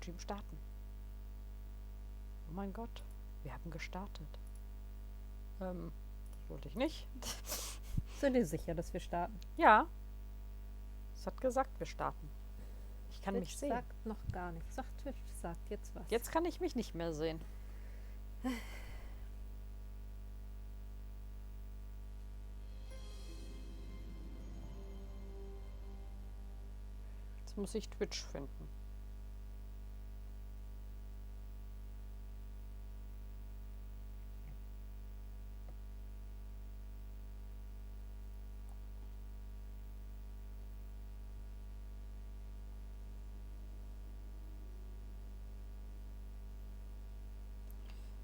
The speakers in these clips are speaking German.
Stream starten. Oh mein Gott, wir haben gestartet. Das wollte ich nicht. Sind ihr sicher, dass wir starten? Ja. Es hat gesagt, wir starten. Ich kann Twitch mich sehen. sagt noch gar nichts. Sagt Twitch, sagt jetzt was. Jetzt kann ich mich nicht mehr sehen. Jetzt muss ich Twitch finden.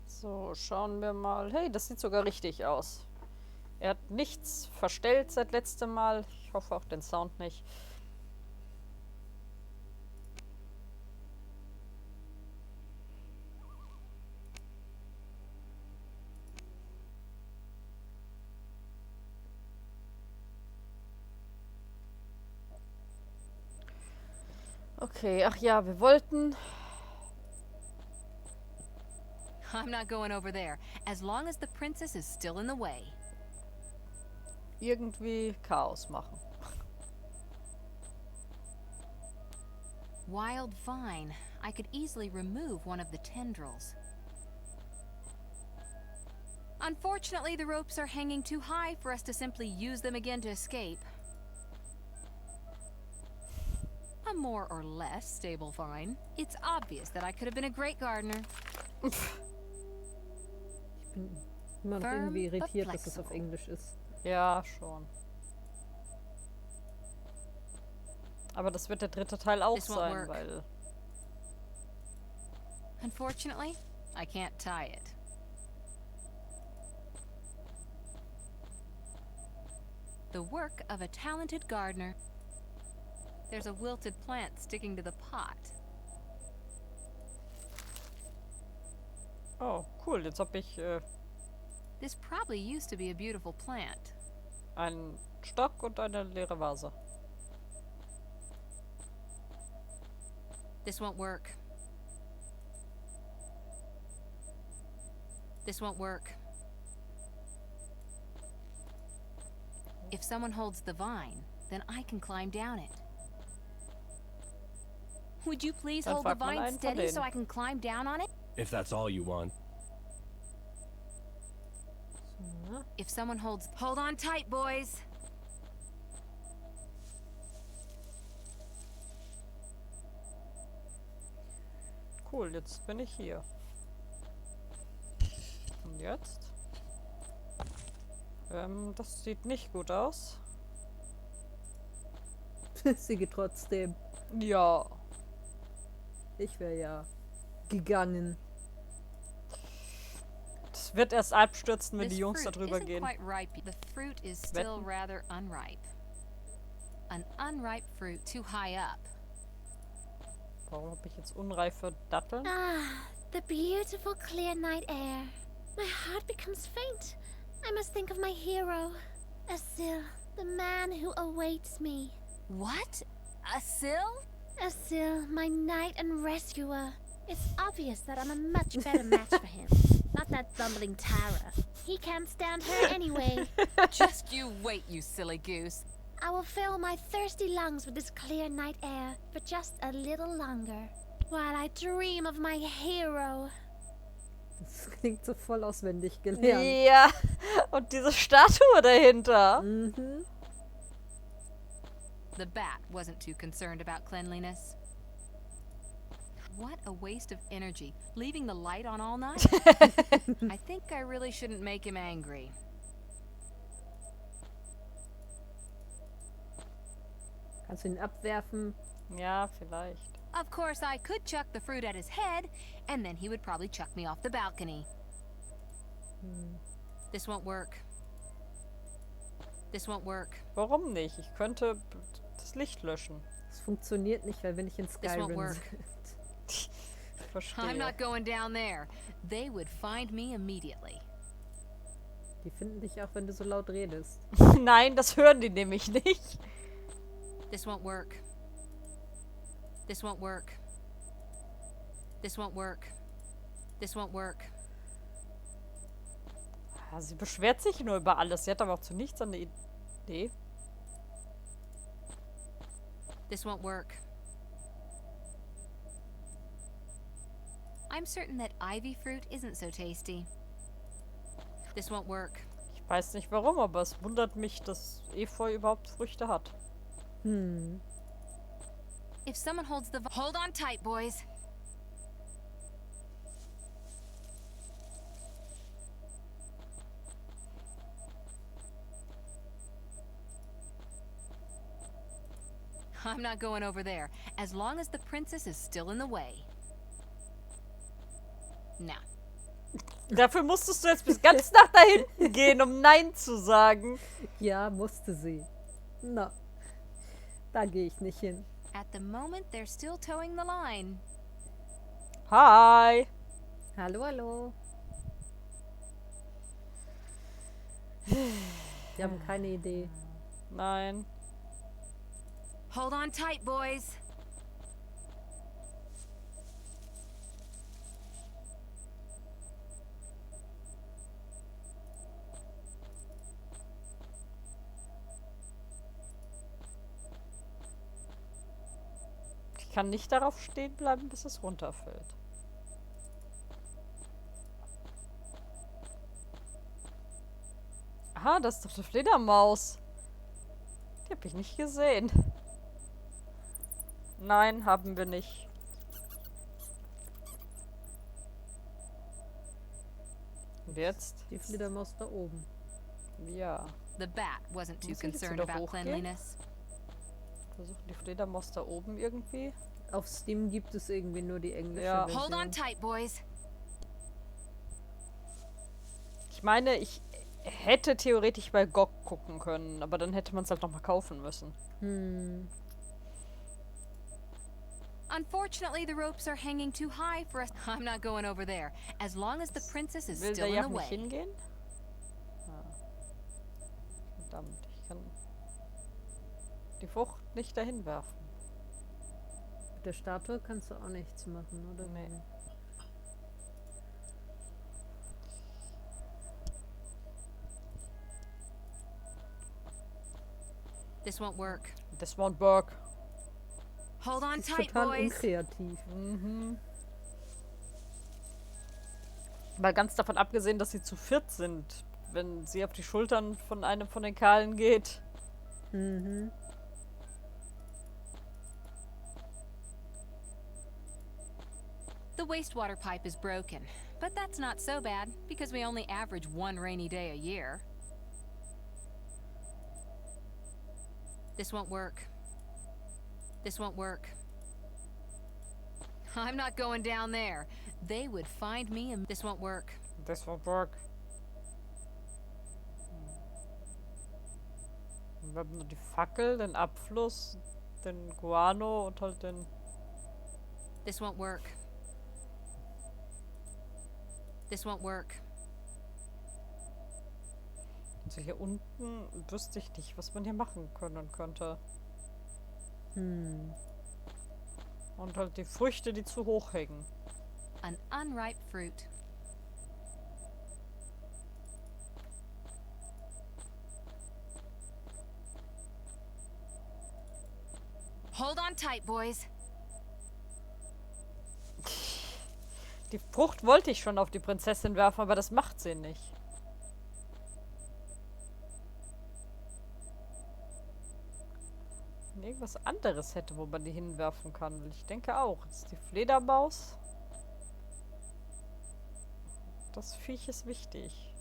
So, schauen wir mal. Hey, das sieht sogar richtig aus. Er hat nichts verstellt seit letztem Mal. Ich hoffe auch den Sound nicht. Okay, ach ja, wir wollten... I'm not going over there, as long as the princess is still in the way. irgendwie Chaos machen. Wild vine. I could easily remove one of the tendrils. Unfortunately, the ropes are hanging too high for us to simply use them again to escape. A more or less stable vine. It's obvious that I could have been a great gardener. Ich bin immer noch irgendwie irritiert, dass es auf Englisch ist. Ja, schon. Aber das wird der dritte Teil auch sein, weil... Unfortunately, I can't tie it. The work of a talented gardener. There's a wilted plant sticking to the pot. Oh, cool. Jetzt habe ich This probably used to be a beautiful plant. einen Stock und eine leere Vase. This won't work. This won't work. If someone holds the vine, then I can climb down it. Would you please Dann hold the frag mal vine einen von steady so denen. I can climb down on it? If that's all you want. So. If someone holds... Hold on tight, boys! Cool, jetzt bin ich hier. Und jetzt? Das sieht nicht gut aus. Sie geht trotzdem. Ja. Ich wäre ja gegangen. Das wird erst abstürzen, wenn This die Jungs fruit darüber isn't gehen. quite ripe. The fruit is still Wetten? rather unripe. An unripe fruit too high up. Warum habe ich jetzt unreife Datteln? Ah, the beautiful clear night air. My heart becomes faint. I must think of my hero, Asil, the man who awaits me. What? A sill? Asil, my knight and rescuer. It's obvious that I'm a much better match for him. Not that bumbling Tara. He can't stand her anyway. Just you wait, you silly goose. I will fill my thirsty lungs with this clear night air for just a little longer, while I dream of my hero. Das klingt so voll auswendig gelernt. Ja, und diese Statue dahinter. Mhm. The bat wasn't too concerned about cleanliness. What a waste of energy, leaving the light on all night. I think I really shouldn't make him angry. Kannst du ihn abwerfen? Ja, vielleicht. Of course, I could chuck the fruit at his head, and then he would probably chuck me off the balcony. This won't work. This won't work. Warum nicht? Ich könnte das Licht löschen. Es funktioniert nicht, weil wir nicht in won't Skyrim work. sind. Ich I'm verstehe. not going down there. They would find me immediately. Die finden dich auch, wenn du so laut redest. Nein, das hören die nämlich nicht. This won't work. This won't work. This won't work. This won't work. Ja, sie beschwert sich nur über alles. Sie hat aber auch zu nichts eine Idee. This won't work. I'm certain that ivy fruit isn't so tasty. This won't work. Ich weiß nicht warum, aber es wundert mich, dass Efeu überhaupt Früchte hat. Hm. If someone holds the... Hold on tight, boys. I'm not going over there, as long as the princess is still in the way. Now. Dafür musstest du jetzt bis ganz nach da hinten gehen, um Nein zu sagen. Ja, musste sie. Na, da gehe ich nicht hin. At the moment, they're still towing the line. Hi. Hallo, hallo. Wir haben keine Idee. Nein. Hold on tight, boys. Ich kann nicht darauf stehen bleiben, bis es runterfällt. Aha, das ist doch eine Fledermaus. Die habe ich nicht gesehen. Nein, haben wir nicht. Und jetzt? Die Fledermaus da oben. Ja. The bat wasn't too Muss ich jetzt concerned wieder about hochgehen? cleanliness. Versuchen die Fledermaus da oben irgendwie. Auf Steam gibt es irgendwie nur die englische Ja. Hold on Version. tight, boys. Ich meine, ich hätte theoretisch bei GOG gucken können, aber dann hätte man es halt nochmal kaufen müssen. Hm. Unfortunately, the ropes are hanging too high for us. I'm not going over there, as long as the princess is Will still der in ja the nicht way. hingehen? Ah. Verdammt, ich kann die Frucht nicht dahin werfen. Mit der Statue kannst du auch nichts machen, oder? Nee. This won't work. Das won't work. Hold on Das ist tight, total boys. unkreativ. Mhm. Mal ganz davon abgesehen, dass sie zu viert sind, wenn sie auf die Schultern von einem von den Kahlen geht. Mhm. The wastewater pipe is broken, but that's not so bad because we only average one rainy day a year. This won't work. This won't work. I'm not going down there. They would find me and this won't work. Das won't work. Wir haben nur die Fackel, den Abfluss, den Guano und halt den... This won't work. This won't work. Also hier unten wüsste ich nicht, was man hier machen können könnte. Hm. Und halt die Früchte, die zu hoch hängen. An unripe fruit. Hold on tight, boys. Die Frucht wollte ich schon auf die Prinzessin werfen, aber das macht sie nicht. Wenn irgendwas anderes hätte, wo man die hinwerfen kann. Ich denke auch. Das ist die Fledermaus. Das Viech ist wichtig.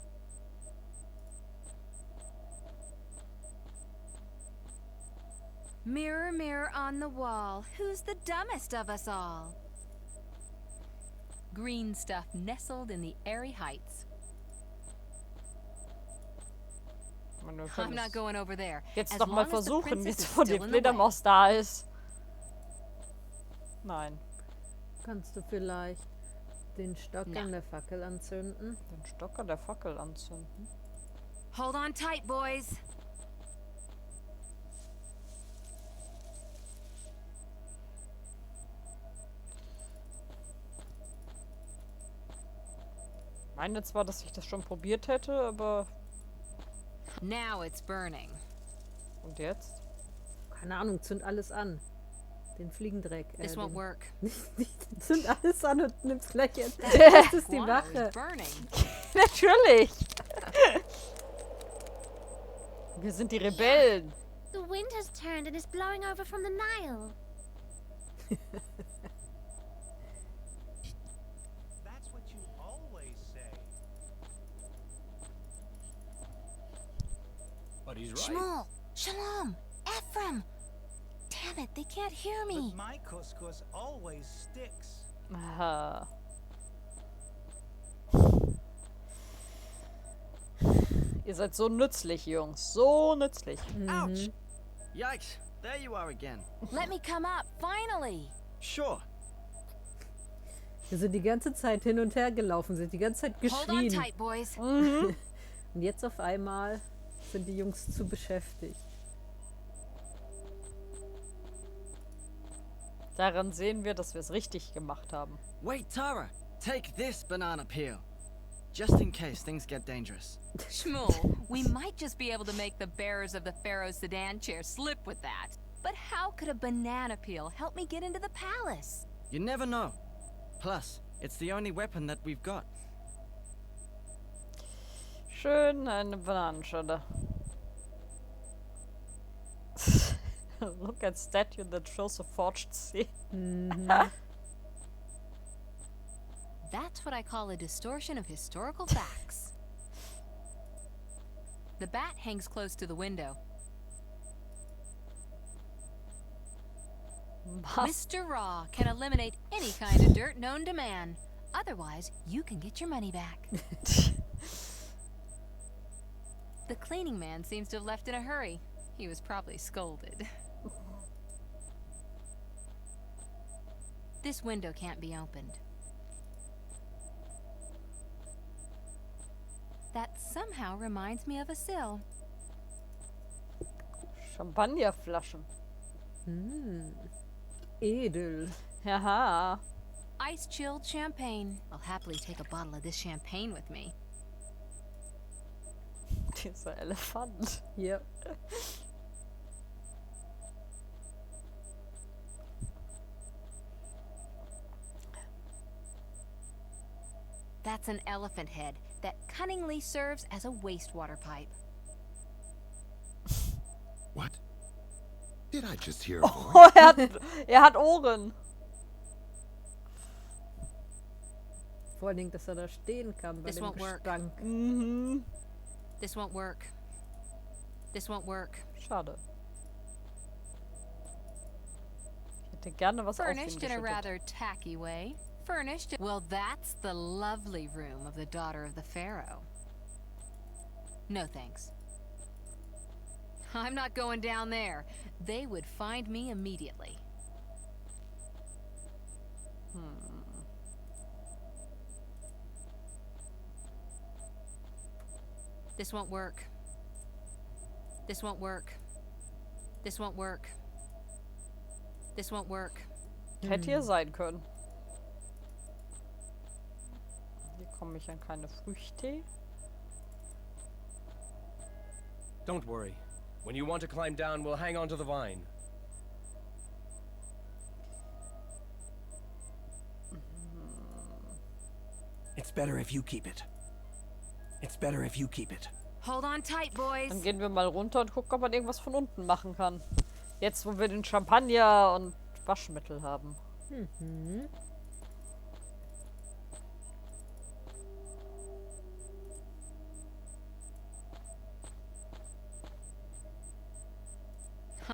Mirror, mirror on the wall, who's the dumbest of us all? Green stuff nestled in the airy heights. Wir I'm können not es going over there. jetzt as noch mal long as the versuchen, princess jetzt is wo die still in the way. Fledermaus da ist. Nein. Kannst du vielleicht den Stock Na. an der Fackel anzünden? Den Stock an der Fackel anzünden. Hold on tight, boys. meine zwar, dass ich das schon probiert hätte, aber... Now it's burning. Und jetzt? Keine Ahnung, zünd alles an. Den Fliegendreck. This won't work. Zünd alles an und nimm's gleich jetzt. Das ist die Wow, Wache. it's burning. Natürlich! Wir sind die Rebellen. The wind has turned and is blowing over from the Nile. That's what you always say. But he's right. Shmuel! Shalom! Ephraim! Damn it, they can't hear me. But my couscous always sticks. Aha. Ihr seid so nützlich, Jungs. So nützlich. Ouch! Yikes! There you are again. Let me come up, finally! Sure. Wir sind die ganze Zeit hin und her gelaufen, sind die ganze Zeit Hold on geschrien. tight, boys. Und jetzt auf einmal sind die Jungs zu beschäftigt. Daran sehen wir, dass wir es richtig gemacht haben. Wait, Tara. Take this banana peel. Just in case things get dangerous. Shmuel, we might just be able to make the bearers of the Pharaoh's sedan chair slip with that. But how could a banana peel help me get into the palace? You never know. Plus, it's the only weapon that we've got. Schön eine Bananenschale. Look at statue that shows a forged seal. That's what I call a distortion of historical facts. The bat hangs close to the window. Was? Mr. Raw can eliminate any kind of dirt known to man. Otherwise, you can get your money back. The cleaning man seems to have left in a hurry. He was probably scolded. This window can't be opened. That somehow reminds me of a sill. Champagnerflaschen. Edel. Haha. Ice-chilled champagne. I'll happily take a bottle of this champagne with me. Dieser Elefant. Hier. That's an elephant head that cunningly serves as a wastewater pipe. What? Did I just hear a voice? Oh, er hat Ohren. Vor allen Dingen, dass er da stehen kann bei This dem won't work. Gestank. Mhm. This won't work. This won't work. Schade. Ich hätte gerne was auf ihn Furnished in a geschüttet. rather tacky way. Furnished. Well, that's the lovely room of the daughter of the Pharaoh. No thanks. I'm not going down there. They would find me immediately. This won't work. This won't work. This won't work. This won't work. Hätte hier sein können. Hier komme ich an keine Früchte. Don't worry. When you want to climb down, we'll hang on to the vine. It's better if you keep it. It's better if you keep it. Hold on tight, boys. Dann gehen wir mal runter und gucken, ob man irgendwas von unten machen kann. Jetzt, wo wir den Champagner und Waschmittel haben.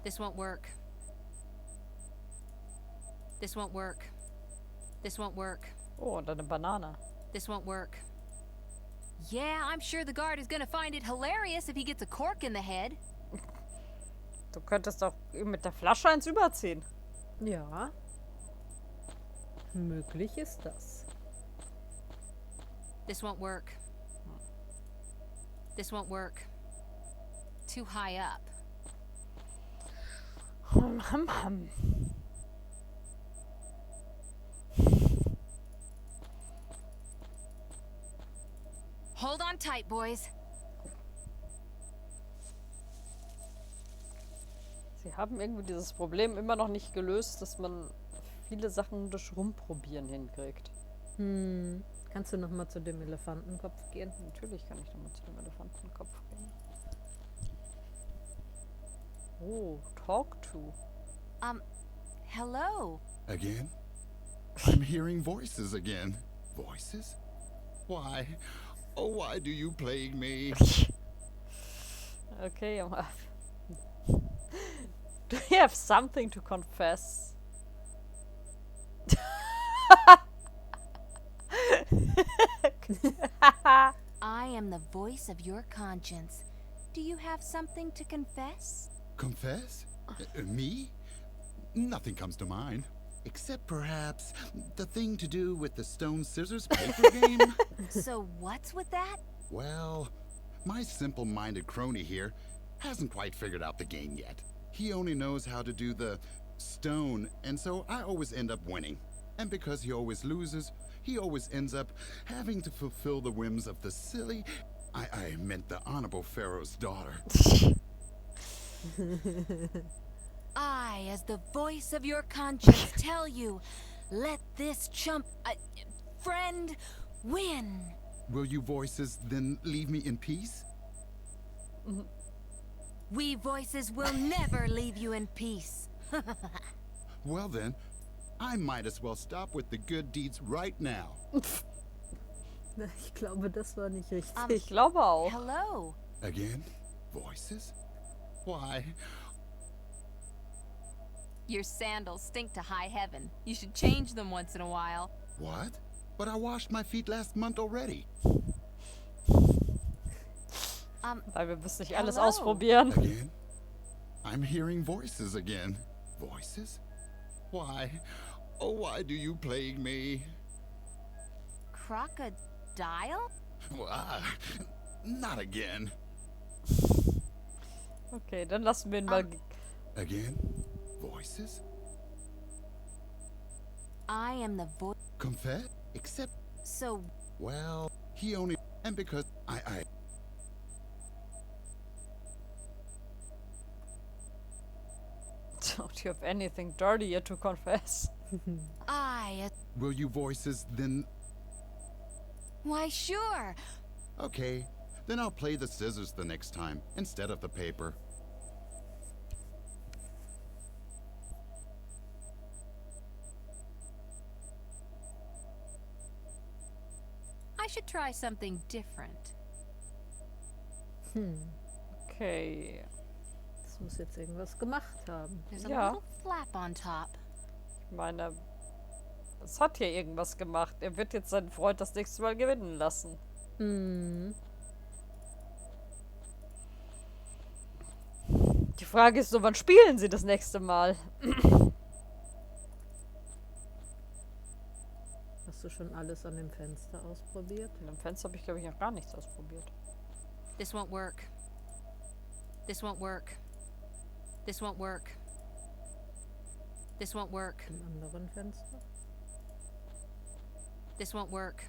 This won't work. This won't work. This won't work. Oh, und eine Banane. This won't work. Yeah, I'm sure the guard is gonna find it hilarious if he gets a cork in the head. Du könntest doch ihm mit der Flasche eins überziehen. Ja. Möglich ist das. This won't work. This won't work. Too high up. on tight, boys. Sie haben irgendwie dieses Problem immer noch nicht gelöst, dass man viele Sachen durch Rumprobieren hinkriegt. Kannst du noch mal zu dem Elefantenkopf gehen? Natürlich kann ich nochmal zu dem Elefantenkopf gehen. Oh, talk to. Hello. Again? I'm hearing voices again. Voices? Why? Oh, why do you plague me? Okay, do you have something to confess? I am the voice of your conscience. Do you have something to confess? Confess? Me? Nothing comes to mind. Except perhaps the thing to do with the stone, scissors, paper game? So what's with that? Well, my simple-minded crony here hasn't quite figured out the game yet. He only knows how to do the stone, and so I always end up winning. And because he always loses, he always ends up having to fulfill the whims of the silly... I meant the honorable Pharaoh's daughter. I, as the voice of your conscience, tell you, let this chump... friend win. Will you voices then leave me in peace? We voices will never leave you in peace. Well then, I might as well stop with the good deeds right now. Ich glaube, das war nicht richtig. Ich glaube auch. Hello. Again? Voices? Why? Your sandals stink to high heaven. You should change them once in a while. What? But I washed my feet last month already. Weil wir müssen nicht alles Hello. ausprobieren. Again? I'm hearing voices again. Voices? Why? Oh, why do you plague me? Crocodile? Not again. Okay, dann lassen wir ihn mal. Again? Voices? I am the voice. Confess? Except, So, well, he only... And because I... Don't you have anything dirtier to confess? Will you voices then... Why, sure. Okay, then I'll play the scissors the next time, instead of the paper. I should try something different. Okay. Das muss jetzt irgendwas gemacht haben. There's a Ja. little flap on top. Ich meine, es hat hier irgendwas gemacht. Er wird jetzt seinen Freund das nächste Mal gewinnen lassen. Die Frage ist so, wann spielen sie das nächste Mal? Hast du schon alles an dem Fenster ausprobiert? An dem Fenster habe ich, glaube ich, noch gar nichts ausprobiert. This won't work. This won't work. This won't work. This won't work. Im anderen Fenster? This won't work.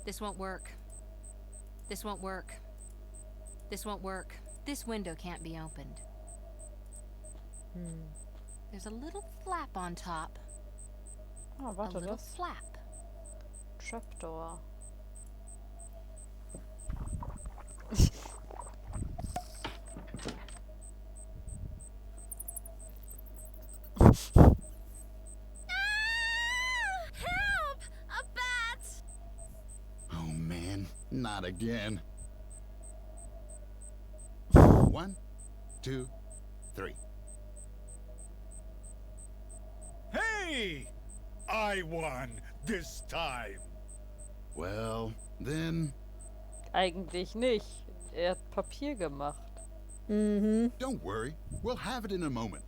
This won't work. This won't work. This won't work. This window can't be opened. There's a little flap on top. Ah, A warte, little das? flap. Trapdoor. Help! A bat! Oh man, not again. 1, 2, 3. Hey! I won this time. Well, then, Eigentlich nicht. Er hat Papier gemacht. don't worry. We'll have it in a moment.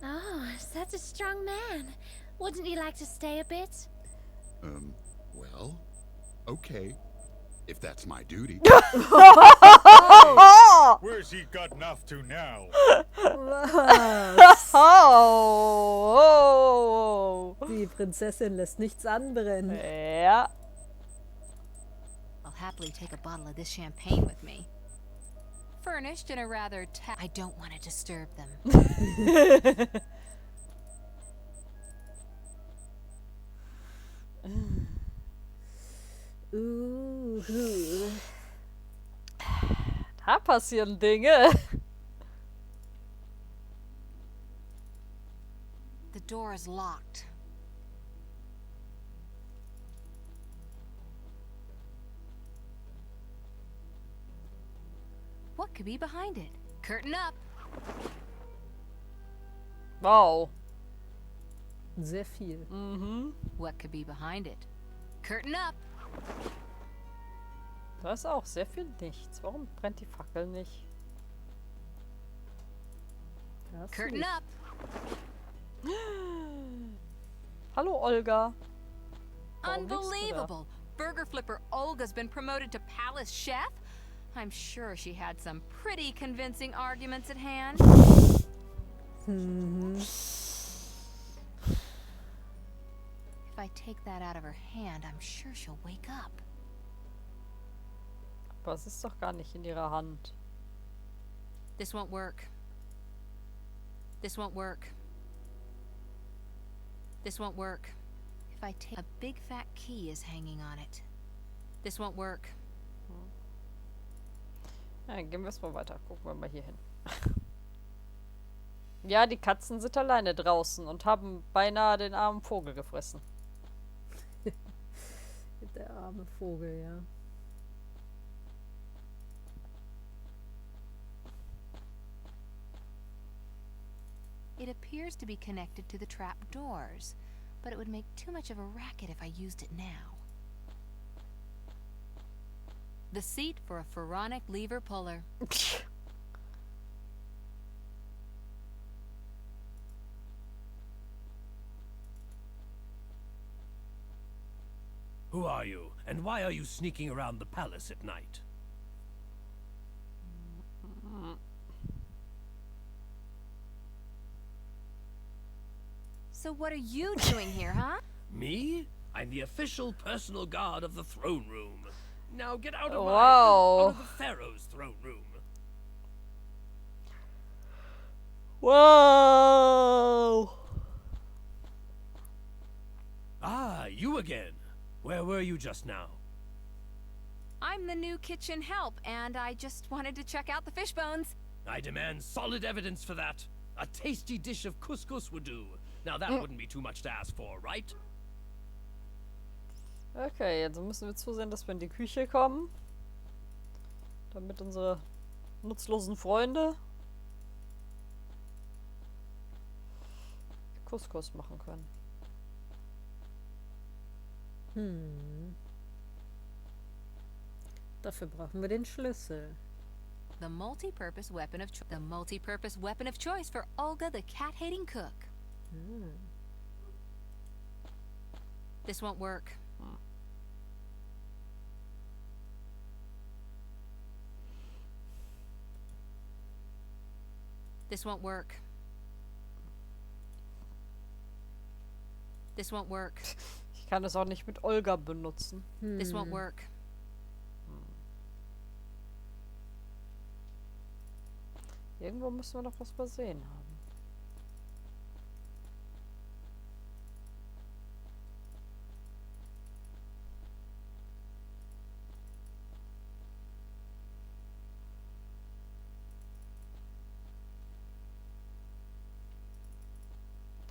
Oh, such a strong man. Wouldn't you like to stay a bit? Well, okay. If that's my duty. Where's he gotten off to now? Oh, Prinzessin lässt nichts anbrennen. Ja. I'll happily take a bottle of this champagne with me. Furnished in a rather I don't want to disturb them. Da passieren Dinge. The door is locked. What could be behind it? Curtain up. Wow. Sehr viel. Mhm. What could be behind it? Curtain up. Da ist auch sehr viel nichts. Warum brennt die Fackel nicht? Das Curtain Licht. up. Hallo Olga. Warum nickst du da? Unbelievable. Burger flipper Olga's been promoted to palace chef? I'm sure she had some pretty convincing arguments at hand. Mhm. If I take that out of her hand, I'm sure she'll wake up. Aber es ist doch gar nicht in ihrer Hand. This won't work. This won't work. This won't work. If I take a big fat key is hanging on it. This won't work. Ja, dann gehen wir erstmal weiter. Gucken wir mal hier hin. Ja, die Katzen sind alleine draußen und haben beinahe den armen Vogel gefressen. Der arme Vogel, ja. It appears to be connected to the trap doors, but it would make too much of a racket if I used it now. The seat for a pharaonic lever puller. Who are you, and why are you sneaking around the palace at night? So what are you doing here, huh? Me? I'm the official personal guard of the throne room. Now get out of Wow. out of the Pharaoh's throne room. Wow! Ah, you again. Where were you just now? I'm the new kitchen help, and I just wanted to check out the fish bones. I demand solid evidence for that. A tasty dish of couscous would do. Now that wouldn't be too much to ask for, right? Okay, jetzt müssen wir zusehen, dass wir in die Küche kommen. Damit unsere nutzlosen Freunde Couscous machen können. Dafür brauchen wir den Schlüssel. The multi-purpose weapon of choice for Olga, the cat-hating cook. This won't work. This won't work. This won't work. Ich kann es auch nicht mit Olga benutzen. This won't work. Irgendwo müssen wir noch was übersehen haben.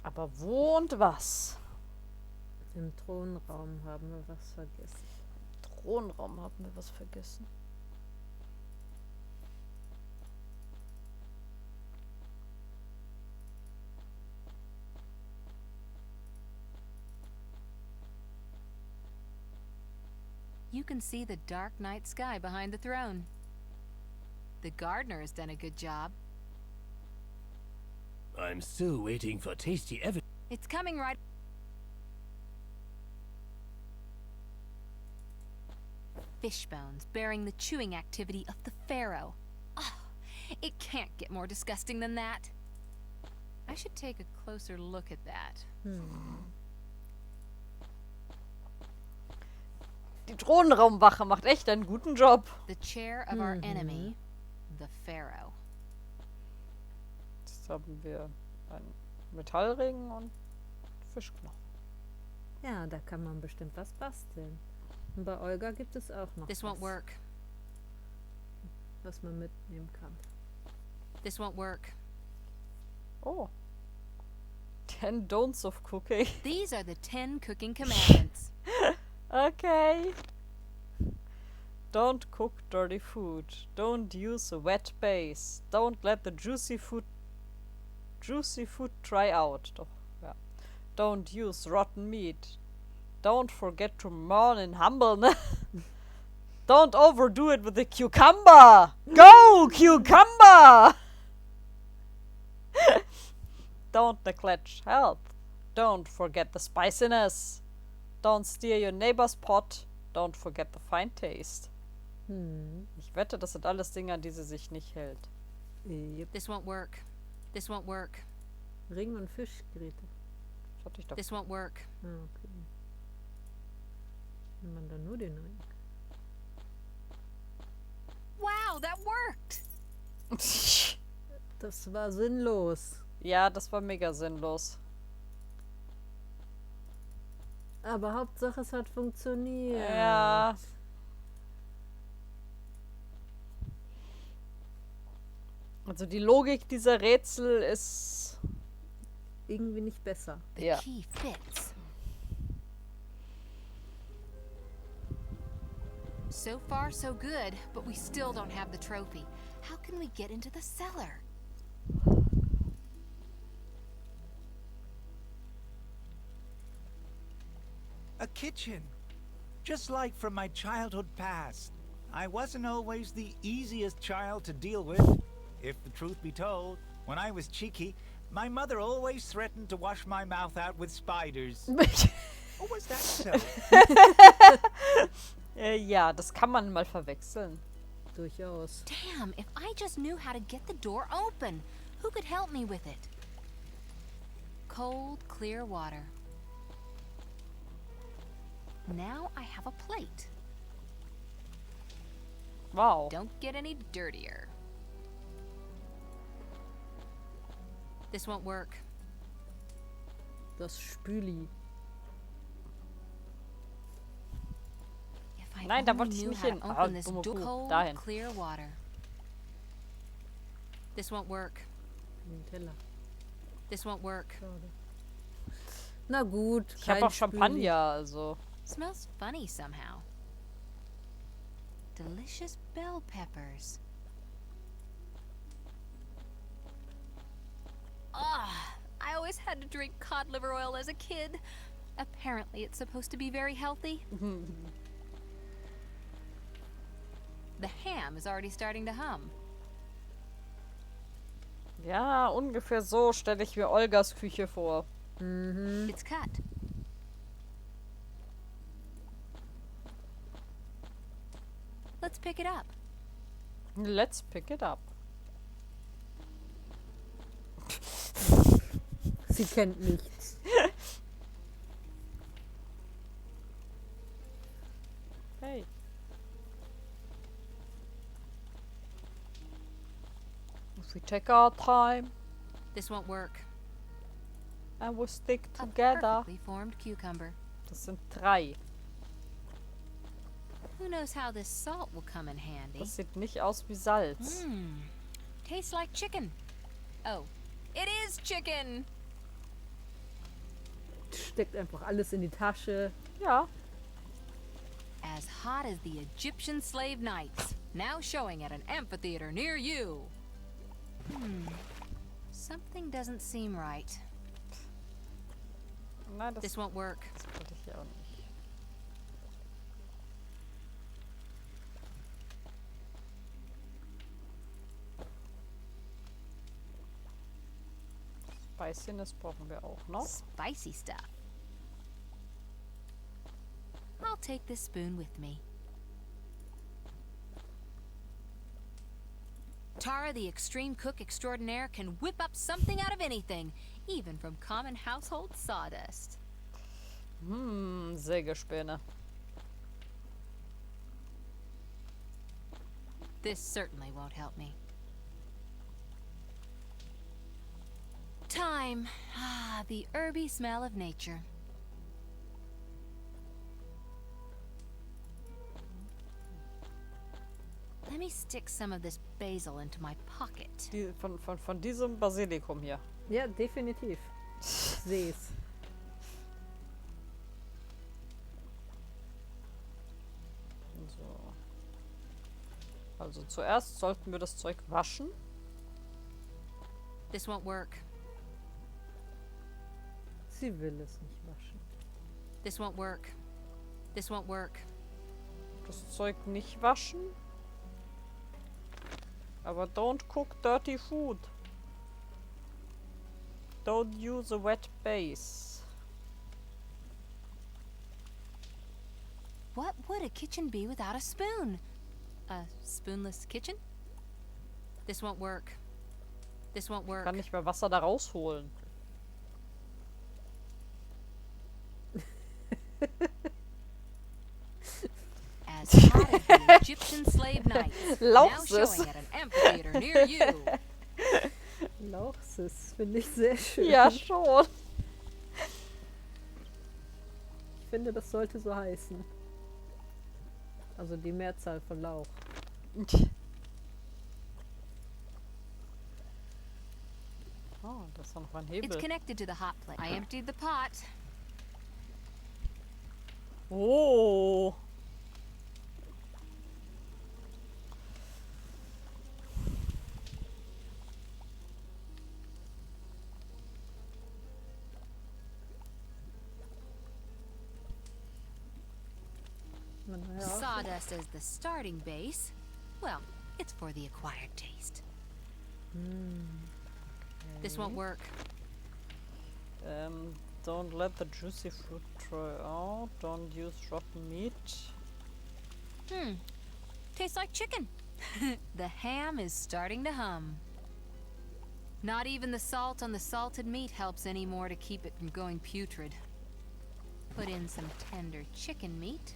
Aber wo und was? Im Thronraum haben wir was vergessen. Im Thronraum haben wir was vergessen. You can see the dark night sky behind the throne. The gardener has done a good job. I'm still waiting for tasty evidence. It's coming right. Fish bones bearing the chewing activity of the Pharaoh. Oh, it can't get more disgusting than that. I should take a closer look at that. Die Thronraumwache macht echt einen guten Job. The chair of our enemy, the Pharaoh. Jetzt haben wir einen Metallring und Fischknochen. Ja, da kann man bestimmt was basteln. Und bei Olga gibt es auch noch This won't work. was man mitnehmen kann. This won't work. Oh. 10 Don'ts of Cooking. These are the 10 cooking commandments. Okay. Don't cook dirty food. Don't use a wet base. Don't let the juicy food dry out. Doch, ja. Don't use rotten meat. Don't forget to mourn in humbleness. Don't overdo it with the cucumber. Go, cucumber! Don't neglect health. Don't forget the spiciness. Don't steal your neighbor's pot. Don't forget the fine taste. Ich wette, das sind alles Dinge, an die sie sich nicht hält. Yep. This won't work. This won't work. Ring und Fischgräte. Das hatte ich doch. This won't work. Ah, okay. Wenn man dann nur den Ring. Wow, that worked! Das war sinnlos. Ja, das war mega sinnlos. Aber Hauptsache es hat funktioniert. Ja. Also die Logik dieser Rätsel ist... Irgendwie nicht besser. The Ja. key fits. So far, so good, but we still don't have the trophy. How can we get into the cellar? A kitchen. Just like from my childhood past. I wasn't always the easiest child to deal with. If the truth be told, when I was cheeky, my mother always threatened to wash my mouth out with spiders. Or was that so? Ja, das kann man mal verwechseln. Durchaus. Damn, if I just knew how to get the door open. Who could help me with it? Cold, clear water. Now I have a plate. Wow. Don't get any dirtier. This won't work. Das Spüli. If I Nein, da only wollte ich knew nicht how hin. to Ah, open this dumme Kuh. cold, Dahin. clear water. This won't work. Den Teller. This won't work. Schade. Na gut. Ich habe kein auch Champagner, also. Smells funny somehow. Delicious bell peppers. Ah, I always had to drink cod liver oil as a kid. Apparently it's supposed to be very healthy. The ham is already starting to hum. Ja, ungefähr so stelle ich mir Olgas Küche vor. It's cut. Let's pick it up. Let's pick it up. Sie kennt nichts. Hey. If we take our time This won't work. and we stick A together. perfectly formed cucumber. Das sind 3. Who knows how this salt will come in handy? Das sieht nicht aus wie Salz. Tastes like chicken. Oh, it is chicken! Steckt einfach alles in die Tasche. Ja. As hot as the Egyptian slave nights. Now showing at an amphitheater near you. Something doesn't seem right. Nein, das This won't work. wollte ich ja auch nicht. Spiciness brauchen wir auch noch. Spicy stuff. I'll take this spoon with me. Tara, the extreme cook extraordinaire, can whip up something out of anything, even from common household sawdust. Sägespäne. This certainly won't help me. Time. Ah, the herby smell of nature. Let me stick some of this basil into my pocket. Von diesem Basilikum hier. Ja, definitiv. Ich sehe es. So. Also zuerst sollten wir das Zeug waschen. This won't work. Sie will es nicht waschen. This won't work. This won't work. Das Zeug nicht waschen. Aber don't cook dirty food. Don't use a wet base. What would a kitchen be without a spoon? A spoonless kitchen? This won't work. This won't work. Kann nicht mehr Wasser da rausholen. As hot as the Egyptian slave knights. Now Lauchs. showing at an amphitheater near you. Lauchs, finde ich sehr schön. Ja, schon. Ich finde, das sollte so heißen. Also die Mehrzahl von Lauch. Oh, das ist noch ein It's Hebel. connected to the hot plate. I emptied the pot. Oh. Naja. Sawdust as the starting base. Well, it's for the acquired taste. This won't work. Don't let the juicy fruit dry out. Don't use rotten meat. Tastes like chicken. The ham is starting to hum. Not even the salt on the salted meat helps anymore to keep it from going putrid. Put in some tender chicken meat.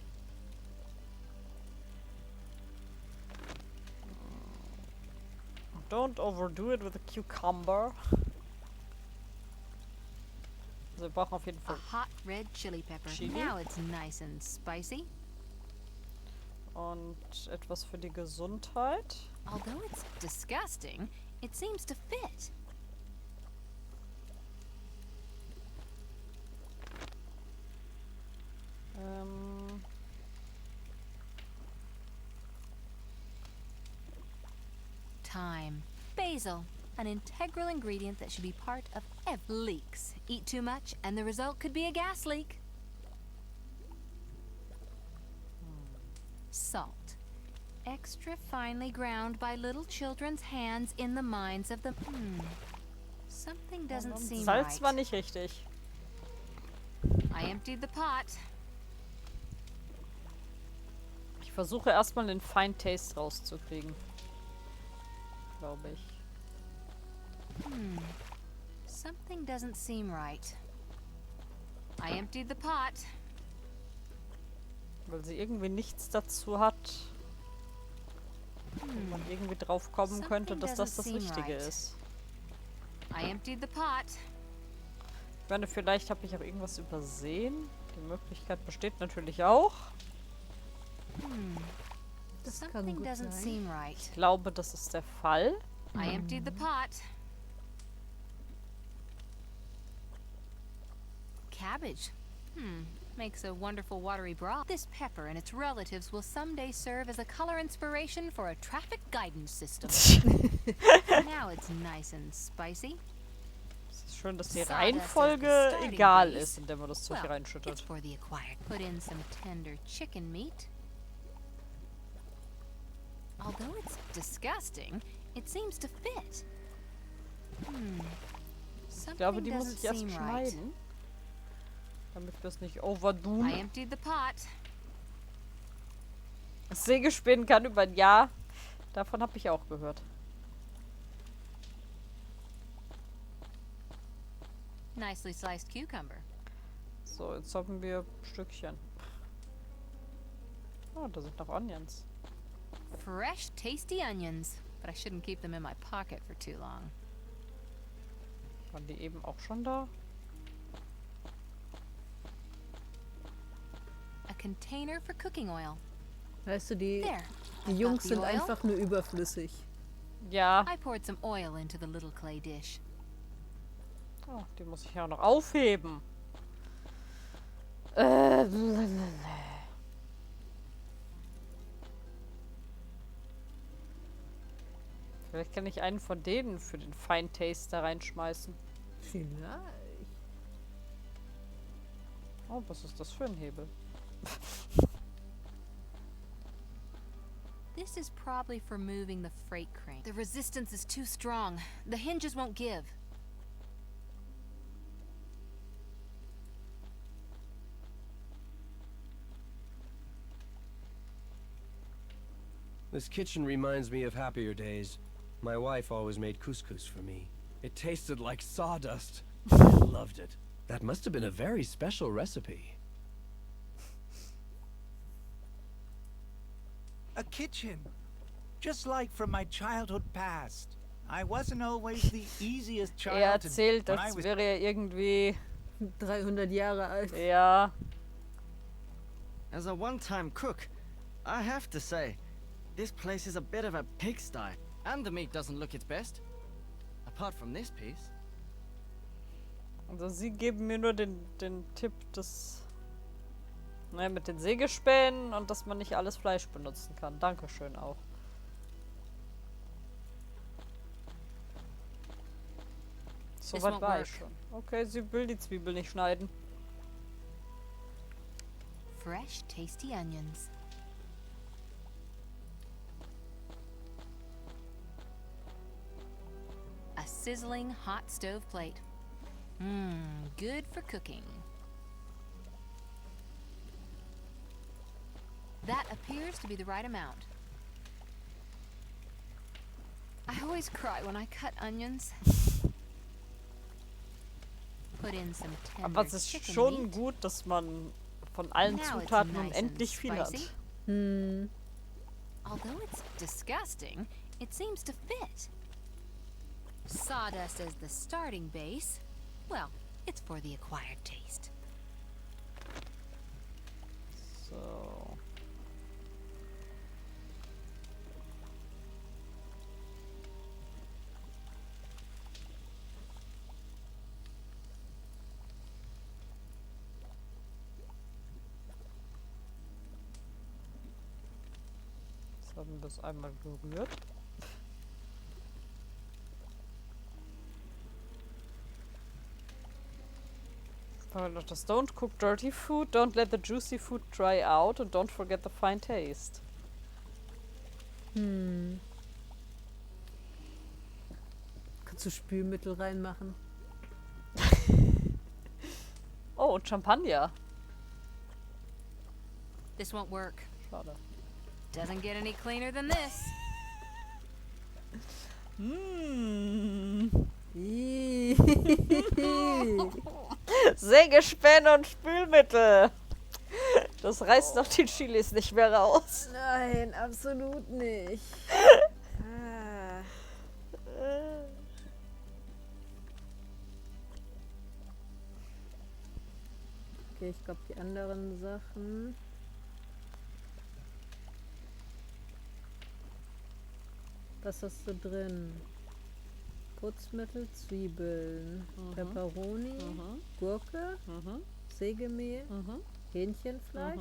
Don't overdo it with a cucumber. Also wir brauchen auf jeden A Fall. hot red chili pepper. Chili? Now it's nice and spicy. Und etwas für die Gesundheit. Although it's disgusting, it seems to fit. Thyme. Basil. An integral ingredient that should be part of every leaks. Eat too much and the result could be a gas leak. Salt. Extra finely ground by little children's hands in the minds of the... Something doesn't seem Salz war right. nicht richtig. I emptied the pot. Ich versuche erstmal den Fine Taste rauszukriegen. Glaube ich. Something doesn't seem right. I emptied the pot. Weil sie irgendwie nichts dazu hat. Wo man irgendwie drauf kommen könnte, dass das das Richtige ist. I emptied the pot. Ich meine, vielleicht habe ich auch irgendwas übersehen. Die Möglichkeit besteht natürlich auch. Das kann Something gut doesn't sein. seem right. Ich glaube, das ist der Fall. I emptied the pot. Cabbage. Makes a wonderful watery broth. This pepper and its relatives will someday serve as a color inspiration for a traffic guidance system. Now it's nice and spicy. Es ist schön, dass die Sawdust Reihenfolge is the starting egal base. ist, in der man das Zeug Well, it's reinschüttet. for the acquired. Put in some tender chicken meat. Although it's disgusting, it seems to fit. Ich glaube, die Something muss doesn't ich erst seem right. schneiden. Damit wir es nicht overdoen. I emptied the pot. Das Sägespänen kann über ein Jahr. Davon habe ich auch gehört. Nicely sliced cucumber. So, jetzt haben wir Stückchen. Oh, da sind noch Onions. Fresh, tasty onions. But I shouldn't keep them in my pocket for too long. Waren die eben auch schon da? A container for cooking oil. Weißt du, die There. Die I've got Jungs the sind oil. einfach nur überflüssig. Ja. I poured some oil into the little clay dish. Oh, die muss ich ja noch aufheben. Vielleicht kann ich einen von denen für den Fine Taste da reinschmeißen. Vielleicht. Oh, was ist das für ein Hebel? This is probably for moving the freight crane. The resistance is too strong. The hinges won't give. This kitchen reminds me of happier days. My wife always made couscous for me. It tasted like sawdust. I loved it. That must have been a very special recipe. A kitchen. Just like from my childhood past. I wasn't always the easiest child Erzählt, when I als was wäre er irgendwie... 300 Jahre alt. Ja. As a one-time cook, I have to say, this place is a bit of a pigsty. And the meat doesn't look its best. Apart from this piece. Also sie geben mir nur den Tipp des... Naja, mit den Sägespänen und dass man nicht alles Fleisch benutzen kann. Dankeschön auch. Soweit war ich schon. Okay, sie will die Zwiebel nicht schneiden. Fresh, tasty onions. A sizzling hot stove plate. Mmm, good for cooking. That appears to be the right amount. I always cry when I cut onions. Put in some tender Aber es ist chicken schon meat. gut, dass man von allen Now it's Zutaten nice and unendlich viel hat. spicy. Although it's disgusting, it seems to fit. Sawdust as the starting base. Well, it's for the acquired taste. So. Jetzt haben wir es einmal gerührt. Das don't cook dirty food, don't let the juicy food dry out and don't forget the fine taste. Kannst du Spülmittel reinmachen? Oh, und Champagner. This won't work. Schade. Doesn't get any cleaner than this. Sägespäne und Spülmittel. Das reißt doch die Chilis nicht mehr raus. Nein, absolut nicht. Ah. Okay, ich glaube die anderen Sachen. Was hast du drin? Putzmittel, Zwiebeln, Peperoni, Gurke, Sägemehl, Hähnchenfleisch.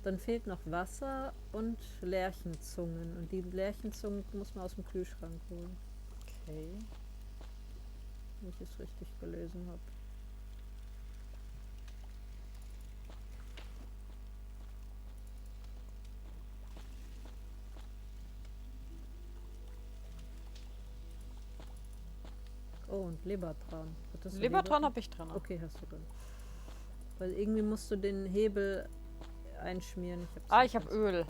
Dann fehlt noch Wasser und Lerchenzungen. Und die Lerchenzungen muss man aus dem Kühlschrank holen. Okay. Wenn ich es richtig gelesen habe. Oh, und Lebertran. Hattest du Lebertran habe ich drin. Okay, hast du drin. Weil irgendwie musst du den Hebel einschmieren. Ich habe Öl.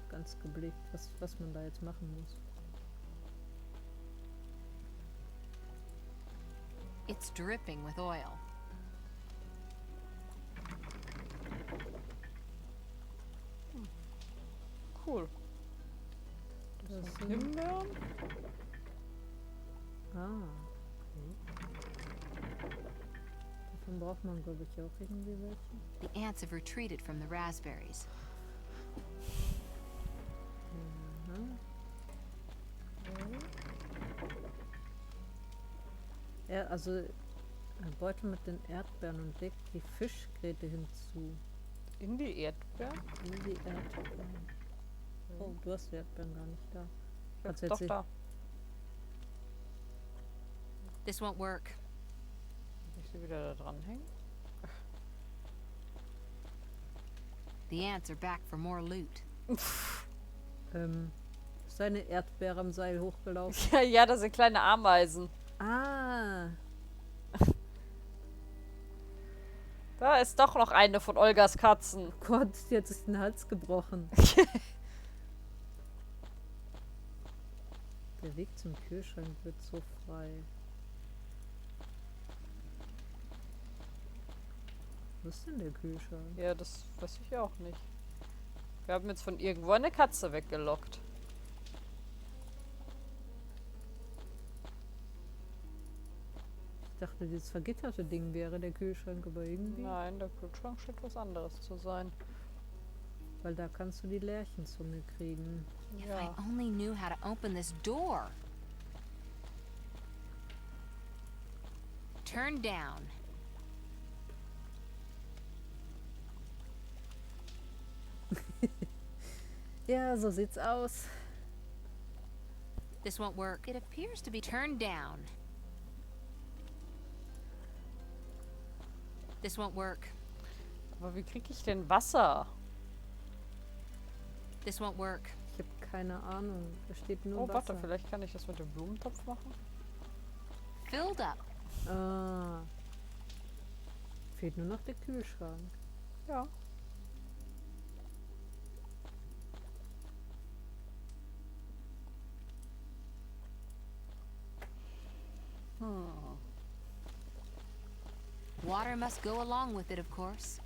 Ganz geblickt, was man da jetzt machen muss. It's dripping with oil. Cool. Das sind sind... Himbeeren. Ah, okay. Davon braucht man, glaube ich, auch irgendwie welche. The ants have retreated from the raspberries. Mhm. Ja, also ein Beutel mit den Erdbeeren und legt die Fischgräte hinzu. In die Erdbeeren? In die Erdbeeren. Oh, du hast die Erdbeeren gar nicht da. Kannst Doch, jetzt da. This won't work. Ich sie wieder da dran hängen. The ants are back for more loot. Ist eine Erdbeere am Seil hochgelaufen? Ja, ja, das sind kleine Ameisen. Ah, Da ist doch noch eine von Olgas Katzen. Gott, die hat sich den Hals gebrochen. Der Weg zum Kühlschrank wird so frei. Wo ist denn der Kühlschrank? Ja, das weiß ich auch nicht. Wir haben jetzt von irgendwo eine Katze weggelockt. Ich dachte, dieses vergitterte Ding wäre der Kühlschrank, aber irgendwie... Nein, der Kühlschrank scheint was anderes zu sein. Weil da kannst du die Lerchenzunge kriegen. If I Ja. only knew how to open this door. Turn down. Ja, so sieht's aus. This won't work. It appears to be turned down. This won't work. Aber wie kriege ich denn Wasser? This won't work. Ich habe keine Ahnung. Da steht nur Oh, warte, Wasser. vielleicht kann ich das mit dem Blumentopf machen. Filled up. Ah. Fehlt nur noch der Kühlschrank. Ja. Water must go along with it, of course.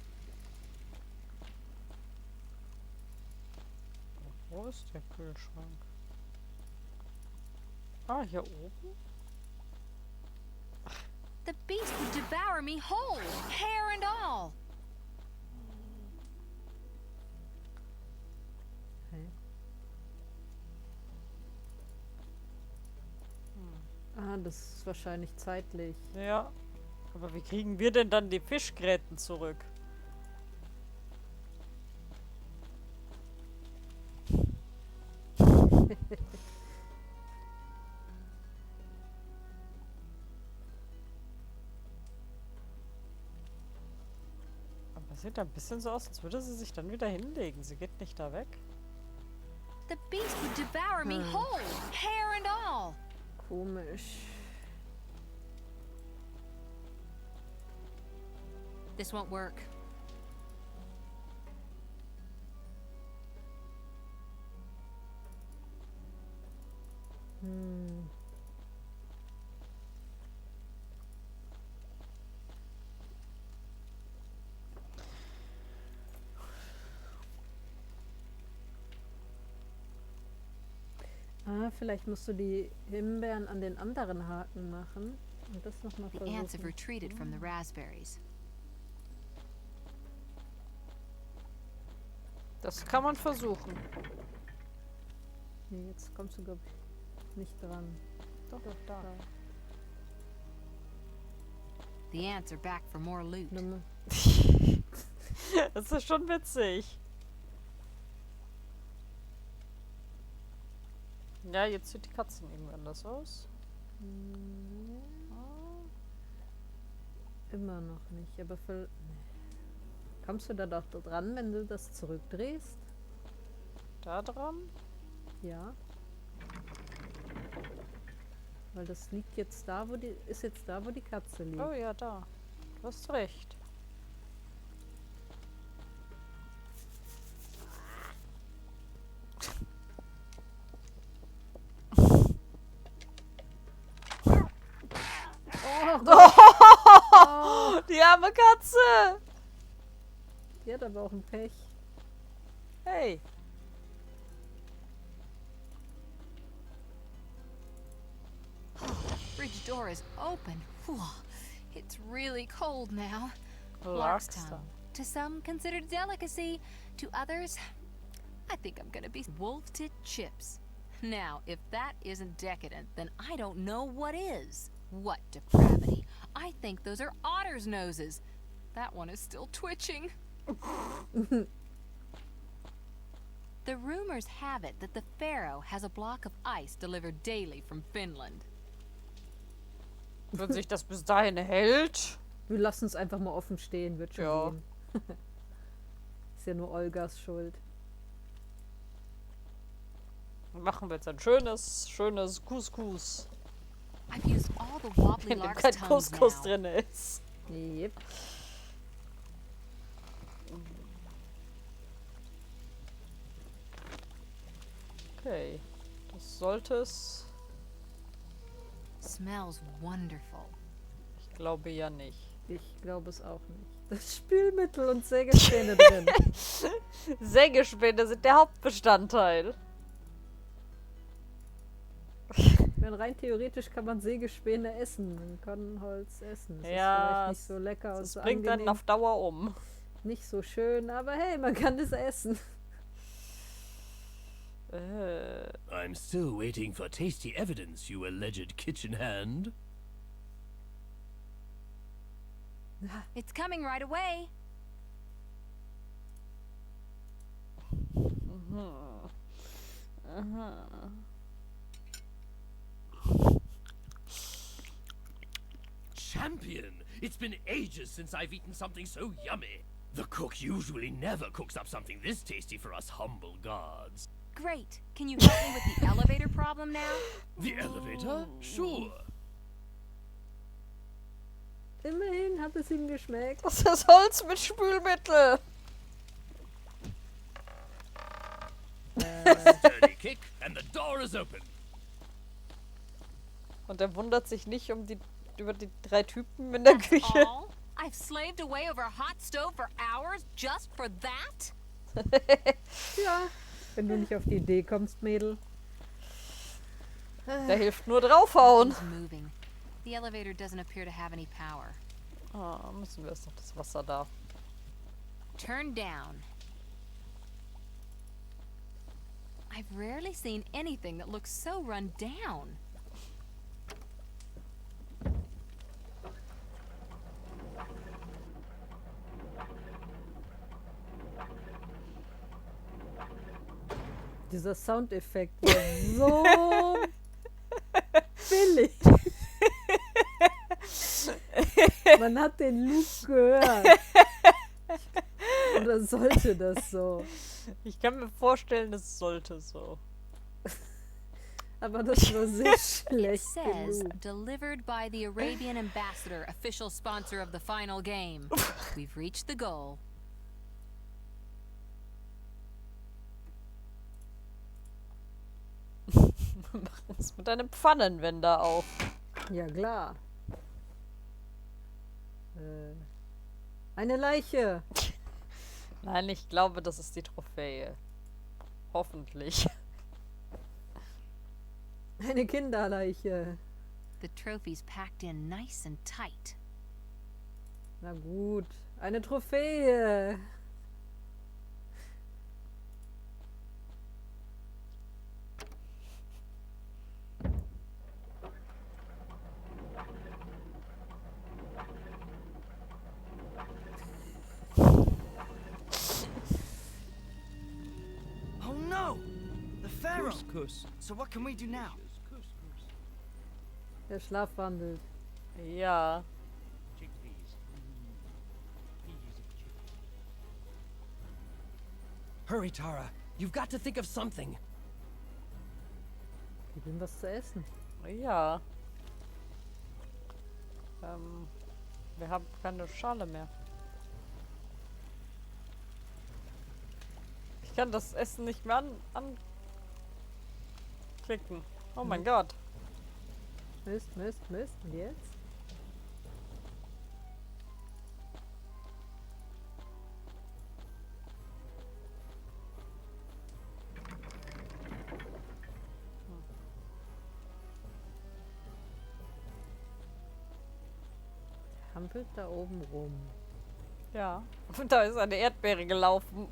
Wo ist der Kühlschrank? Ah, hier oben? The beast would devour me whole, hair and all. Hä? Ah, das ist wahrscheinlich zeitlich. Ja. Aber wie kriegen wir denn dann die Fischgräten zurück? Aber sieht ein bisschen so aus, als würde sie sich dann wieder hinlegen. Sie geht nicht da weg. The beast would devour me whole, hair and all. Komisch. This won't work. Hm. Ah, vielleicht musst du die Himbeeren an den anderen Haken machen und das nochmal The ants have versuchen. retreated from the raspberries. Das kann man versuchen. Nee, jetzt kommst du, glaube ich, nicht dran. Doch, da. The ants are back for more loot. Nummer. Das ist schon witzig. Ja, jetzt sieht die Katzen irgendwie anders aus. Immer noch nicht, aber für... Kommst du da doch dran, wenn du das zurückdrehst? Da dran? Ja. Weil das liegt jetzt da, wo die... Ist jetzt da, wo die Katze liegt. Oh ja, da. Du hast recht. Die arme Katze! Die hat aber auch ein Pech. Hey. door is open. Whew, it's really cold now. Lark's Lark's tongue. tongue. To some considered delicacy, to others, I think I'm gonna be wolf-tit chips. Now, if that isn't decadent, then I don't know what is. What depravity. I think those are otter's noses. That one is still twitching. The rumors have it that the Pharaoh has a block of ice delivered daily from Finland. Wenn sich das bis dahin hält. Wir lassen es einfach mal offen stehen, wird schon Ja. gehen. Ist ja nur Olgas Schuld. Machen wir jetzt ein schönes Couscous. I've used all the wobbly In dem lark's kein tongues Couscous now. drin ist. Yep. Okay. Das sollte es. Smells wonderful. Ich glaube ja nicht. Ich glaube es auch nicht. Das Spülmittel und Sägespäne drin. Sägespäne sind der Hauptbestandteil. Wenn rein theoretisch kann man Sägespäne essen. Man kann Holz essen. Das Ja, ist vielleicht nicht so lecker und Das so bringt dann angenehm. auf Dauer um. Nicht so schön, aber hey, man kann es essen. I'm still waiting for tasty evidence, you alleged kitchen hand. It's coming right away. Champion! It's been ages since I've eaten something so yummy. The cook usually never cooks up something this tasty for us humble gods. Great. Can you help me with the elevator problem now? The elevator? Sure. Immerhin hat es ihm geschmeckt. Das ist Holz mit Spülmittel. Sturdy kick, and the door is open. Und er wundert sich nicht über die 3 Typen in der That's Küche. all? I've slaved away over a hot stove for hours just for that? Ja, wenn du nicht auf die Idee kommst, Mädel. Der hilft nur draufhauen. It's moving. The elevator doesn't appear to have any power. Ah, müssen wir erst noch das Wasser da. Turn down. I've rarely seen anything that looks so run down. Dieser Soundeffekt war so billig. Man hat den Loop gehört. Oder sollte das so? Ich kann mir vorstellen, es sollte so. Aber das war sehr It schlecht says, genug. delivered by the Arabian ambassador, official sponsor of the final game. We've reached the goal. Wir machen es mit einem Pfannenwender auf. Ja, klar. Eine Leiche. Nein, ich glaube, das ist die Trophäe. Hoffentlich. Eine Kinderleiche. The trophy's packed in nice and tight. Na gut. Eine Trophäe. Oh no! The Pharaoh! Couscous. So what can we do now? Der Schlaf wandelt. Ja. Hurry, Tara. You've got to think of something. Gib ihm was zu essen. Ja. Wir haben keine Schale mehr. Ich kann das Essen nicht mehr anklicken. Oh mein Gott. Mist, Mist, Mist. Und jetzt? hampelt da oben rum. Ja. Und da ist eine Erdbeere gelaufen.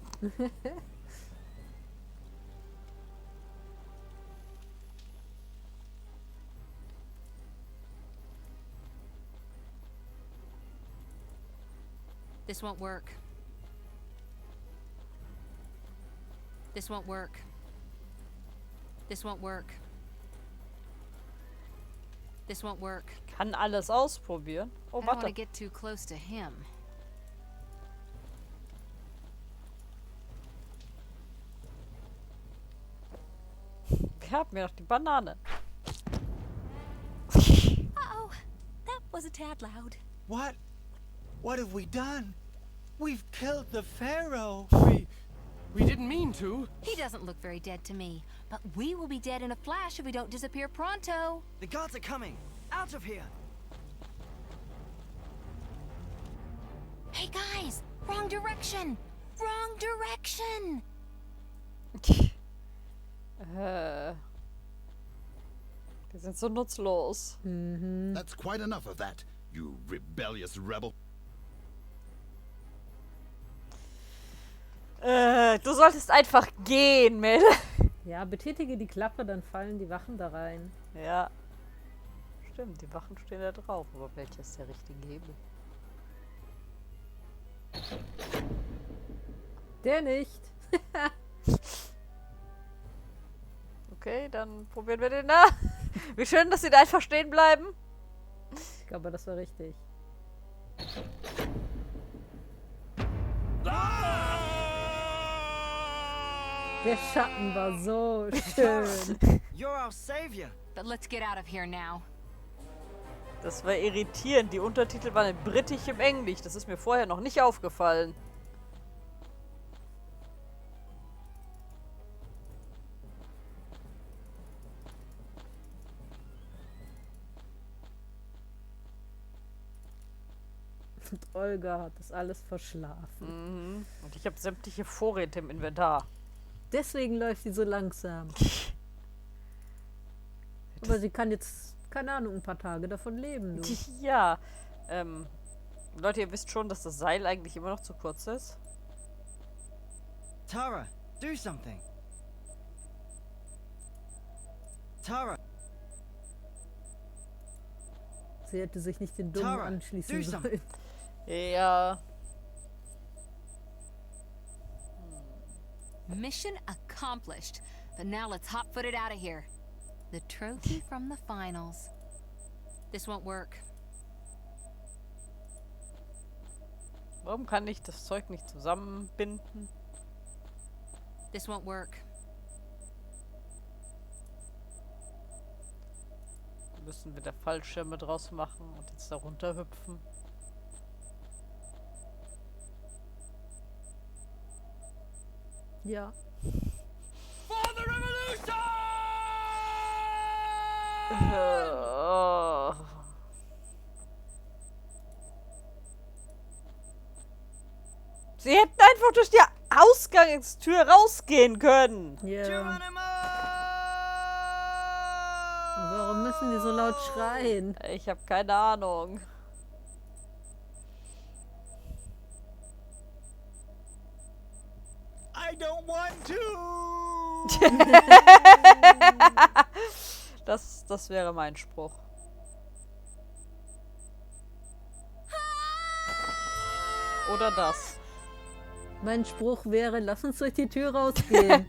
This won't work. This won't work. This won't work. This won't work. Kann alles ausprobieren. Oh, I don't want to warte. get too close to him. Wir haben ja noch die Banane. Uh-oh. That was a tad loud. What? What have we done? We've killed the Pharaoh. We didn't mean to. He doesn't look very dead to me, but we will be dead in a flash if we don't disappear pronto. The guards are coming! Out of here! Hey guys, wrong direction. Wrong direction. Die sind so nutzlos. That's quite enough of that, you rebellious rebel. Du solltest einfach gehen, Mädel. Ja, betätige die Klappe, dann fallen die Wachen da rein. Ja. Stimmt, die Wachen stehen da drauf. Aber welcher ist der richtige Hebel? Der nicht. Okay, dann probieren wir den da. Wie schön, dass sie da einfach stehen bleiben. Ich glaube, das war richtig. Der Schatten war so schön. You're our savior! But let's get out of here now. Das war irritierend. Die Untertitel waren in Britisch im Englisch. Das ist mir vorher noch nicht aufgefallen. Und Olga hat das alles verschlafen. Mhm. Und ich habe sämtliche Vorräte im Inventar. Deswegen läuft sie so langsam. Aber sie kann jetzt, keine Ahnung, ein paar Tage davon leben. Du. Ja. Leute, ihr wisst schon, dass das Seil eigentlich immer noch zu kurz ist. Tara, do something! Tara! Sie hätte sich nicht den Dummen Tara, anschließen do something. sollen. Ja. Mission accomplished. But now let's hot-foot it out of here. The trophy from the finals. This won't work. Warum kann ich das Zeug nicht zusammenbinden? This won't work. Müssen wir da Fallschirme draus machen und jetzt da runterhüpfen? Ja. For the revolution! Oh. Sie hätten einfach durch die Ausgangstür rausgehen können. Ja. Geronimo! Warum müssen die so laut schreien? Ich habe keine Ahnung. I don't want to! Das wäre mein Spruch. Oder das. Mein Spruch wäre, lass uns durch die Tür rausgehen.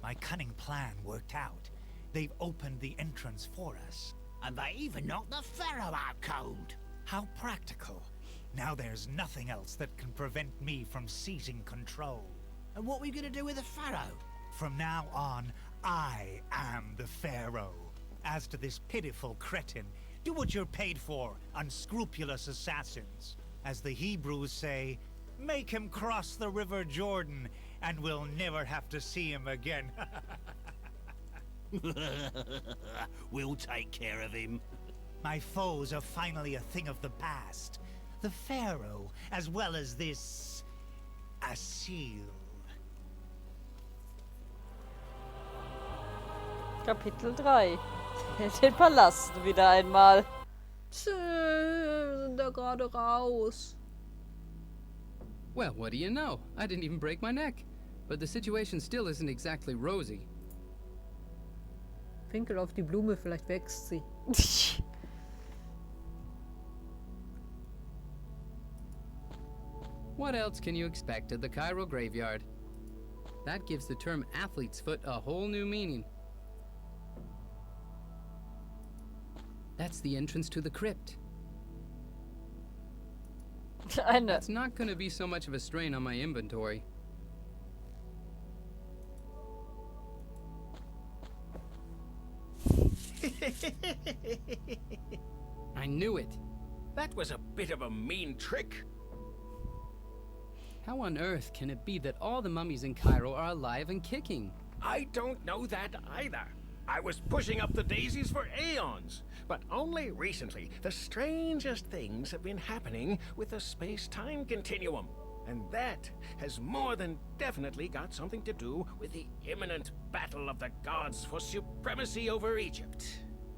My cunning plan worked out. They've opened the entrance for us. And they even knocked the Pharaoh out cold. How practical. Now there's nothing else that can prevent me from seizing control. And what are we going to do with the Pharaoh? From now on, I am the Pharaoh. As to this pitiful cretin, do what you're paid for, unscrupulous assassins. As the Hebrews say, make him cross the river Jordan, and we'll never have to see him again. We'll take care of him. My foes are finally a thing of the past. The Pharaoh, as well as this... Asil. Kapitel 3. Den Palast wieder einmal. Wir sind da gerade raus. Well, what do you know? I didn't even break my neck. But the situation still isn't exactly rosy. Pinkel auf die Blume, vielleicht wächst sie. What else can you expect at the Cairo graveyard? That gives the term athlete's foot a whole new meaning. That's the entrance to the crypt. It's not going to be so much of a strain on my inventory. I knew it. That was a bit of a mean trick. How on earth can it be that all the mummies in Cairo are alive and kicking? I don't know that either. I was pushing up the daisies for aeons, but only recently the strangest things have been happening with the space-time continuum. And that has more than definitely got something to do with the imminent battle of the gods for supremacy over Egypt.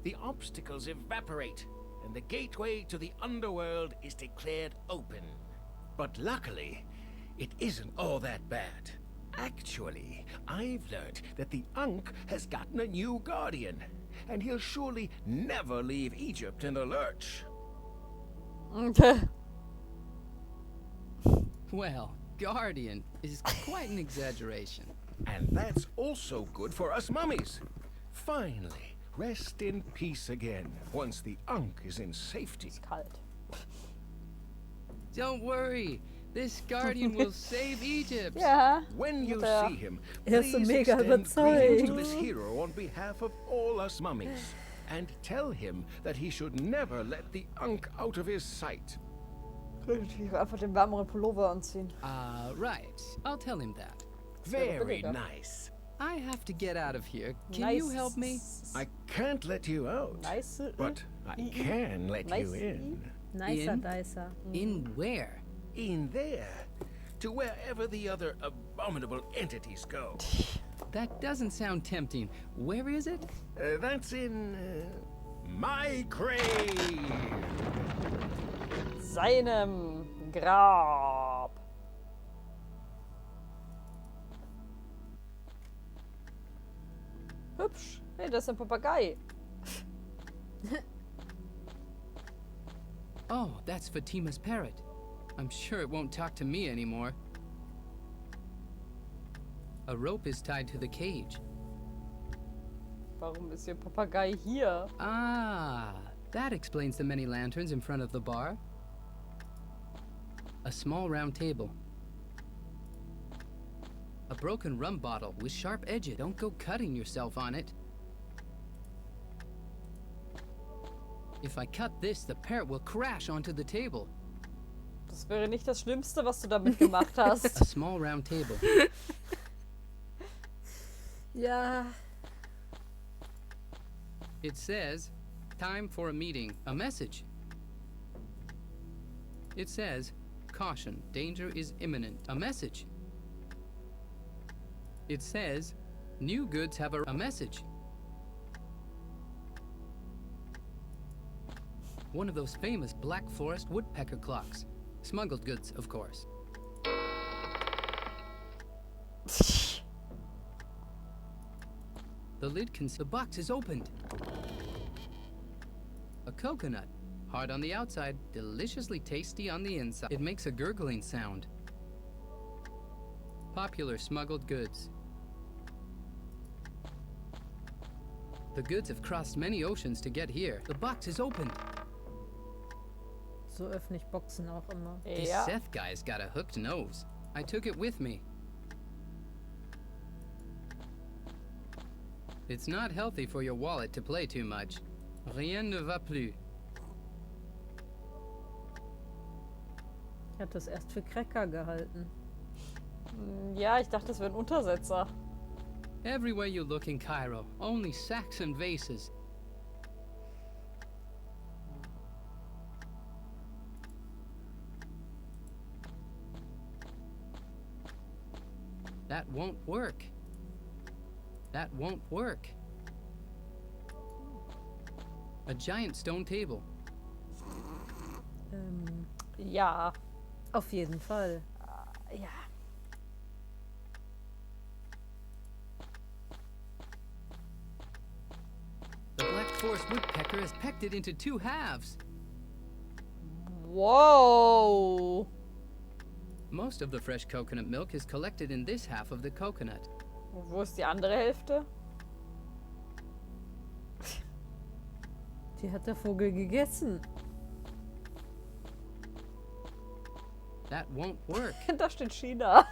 The obstacles evaporate, and the gateway to the underworld is declared open. But luckily, it isn't all that bad. Actually, I've learned that the Ankh has gotten a new guardian, and he'll surely never leave Egypt in the lurch. Well, guardian is quite an exaggeration. And that's also good for us mummies. Finally, rest in peace again once the Ankh is in safety. Kalt. Don't worry. This guardian will save Egypt. Ja. When you see him, ist so please mega extend greetings to überzeugt. this hero on behalf of all us mummies. And tell him that he should never let the Ankh out of his sight. Ich will einfach den wärmeren Pullover anziehen. Right. I'll tell him that. Very nice. I have to get out of here. Can you help me? I can't let you out, Nice. but I can let you in. Nicer, In? dicer. In where? In there, to wherever the other abominable entities go. That doesn't sound tempting. Where is it? That's in my grave. Seinem Grab. Hübsch. Hey, das ist ein Papagei. Oh, that's Fatima's parrot. I'm sure it won't talk to me anymore. A rope is tied to the cage. Warum ist Ihr Papagei hier? Ah, that explains the many lanterns in front of the bar. A small round table. A broken rum bottle with sharp edges. Don't go cutting yourself on it. If I cut this, the parrot will crash onto the table. Das wäre nicht das Schlimmste, was du damit gemacht hast. A small round table. Ja. It says, time for a meeting. A message. It says, caution, danger is imminent. A message. It says, new goods have a message. One of those famous Black Forest woodpecker clocks. Smuggled goods, of course. The lid the box is opened. A coconut. Hard on the outside, deliciously tasty on the inside. It makes a gurgling sound. Popular smuggled goods. The goods have crossed many oceans to get here. The box is open. So öffne ich Boxen auch immer. This Ja. Seth guy's got a hooked nose. I took it with me. It's not healthy for your wallet to play too much. Rien ne va plus. Ich hatte es erst für Cracker gehalten. Ja, ich dachte, das wäre ein Untersetzer. Everywhere you look in Cairo, only sacks and vases. That won't work. That won't work. A giant stone table. Ja. Auf jeden Fall. Ja. The black forest woodpecker has pecked it into 2 halves. Wow. Most of the fresh coconut milk is collected in this half of the coconut. Wo ist die andere Hälfte? Die hat der Vogel gegessen. That won't work. Da steht China.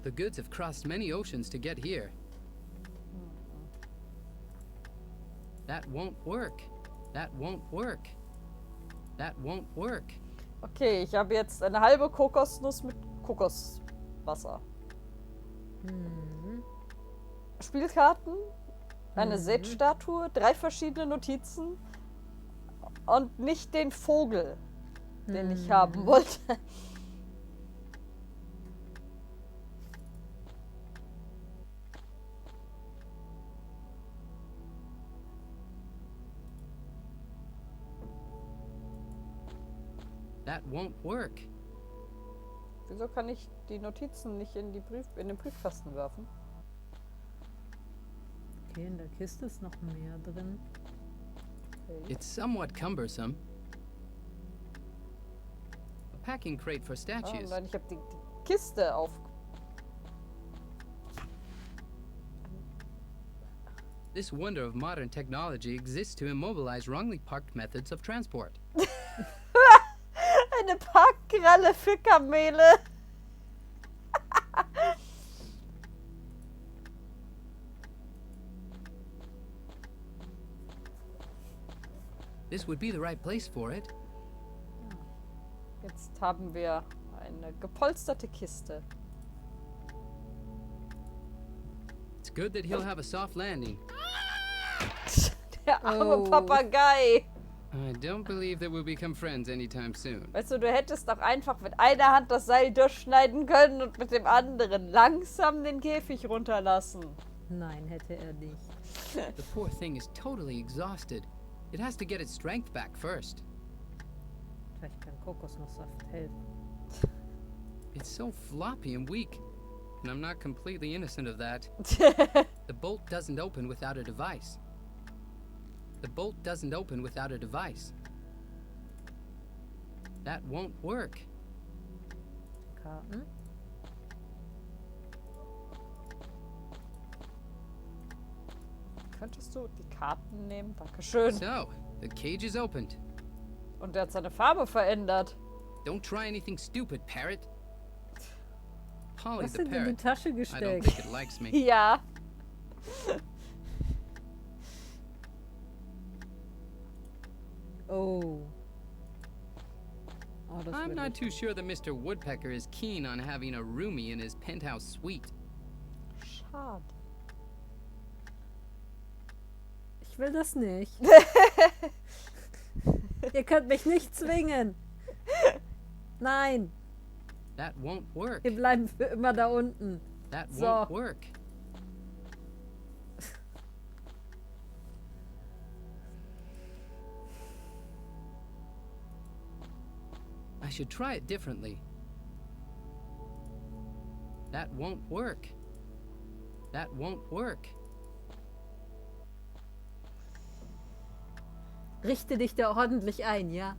The goods have crossed many oceans to get here. That won't work. That won't work. That won't work. Okay, ich habe jetzt eine halbe Kokosnuss mit Kokoswasser. Spielkarten, eine Seht-Statue, 3 verschiedene Notizen und nicht den Vogel, den ich haben wollte. That won't work. Wieso kann ich die Notizen nicht in den Briefkasten werfen? Okay, in der Kiste ist noch mehr drin. Okay. It's somewhat cumbersome. A packing crate for statues. Nein, ich habe die Kiste auf. This wonder of modern technology exists to immobilize wrongly parked methods of transport. Eine Parkkralle für Kamele. This would be the right place for it. Jetzt haben wir eine gepolsterte Kiste. It's good that he'll have a soft landing. Der arme Papagei. I don't believe that we'll become friends anytime soon. Weißt du, du hättest doch einfach mit einer Hand das Seil durchschneiden können und mit dem anderen langsam den Käfig runterlassen. Nein, hätte er nicht. The poor thing is totally exhausted. It has to get its strength back first. Vielleicht kann Kokosnusssaft helfen. It's so floppy and weak. And I'm not completely innocent of that. The bolt doesn't open without a device. The bolt doesn't open without a device. That won't work. Karten. Könntest du die Karten nehmen? Dankeschön. So, the cage is opened. Und der hat seine Farbe verändert. Don't try anything stupid, parrot. Polly Was the sind in die parrot. Tasche I don't gesteckt? think it likes me. Ja. Oh. Oh, das I'm will not ich. too sure that Mr. Woodpecker is keen on having a roomie in his penthouse suite. Schade. Ich will das nicht. Ihr könnt mich nicht zwingen. Nein, That won't work. wir bleiben für immer da unten. That So. won't work. I should try it differently. That won't work. That won't work. Richte dich da ordentlich ein, ja?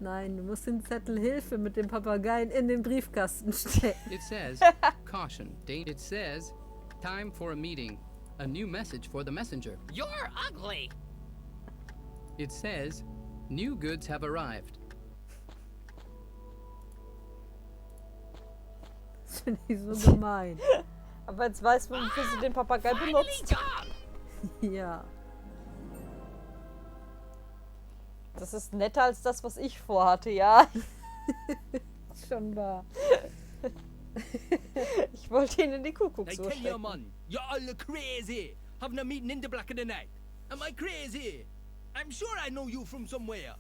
Nein, du musst den Zettel Hilfe mit dem Papageien in den Briefkasten stecken. It says, caution, date. It says, time for a meeting. A new message for the messenger. You're ugly! It says, new goods have arrived. Das finde ich so gemein. Aber jetzt weiß man, wofür sie den Papagei benutzt. Ja. Das ist netter als das, was ich vorhatte, ja. Schon wahr. Ich wollte ihn in die Kuckucksuhr Tell you, stecken. man, you're all crazy. Having a meeting in the black of the night. Am I crazy? I'm sure I know you from somewhere.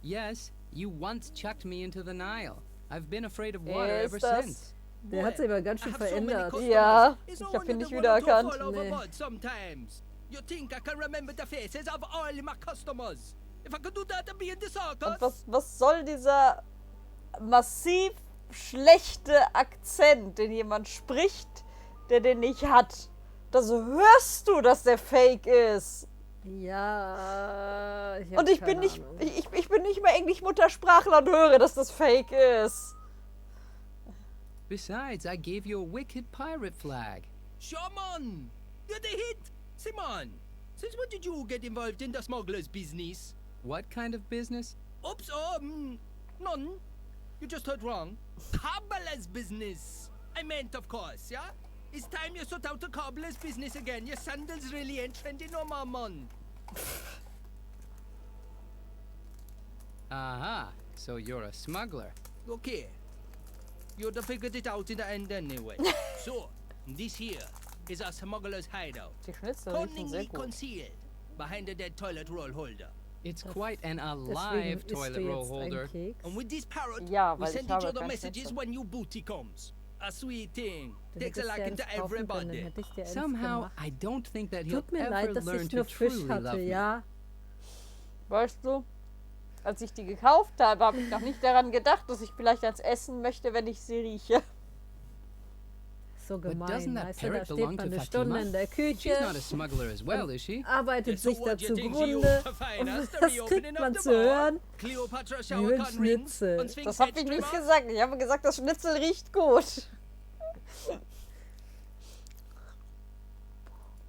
Yes, you once chucked me into the Nile. I've been afraid of water ever das? since. Der hat sich aber ganz schön verändert. Ja, ich habe ihn nicht wiedererkannt. Nee. Sometimes. You think I can remember the faces of all my customers? If I could do that, I'd be in the circus. Und was soll dieser massiv schlechte Akzent, den jemand spricht, der den nicht hat? Das hörst du, dass der fake ist. Ja, Und ich bin nicht mehr Englisch-Muttersprachler und höre, dass das fake ist. Besides, I gave you a wicked pirate flag. Shaman! You're the hit! Simon! Since when did you get involved in the smuggler's business? What kind of business? Oops, none. You just heard wrong. Cobbler's business. I meant, of course, yeah? It's time you sort out the cobbler's business again. Your sandals really ain't trendy no more, man. Aha, so you're a smuggler. Okay. You'd have figured it out in the end anyway. So, this here is a smuggler's hideout. Die Schnitzel riechen sehr Cunningly gut. concealed behind a dead toilet roll holder. It's quite an Deswegen alive isst du toilet roll jetzt holder. einen Keks. And with this parrot, Ja, we weil send ich each habe other kein messages Schnitzel. when new booty comes. A sweet thing. Du Takes a hättest ja liking to eins kaufen können, dann everybody. hätte ich dir eins Somehow, gemacht. I don't think that he'll Tut mir ever leid, dass learn ich to nur Fisch truly hatte, love me. ja. Weißt du, als ich die gekauft habe, habe ich noch nicht daran gedacht, dass ich vielleicht eins essen möchte, wenn ich sie rieche. So But gemein, doesn't that weißt du, da parrot steht belong man to eine Stunde Fatima? in der She's Küche, not a smuggler as well, is she? arbeitet So sich what da do you think she zugrunde used to find und us? The das reopening kriegt of man the zu bar? hören. Cleopatra Wie ein shower con rings Schnitzel. und Sphinx Das habe ich head nicht trimmer? gesagt. Ich habe gesagt, das Schnitzel riecht gut.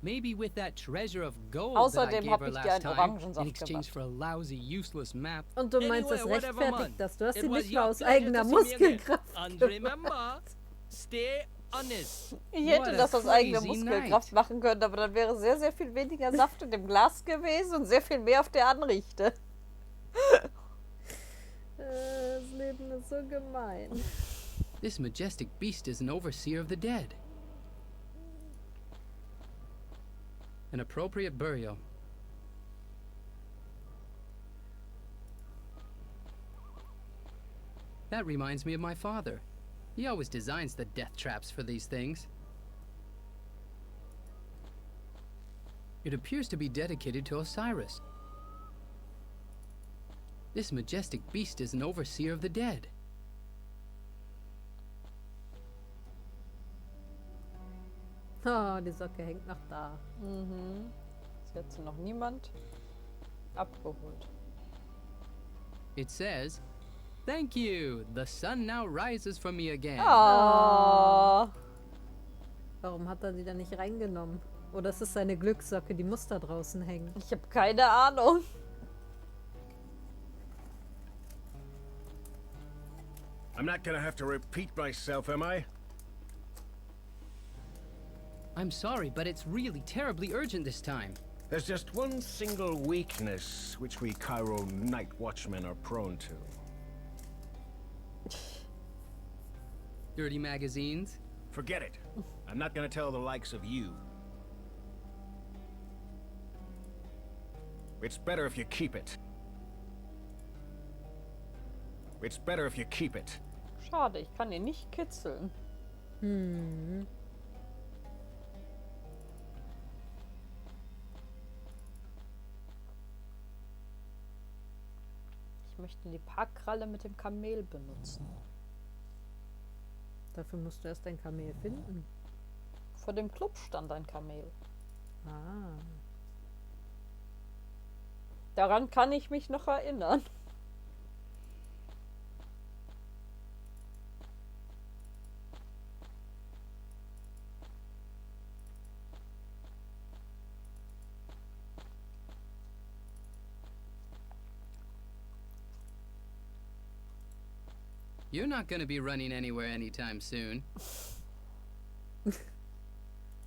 Maybe with that treasure of gold Außerdem that I hab gave her ich dir last einen time Orangensaft in exchange for a lousy, useless map. Und du meinst, das Anyway, whatever, rechtfertigt man. das? Du hast It sie was nicht mal your aus pleasure eigener to see me again. Muskelkraft And gemacht. remember, stay honest. Ich hätte What a das aus eigener crazy Muskelkraft machen können, aber dann wäre sehr, sehr viel weniger Saft in dem Glas gewesen und sehr viel mehr auf der Anrichte. Das Leben ist so gemein. This majestic beast is an overseer of the dead. An appropriate burial. That reminds me of my father. He always designs the death traps for these things. It appears to be dedicated to Osiris. This majestic beast is an overseer of the dead. Oh, die Socke hängt noch da. Mhm. Das hat sie noch niemand abgeholt. It says, "Thank you. The sun now rises for me again." Oh. Warum hat er die da nicht reingenommen? Oder ist es seine Glückssocke, die muss da draußen hängen? Ich habe keine Ahnung. I'm not gonna have to repeat myself, am I? I'm sorry, but it's really terribly urgent this time. There's just one single weakness which we Cairo night watchmen are prone to. Dirty magazines? Forget it. I'm not gonna tell the likes of you. It's better if you keep it. It's better if you keep it. Schade, ich kann ihn nicht kitzeln. Hm. Ich möchte die Parkkralle mit dem Kamel benutzen. Dafür musst du erst ein Kamel finden. Vor dem Club stand ein Kamel. Ah. Daran kann ich mich noch erinnern. You're not gonna be running anywhere anytime soon.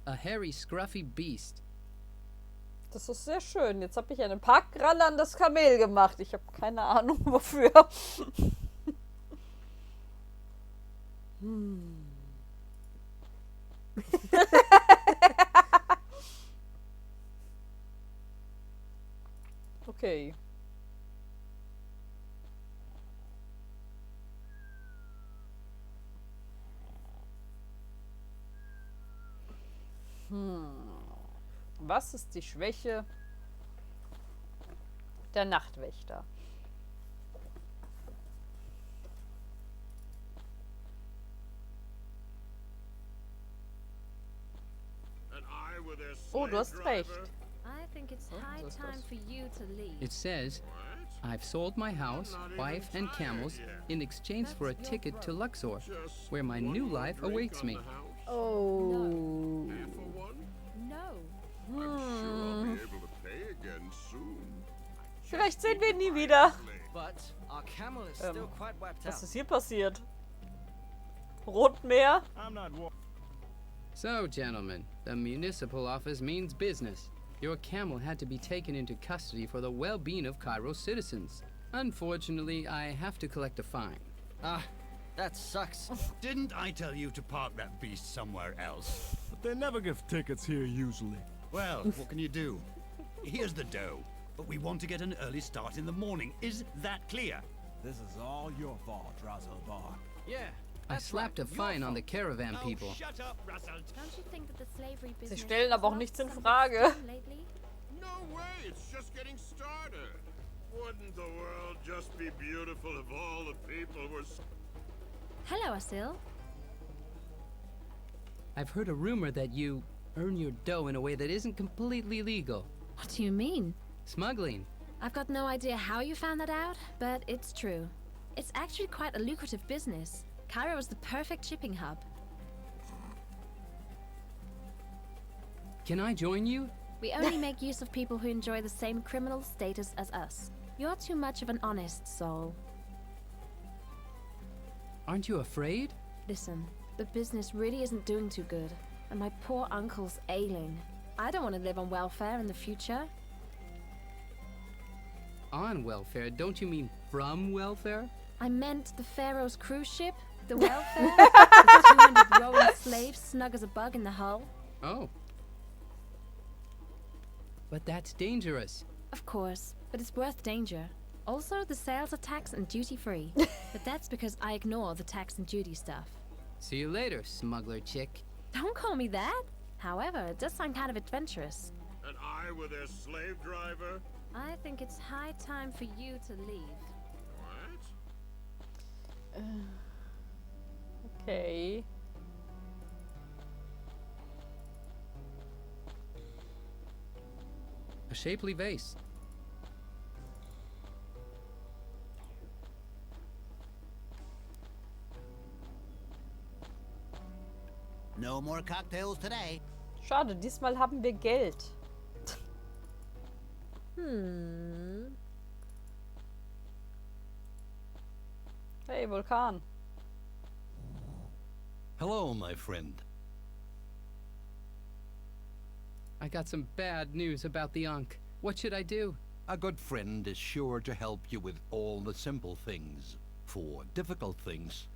A hairy, scruffy beast. Das ist sehr schön. Jetzt habe ich eine Parkkralle an das Kamel gemacht. Ich habe keine Ahnung wofür. Okay. Was ist die Schwäche der Nachtwächter? Oh, du hast recht. I think it's high time for you to leave. It says, I've sold my house, wife, and camels in exchange for a ticket to Luxor, where my new life awaits me. Oh. No. Vielleicht sehen wir ihn nie wieder. But our camel is still quite wiped Was out. ist hier passiert? Rotmeer? So, gentlemen, the municipal office means business. Your camel had to be taken into custody for the well-being of Cairo's citizens. Unfortunately, I have to collect a fine. Ah, that sucks. Didn't I tell you to park that beast somewhere else? But they never give tickets here usually. Well, what can you do? Here's the dough, but we want to get an early start in the morning. Is that clear? This is all your fault, Razelbar. Yeah. I slapped a fine on the caravan people. Shut up, Russell. Don't you think that the slavery Sie business stellen aber auch has nichts in lost some Frage. steam lately? No way, it's just getting started. Wouldn't the world just be beautiful if all the people were... Hello, Asil. I've heard a rumor that you earn your dough in a way that isn't completely legal. What do you mean? Smuggling. I've got no idea how you found that out, but it's true. It's actually quite a lucrative business. Cairo is the perfect shipping hub. Can I join you? We only make use of people who enjoy the same criminal status as us. You're too much of an honest soul. Aren't you afraid? Listen, the business really isn't doing too good, and my poor uncle's ailing. I don't want to live on welfare in the future. On welfare? Don't you mean from welfare? I meant the Pharaoh's cruise ship, the welfare, with 200 rowing slaves snug as a bug in the hull. Oh. But that's dangerous. Of course, but it's worth danger. Also, the sales are tax and duty-free. But that's because I ignore the tax and duty stuff. See you later, smuggler chick. Don't call me that. However, it does sound kind of adventurous. And I were their slave driver? I think it's high time for you to leave. What? Okay. A shapely vase. No more cocktails today. Schade, diesmal haben wir Geld. Hey, Vulkan. Hello, my friend. I got some bad news about the Ankh. What should I do? A good friend is sure to help you with all the simple things. For difficult things,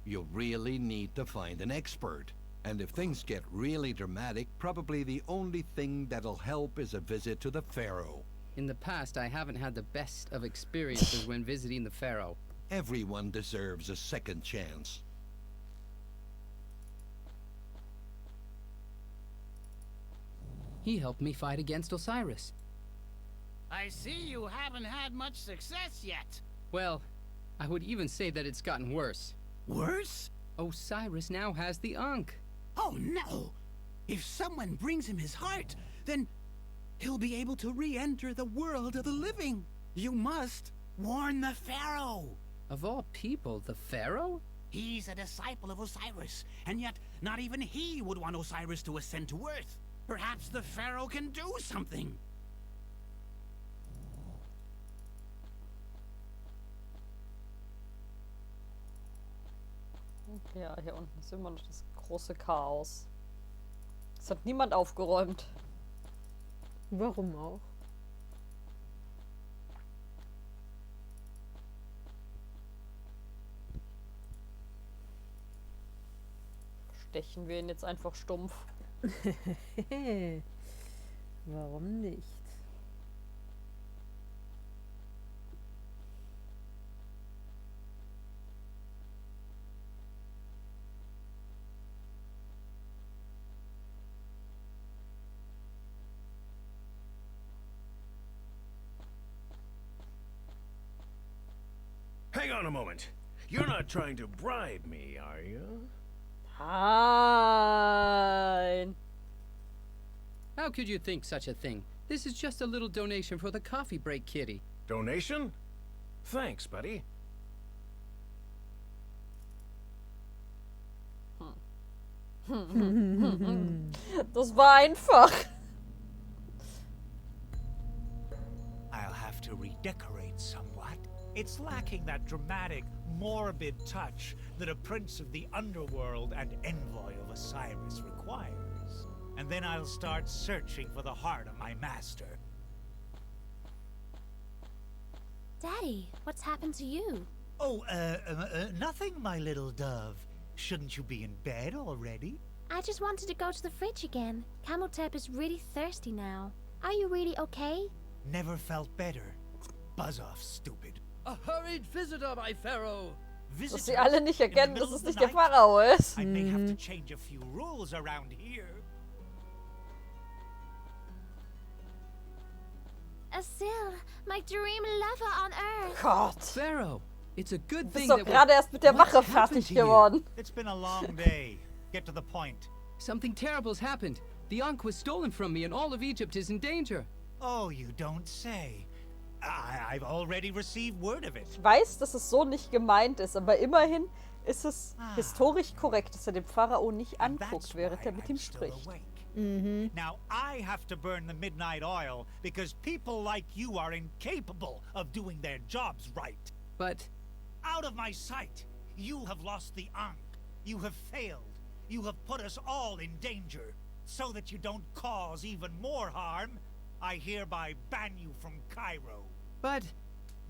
you really need to find an expert. And if things get really dramatic, probably the only thing that'll help is a visit to the Pharaoh. In the past, I haven't had the best of experiences when visiting the Pharaoh. Everyone deserves a second chance. He helped me fight against Osiris. I see you haven't had much success yet. Well, I would even say that it's gotten worse. Worse? Osiris now has the Ankh. Oh no! If someone brings him his heart, then he'll be able to re-enter the world of the living. You must warn the Pharaoh. Of all people, the Pharaoh? He's a disciple of Osiris, and yet not even he would want Osiris to ascend to Earth. Perhaps the Pharaoh can do something. Ja, hier unten ist immer noch das große Chaos. Es hat niemand aufgeräumt. Warum auch? Stechen wir ihn jetzt einfach stumpf. Warum nicht? Hang on a moment. You're not trying to bribe me, are you? Nein. How could you think such a thing? This is just a little donation for the coffee break kitty. Donation? Thanks, buddy. Das war einfach. I'll have to redecorate somewhat. It's lacking that dramatic, morbid touch that a prince of the underworld and envoy of Osiris requires. And then I'll start searching for the heart of my master. Daddy, what's happened to you? Oh, nothing, my little dove. Shouldn't you be in bed already? I just wanted to go to the fridge again. Cameltep is really thirsty now. Are you really okay? Never felt better. Buzz off, stupid. A hurried visitor, my Pharaoh. Dass sie alle nicht erkennen, dass es nicht der Pharao ist. I may have to change a few rules around here. Asil, my dream lover on Earth. Gott. Pharaoh, it's a good Du thing bist doch that gerade erst mit der Wache fertig geworden. It's been a long day. Get to the point. Something terrible's happened. The Ankh was stolen from me and all of Egypt is in danger. Oh, you don't say. I've already received word of it. Ich weiß, dass es so nicht gemeint ist, aber immerhin ist es historisch korrekt, dass er den Pharao nicht anguckt, während er mit ihm spricht. Now I have to burn the midnight oil because people like you are incapable of doing their jobs right. But out of my sight. You have lost the Ankh. You have failed. You have put us all in danger. So that you don't cause even more harm, I hereby ban you from Cairo. But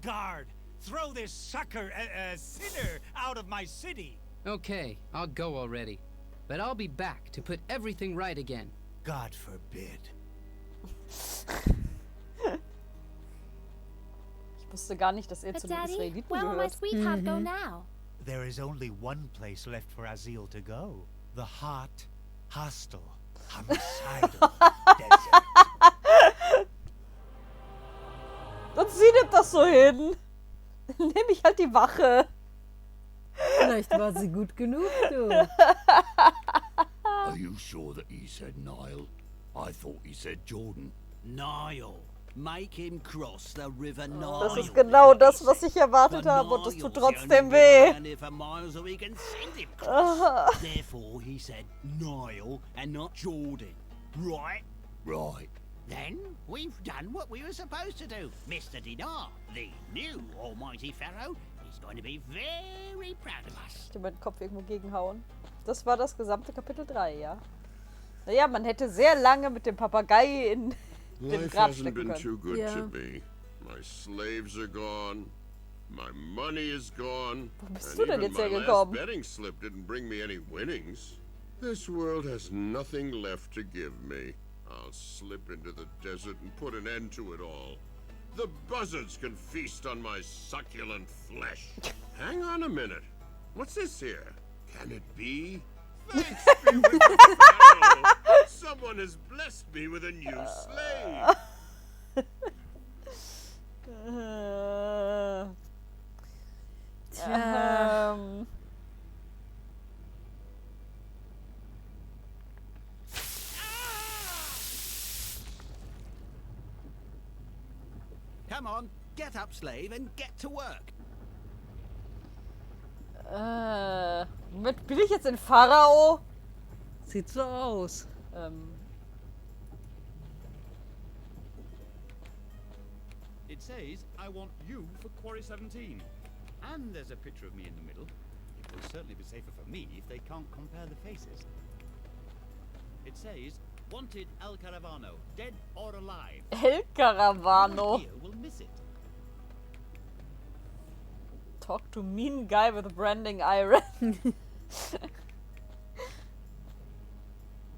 guard, throw this sucker, sinner out of my city. Okay, I'll go already. But I'll be back to put everything right again. God forbid. Ich wusste gar nicht, dass er zu den Israeliten where will my gehört. sweetheart go now? There is only one place left for Azil to go. The hot, hostile, homicidal desert. Und sie nimmt das so hin. Nehme ich halt die Wache. Vielleicht war sie gut genug, du. Are you sure that he said Nile? I thought he said Jordan. Nile. Make him cross the river Nile. Das ist genau das, was ich erwartet habe, und es tut trotzdem weh. Therefore, he said Nile and not Jordan. Right? Right. Then we've done what we were supposed to do. Mr. Dinar, the new almighty Pharaoh, is going to be very proud of us. Ich will meinen Kopf irgendwo gegenhauen. Das war das gesamte Kapitel 3, ja. Naja, man hätte sehr lange mit dem Papagei in den Grab hasn't stecken been können. too good to me. My slaves are gone. My money is gone. Wo bist And du denn even jetzt my last hergekommen? betting slip didn't bring me any winnings. This world has nothing left to give me. I'll slip into the desert and put an end to it all. The buzzards can feast on my succulent flesh. Hang on a minute. What's this here? Can it be? Thanks be with the Pharaoh. Someone has blessed me with a new slave. Tja. Come on, get up, slave, and get to work. Moment, bin ich jetzt in Pharao? Sieht so aus. It says, I want you for Quarry 17. And there's a picture of me in the middle. It will certainly be safer for me if they can't compare the faces. It says, wanted El Caravano, dead or alive. El Caravano. No one here will miss it. Talk to mean guy with branding iron.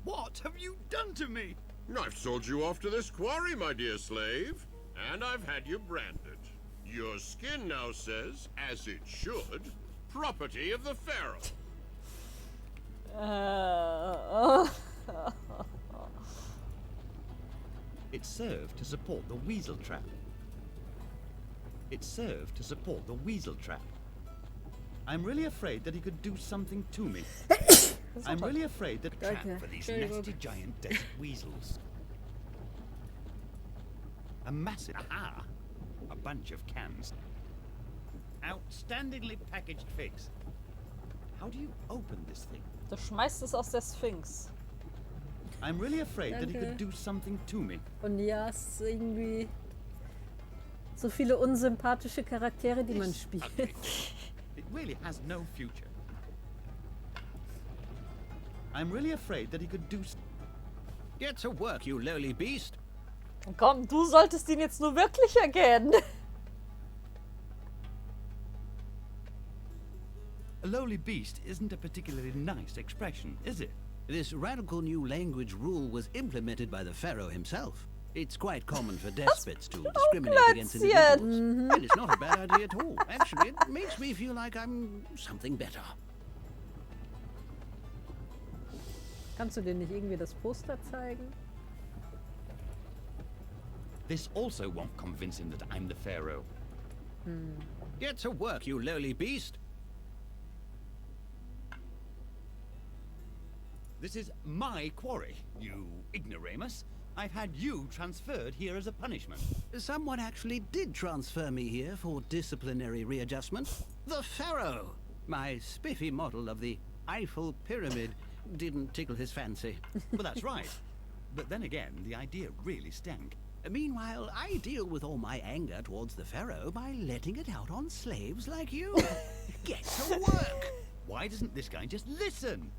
What have you done to me? I've sold you off to this quarry, my dear slave. And I've had you branded. Your skin now says, as it should, property of the Pharaoh. It served to support the weasel trap. It served to support the weasel trap. I'm really afraid that he could do something to me. I'm really afraid that trap for these nasty giant desert weasels. A massive a bunch of cans. Outstandingly packaged figs. How do you open this thing? Du schmeißt es aus der Sphinx. I'm really afraid that he could do something to me. Und ja, es ist irgendwie so viele unsympathische Charaktere, die man spielt. It really has no future. I'm really afraid that he could do. Get to work, you lowly beast. Komm, du solltest ihn jetzt nur wirklich erkennen. A lowly beast isn't a particularly nice expression, is it? This radical new language rule was implemented by the Pharaoh himself. It's quite common for despots to discriminate against individuals. And it's not a bad idea at all. Actually, it makes me feel like I'm something better. Kannst du dir nicht irgendwie das Poster zeigen? This also won't convince him that I'm the Pharaoh. Get to work, you lowly beast. This is my quarry, you ignoramus. I've had you transferred here as a punishment. Someone actually did transfer me here for disciplinary readjustment. The Pharaoh! My spiffy model of the Eiffel Pyramid didn't tickle his fancy. Well, that's right. But then again, the idea really stank. Meanwhile, I deal with all my anger towards the Pharaoh by letting it out on slaves like you. Get to work! Why doesn't this guy just listen?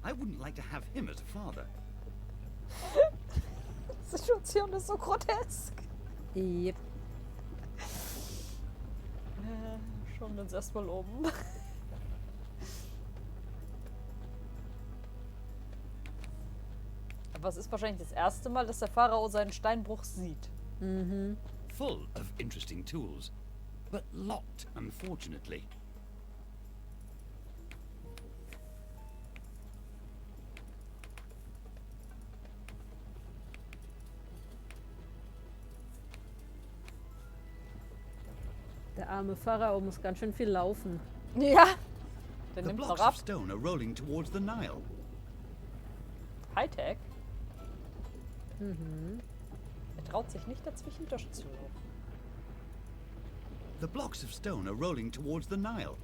I wouldn't like to have him as a father. Die Situation ist so grotesk. Yep. Schauen wir uns erstmal um. Aber es ist wahrscheinlich das erste Mal, dass der Pharao seinen Steinbruch sieht. Full of interesting tools, but locked, unfortunately. Der arme Pharao muss ganz schön viel laufen. Ja. Der The nimmt noch blocks ab. of stone are rolling towards the Nile. Hightech. Er traut sich nicht dazwischen durchzulaufen. The blocks of stone are rolling towards the Nile.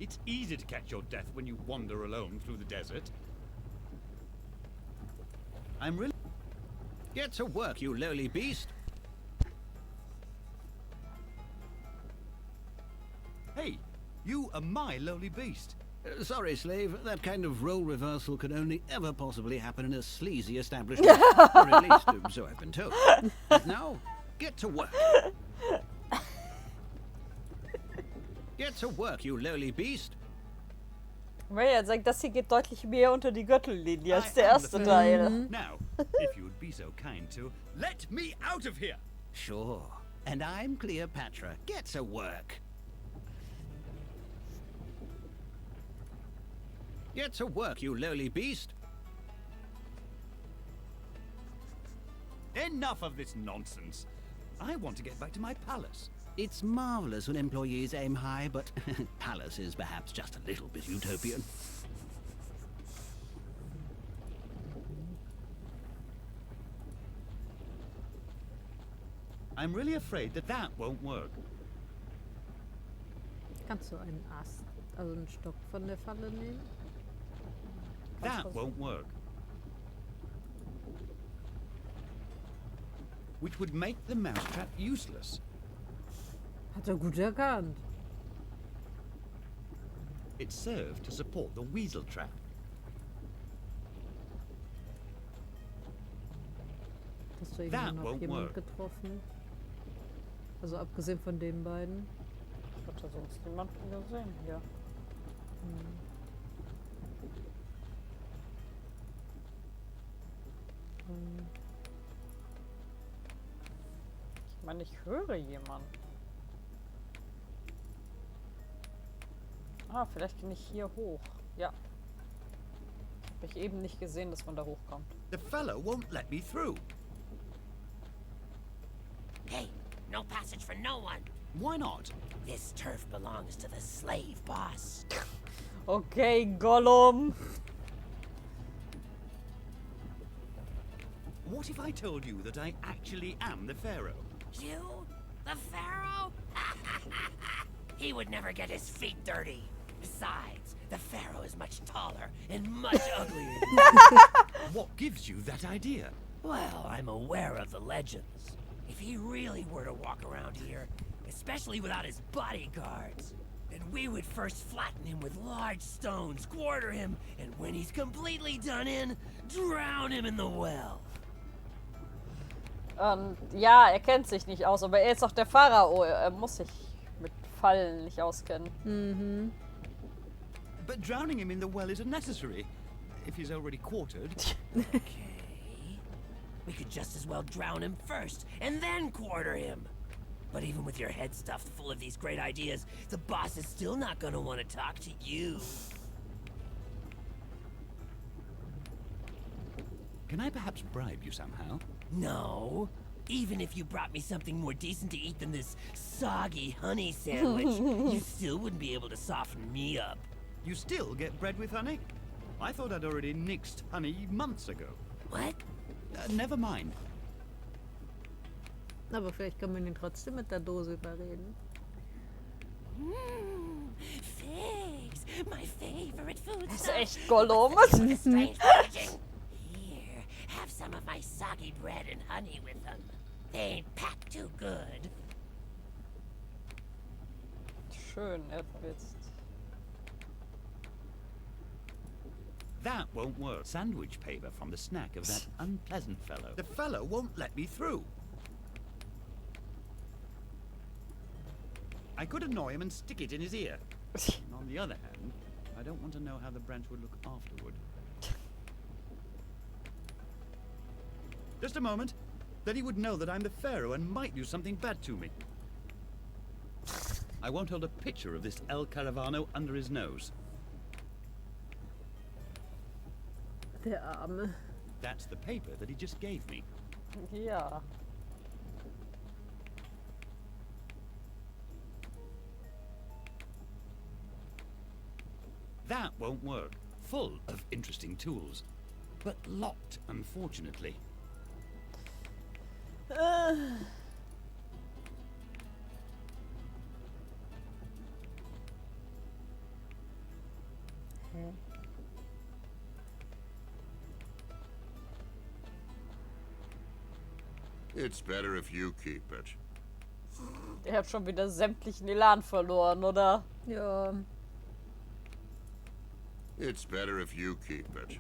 It's easy to catch your death when you wander alone through the desert. I'm really... Get to work, you lowly beast. Hey, you are my lowly beast. Sorry, slave. That kind of role reversal could only ever possibly happen in a sleazy establishment. Or at least, so I've been told. But now, get to work. Get to work, you lowly beast. Er sagt, das hier geht deutlich mehr unter die Gürtellinie als der erste Teil. Now, if you would be so kind to let me out of here. Sure. And I'm Cleopatra. Get to work. Get to work, you lowly beast. Enough of this nonsense. I want to get back to my palace. It's marvelous when employees aim high, but palace is perhaps just a little bit utopian. I'm really afraid that that won't work. Kannst du einen Ast, also einen Stock von der Falle nehmen? That won't work. Which would make the mousetrap useless. Hat er gut erkannt. It served to support the weasel trap. Hast du That irgendwie noch won't jemand work. getroffen? Also abgesehen von den beiden. Ich hatte sonst niemanden gesehen hier. Ich meine, ich höre jemanden. Ah, vielleicht kann ich hier hoch. Ja. Habe ich eben nicht gesehen, dass man da hochkommt. The fellow won't let me through. Hey, no passage for no one. Why not? This turf belongs to the slave boss. Okay, Gollum. What if I told you that I actually am the Pharaoh? You? The Pharaoh? He would never get his feet dirty. Besides, the Pharaoh is much taller and much uglier than you. What gives you that idea? Well, I'm aware of the legends. If he really were to walk around here, especially without his bodyguards, then we would first flatten him with large stones, quarter him, and when he's completely done in, drown him in the well. Ja, er kennt sich nicht aus, aber er ist doch der Pharao. Er muss sich mit Fallen nicht auskennen. Mhm. But drowning him in the well isn't necessary, if he's already quartered. Okay. We could just as well drown him first, and then quarter him. But even with your head stuffed full of these great ideas, the boss is still not gonna want to talk to you. Can I perhaps bribe you somehow? No. Even if you brought me something more decent to eat than this soggy honey sandwich, you still wouldn't be able to soften me up. You still get bread with honey? I thought I'd already nixed honey months ago. What? Never mind. Aber vielleicht kann man ihn trotzdem mit der Dose überreden. Figs, my favorite food. Das ist echt Gollum. Here, have some of my soggy bread and honey with them. They ain't packed too good. Schön, er jetzt. That won't work. Sandwich paper from the snack of that unpleasant fellow. The fellow won't let me through. I could annoy him and stick it in his ear. On the other hand, I don't want to know how the branch would look afterward. Just a moment. Then he would know that I'm the Pharaoh and might do something bad to me. I won't hold a picture of this El Caravano under his nose. Der Arme. That's the paper that he just gave me. Ja. That won't work. Full of interesting tools. But locked, unfortunately. It's better if you keep it. Er hat schon wieder sämtlichen Elan verloren, oder? Ja. It's better if you keep it.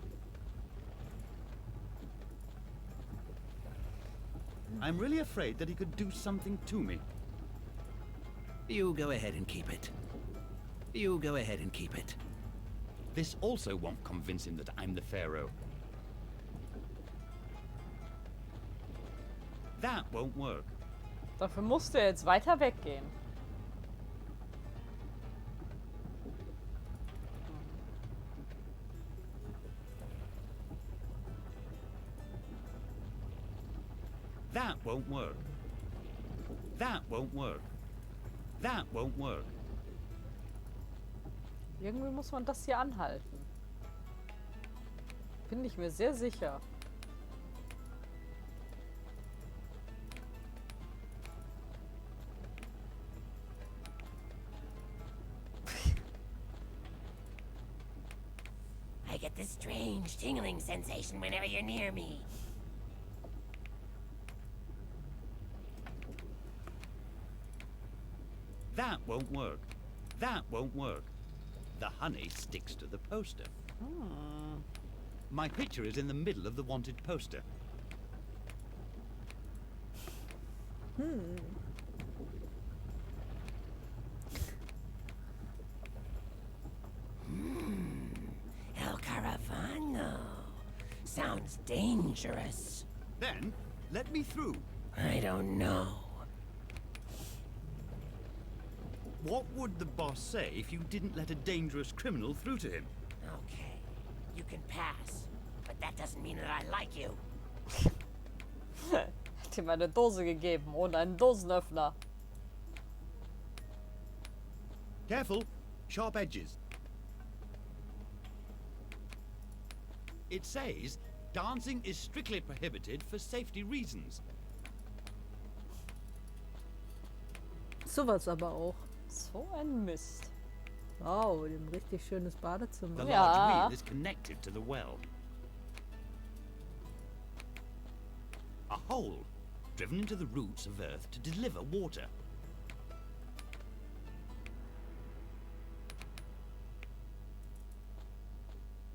I'm really afraid that he could do something to me. You go ahead and keep it. You go ahead and keep it. This also won't convince him that I'm the Pharaoh. That won't work. Dafür musste er jetzt weiter weggehen. That won't work. That won't work. That won't work. Irgendwie muss man das hier anhalten. Bin ich mir sehr sicher. I get this strange tingling sensation whenever you're near me. That won't work. That won't work. The honey sticks to the poster. My picture is in the middle of the wanted poster. El Caravano. Sounds dangerous. Then, let me through. I don't know. What would the boss say if you didn't let a dangerous criminal through to him? Okay, you can pass, but that doesn't mean that I like you. Hat ihm eine Dose gegeben und einen Dosenöffner. Careful, sharp edges. It says, dancing is strictly prohibited for safety reasons. Sowas aber auch. So ein Mist. Wow, die haben richtig schönes Badezimmer. The large wheel is connected to the well. A hole driven into the roots of earth to deliver water.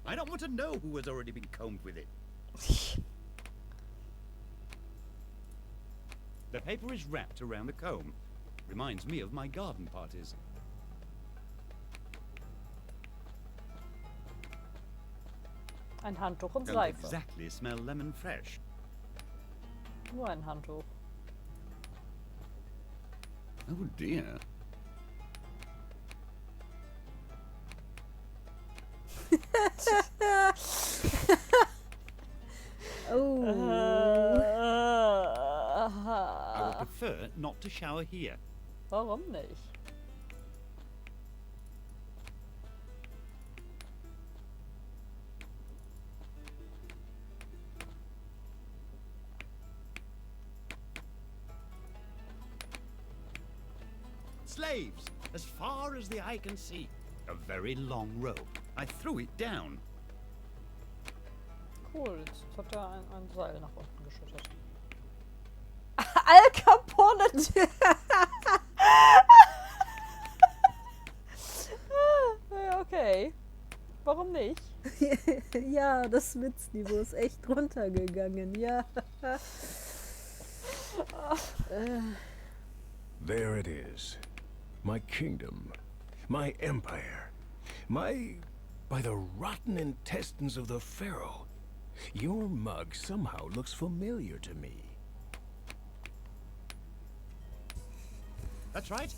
I don't want to know who has already been combed with it. The paper is wrapped around the comb. Reminds me of my garden parties. Ein Handtuch und Don't Seife. exactly smell lemon fresh. Nur ein Handtuch. Oh dear. I would prefer not to shower here. Warum nicht? Slaves, as far as the eye can see. A very long rope. I threw it down. Cool, jetzt hat er ein Seil nach unten geschüttet. Al Capone! Okay. Warum nicht? Ja, das Witzniveau ist echt runtergegangen, ja. There it is. My kingdom. My empire. By the rotten intestines of the Pharaoh. Your mug somehow looks familiar to me. That's right.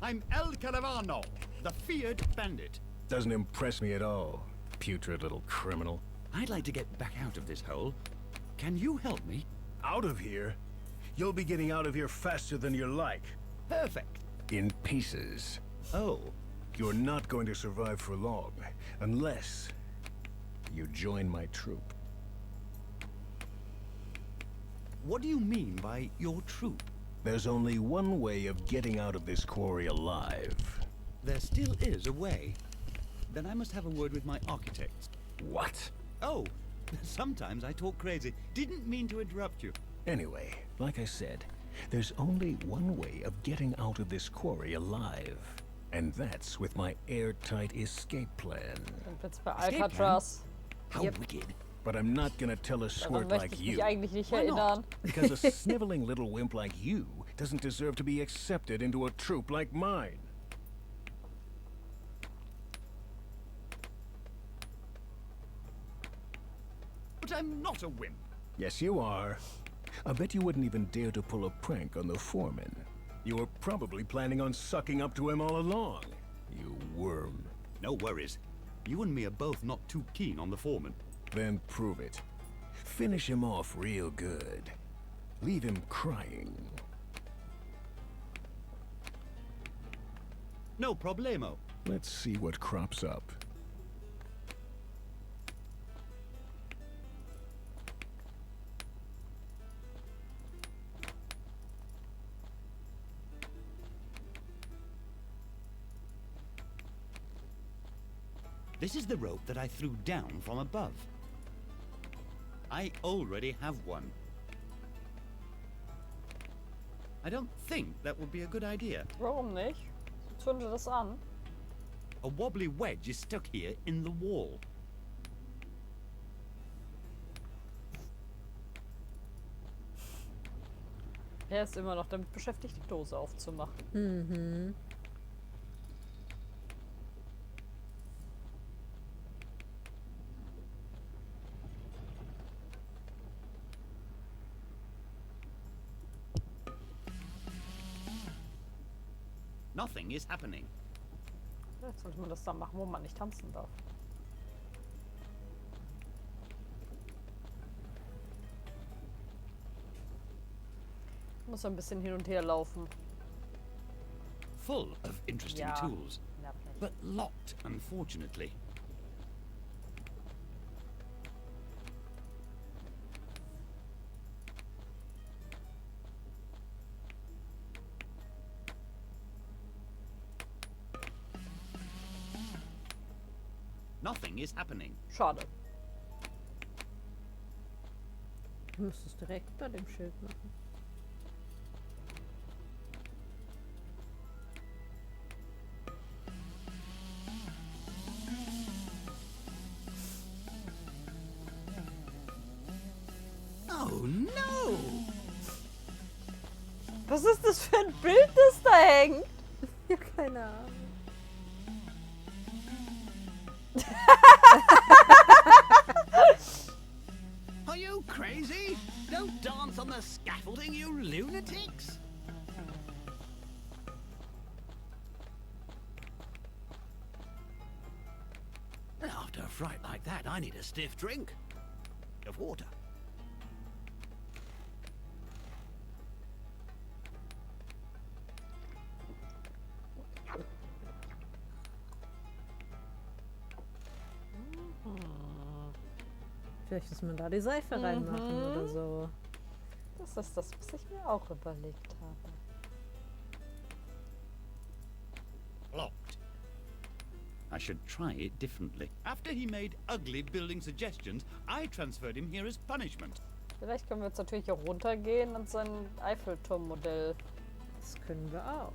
I'm El Caravano, the feared bandit. Doesn't impress me at all, putrid little criminal. I'd like to get back out of this hole. Can you help me? Out of here? You'll be getting out of here faster than you like. Perfect. In pieces. Oh. You're not going to survive for long, unless you join my troop. What do you mean by your troop? There's only one way of getting out of this quarry alive. There still is a way. Then I must have a word with my architects. What? Oh, sometimes I talk crazy. Didn't mean to interrupt you. Anyway, like I said, there's only one way of getting out of this quarry alive. And that's with my airtight escape plan. Jetzt bei Alcatraz. How wicked. But I'm not gonna tell a Daran squirt möchte like ich you. mich eigentlich nicht erinnern. Because a sniveling little wimp like you doesn't deserve to be accepted into a troop like mine. But I'm not a wimp. Yes, you are. I bet you wouldn't even dare to pull a prank on the foreman. You were probably planning on sucking up to him all along. You worm. No worries. You and me are both not too keen on the foreman. Then prove it. Finish him off real good. Leave him crying. No problemo. Let's see what crops up. This is the rope that I threw down from above. I already have one. I don't think that would be a good idea. Warum nicht? Zünde das an. A wobbly wedge is stuck here in the wall. Er ist immer noch damit beschäftigt, die Dose aufzumachen. Mhm. Nothing is happening. Jetzt sollte man das da machen, wo man nicht tanzen darf. Muss ein bisschen hin und her laufen. Full of interesting tools. but locked, unfortunately. Nothing is happening. Schade. Du musst es direkt bei dem Schild machen. Oh no! Was ist das für ein Bild, das da hängt? Ja, keine Ahnung. Are you crazy? Don't dance on the scaffolding, you lunatics! After a fright like that, I need a stiff drink of water. Vielleicht muss man da die Seife reinmachen oder so. Das ist das, was ich mir auch überlegt habe. Locked. I should try it differently. After he made ugly building suggestions, I transferred him here as punishment. Vielleicht können wir jetzt natürlich auch runtergehen und sein Eiffelturm-Modell. Das können wir auch.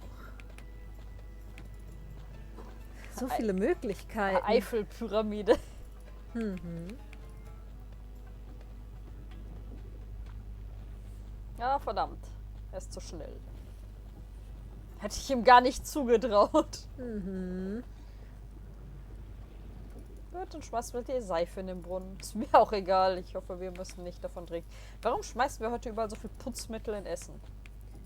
So viele Möglichkeiten. Eiffelpyramide. Ja, verdammt. Er ist zu schnell. Hätte ich ihm gar nicht zugetraut. Gut, dann schmeißen wir die Seife in den Brunnen. Ist mir auch egal. Ich hoffe, wir müssen nicht davon trinken. Warum schmeißen wir heute überall so viel Putzmittel in Essen?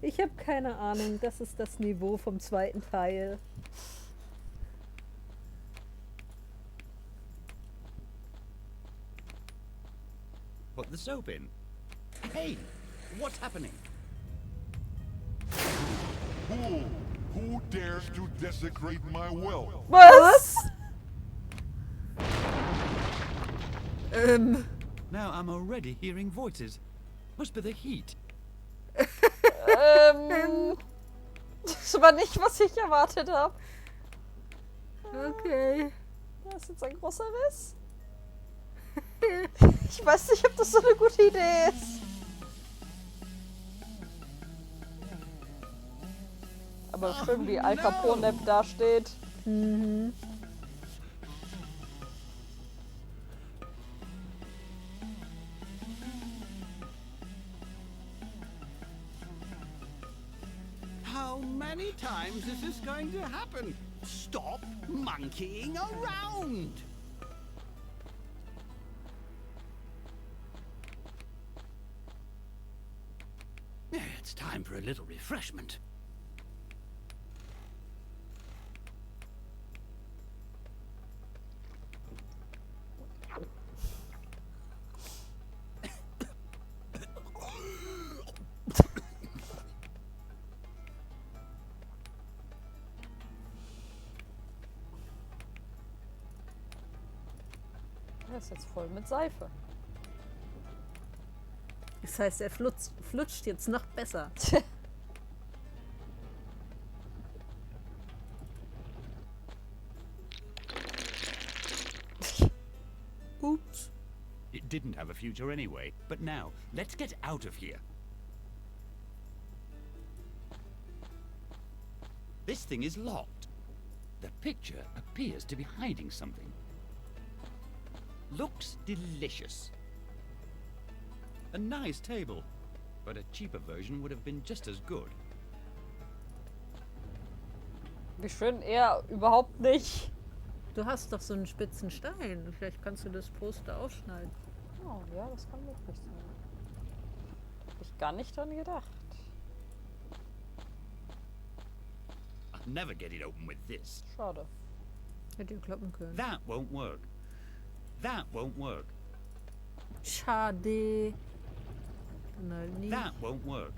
Ich habe keine Ahnung. Das ist das Niveau vom zweiten Teil. Put the soap in. Hey, what's happening? Who dares to desecrate my wealth? Was? Now I'm already hearing voices. Must be the heat. Das war nicht, was ich erwartet habe. Okay. Da ist jetzt ein großer Riss. Ich weiß nicht, ob das so eine gute Idee ist. Aber schön, wie Al Capone da steht. How many times is this going to happen? Stop monkeying around! It's time for a little refreshment. Er ist jetzt voll mit Seife. Das heißt, er flutscht jetzt noch besser. Oops. It didn't have a future anyway. But now, let's get out of here. This thing is locked. The picture appears to be hiding something. Looks delicious. A nice table, but a cheaper version would have been just as good. Wie schön er überhaupt nicht. Du hast doch so einen spitzen Stein. Vielleicht kannst du das Poster aufschneiden. Oh ja, das kann möglich sein. Hab ich gar nicht dran gedacht. I'll never get it open with this. Schade. Hätte ihr kloppen können. That won't work. That won't work. Schade. Nein, nicht. That won't work.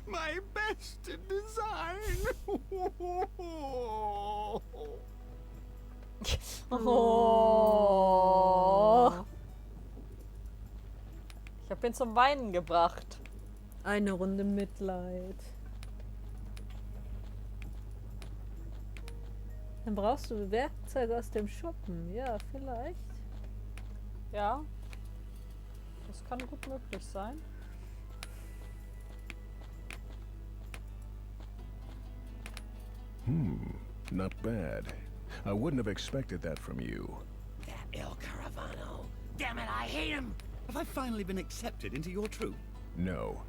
My best design. Oh. Ich habe ihn zum Weinen gebracht. Eine Runde Mitleid. Dann brauchst du Werkzeuge aus dem Schuppen. Ja, vielleicht. Ja. Das kann gut möglich sein. Not bad. I wouldn't have expected that from you. That El Caravano. Damn it, I hate him! Have I finally been accepted into your troop? No.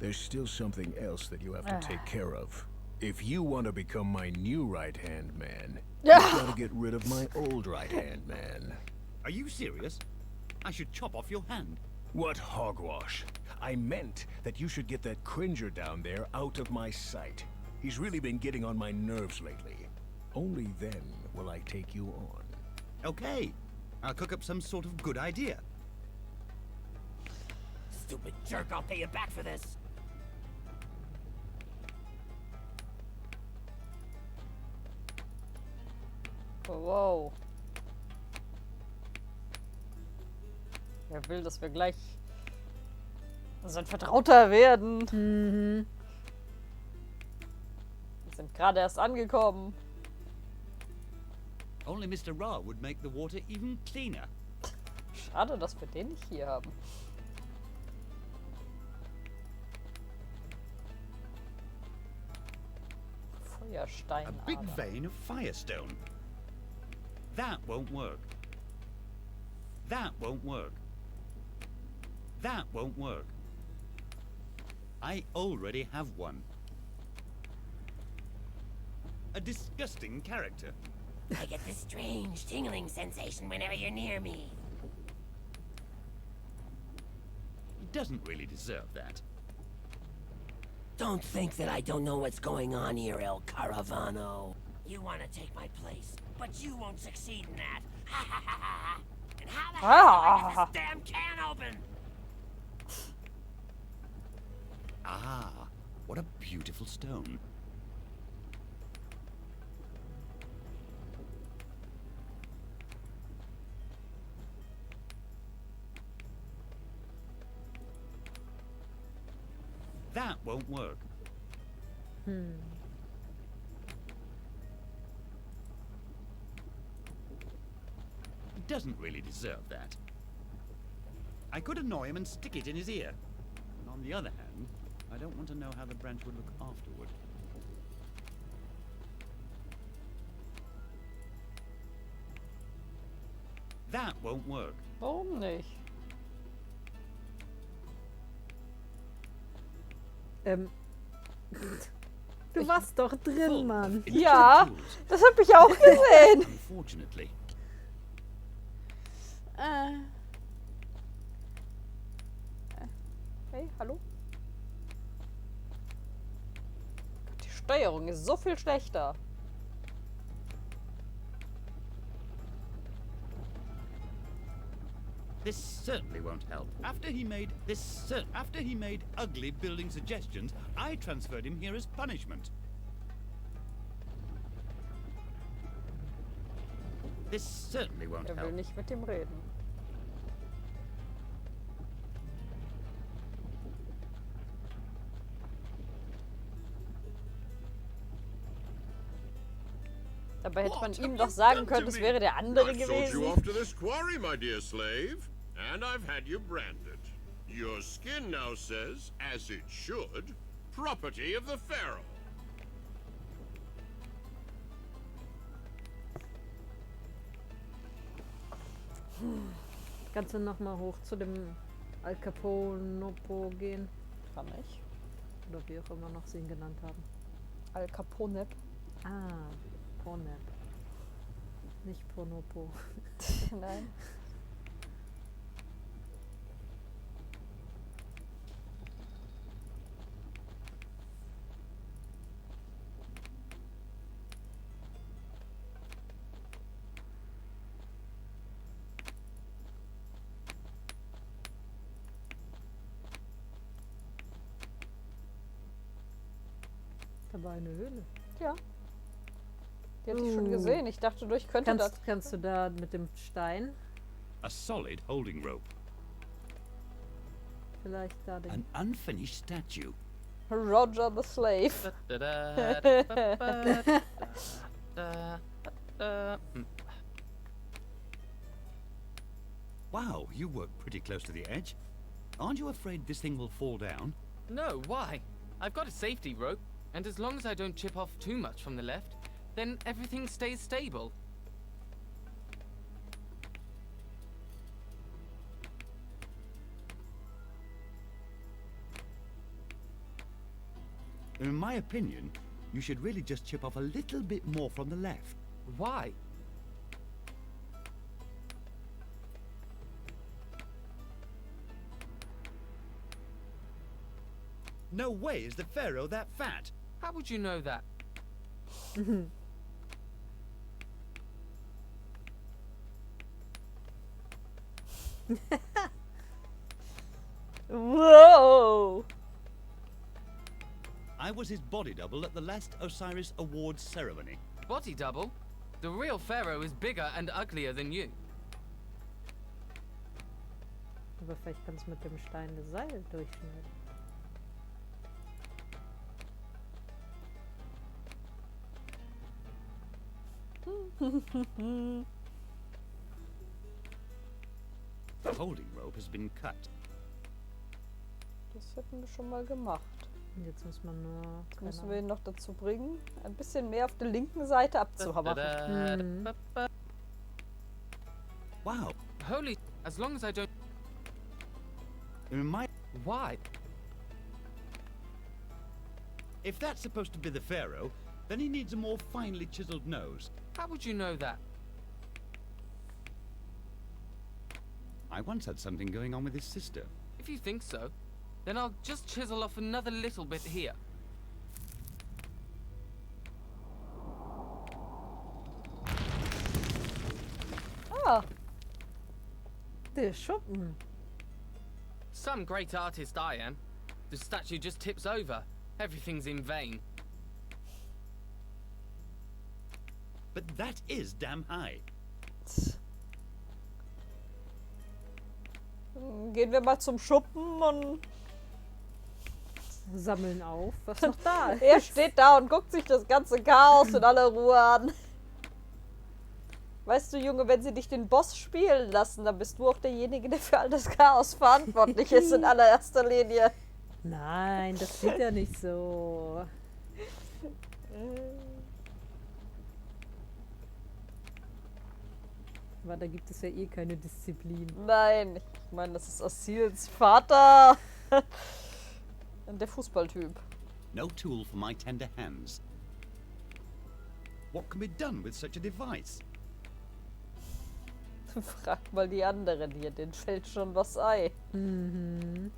There's still something else that you have to take care of. If you want to become my new right-hand man, you've got to get rid of my old right-hand man. Are you serious? I should chop off your hand. What hogwash? I meant that you should get that cringer down there out of my sight. He's really been getting on my nerves lately. Only then will I take you on. Okay. I'll cook up some sort of good idea. Stupid jerk, I'll pay you back for this. Wow. Er will, dass wir gleich sein Vertrauter werden. Mhm. Wir sind gerade erst angekommen. Only Mr. Ra would make the water even cleaner. Schade, dass wir den nicht hier haben. Feuerstein. A big vein of firestone. That won't work. That won't work. That won't work. I already have one. A disgusting character. I get this strange tingling sensation whenever you're near me. He doesn't really deserve that. Don't think that I don't know what's going on here, El Caravano. You want to take my place, but you won't succeed in that. Ha ha ha ha! And how the hell do I get this damn can open? Ah, what a beautiful stone. That won't work. He doesn't really deserve that. I could annoy him and stick it in his ear. And on the other hand, I don't want to know how the branch would look afterward. That won't work. Warum nicht? Du warst doch drin, Mann. Ja, das hab ich auch gesehen. Unfortunately. Hey, hallo? Die Steuerung ist so viel schlechter. This certainly won't help. After he made ugly building suggestions, I transferred him here as punishment. This certainly won't Er will help. nicht mit ihm reden. Dabei hätte man ihm doch sagen können, es wäre der andere I sold you off to gewesen. this quarry, my dear slave, and I've had you branded. Your skin now says, as it should, property of the Pharaoh. Kannst du nochmal hoch zu dem Al Caponopo gehen? Kann ich. Oder wie auch immer noch sie ihn genannt haben. Al Capone. Ah, Ponep. Nicht Ponopo. Nein. aber eine Höhle. Ja. Die hatte ich schon gesehen. Ich dachte, ich könnte das. Kannst du da mit dem Stein A solid holding rope. vielleicht da den... An unfinished statue. Roger the Slave. Wow, you work pretty close to the edge. Aren't you afraid this thing will fall down? No, why? I've got a safety rope, and as long as I don't chip off too much from the left, then everything stays stable. In my opinion, you should really just chip off a little bit more from the left. Why? No way is the Pharaoh that fat. How would you know that? Whoa! I was his body double at the last Osiris Awards ceremony. Body double? The real Pharaoh is bigger and uglier than you. Aber vielleicht kannst du mit dem Stein das Seil durchschneiden. The holding rope has been cut. Das hätten wir schon mal gemacht. Und jetzt muss man nur... Jetzt müssen wir ihn noch dazu bringen, ein bisschen mehr auf der linken Seite abzuhammern. Wow. Holy, as long as I don't... Why? If that's supposed to be the Pharaoh, then he needs a more finely chiseled nose. How would you know that? I once had something going on with his sister. If you think so, then I'll just chisel off another little bit here. Ah. Der Schuppen. Some great artist I am. The statue just tips over. Everything's in vain. But that is damn high. Gehen wir mal zum Schuppen und sammeln auf, was noch da ist. Er steht da und guckt sich das ganze Chaos in aller Ruhe an. Weißt du, Junge, wenn sie dich den Boss spielen lassen, dann bist du auch derjenige, der für all das Chaos verantwortlich ist in allererster Linie. Nein, das sieht ja nicht so. Aber da gibt es ja eh keine Disziplin. Nein, ich meine, das ist Osiris Vater. Der Fußballtyp. No tool for my tender hands. What can be done with such a device? Frag mal die anderen hier, denen fällt schon was ein. Mhm.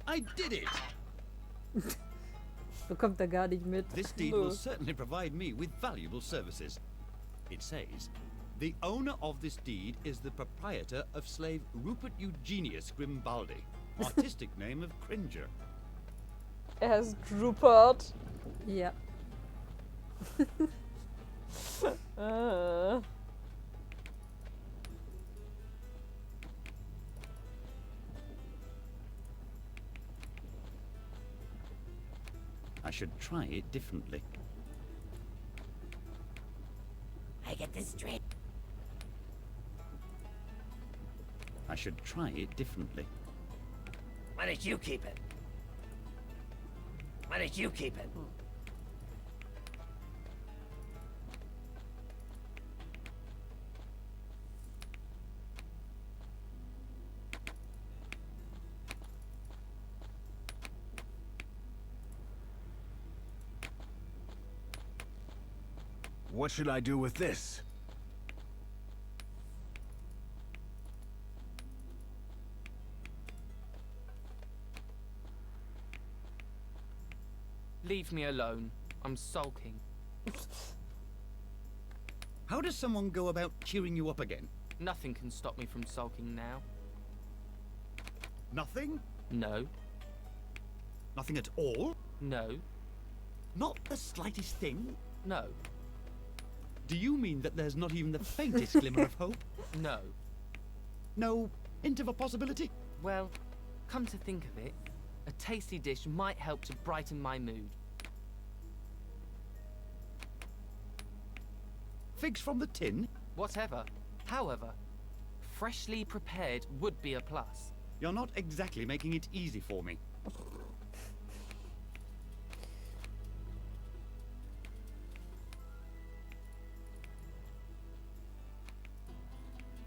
I did it! Bekommt er gar nicht mit. This deed will certainly provide me with valuable services. It says, the owner of this deed is the proprietor of slave Rupert Eugenius Grimbaldi, artistic name of Cringer. Er heißt Rupert. Ja. I should try it differently. I get this straight. I should try it differently. Why don't you keep it? Why don't you keep it? What should I do with this? Leave me alone. I'm sulking. How does someone go about cheering you up again? Nothing can stop me from sulking now. Nothing? No. Nothing at all? No. Not the slightest thing? No. Do you mean that there's not even the faintest glimmer of hope? No. No hint of a possibility? Well, come to think of it, a tasty dish might help to brighten my mood. Figs from the tin? Whatever. However, freshly prepared would be a plus. You're not exactly making it easy for me.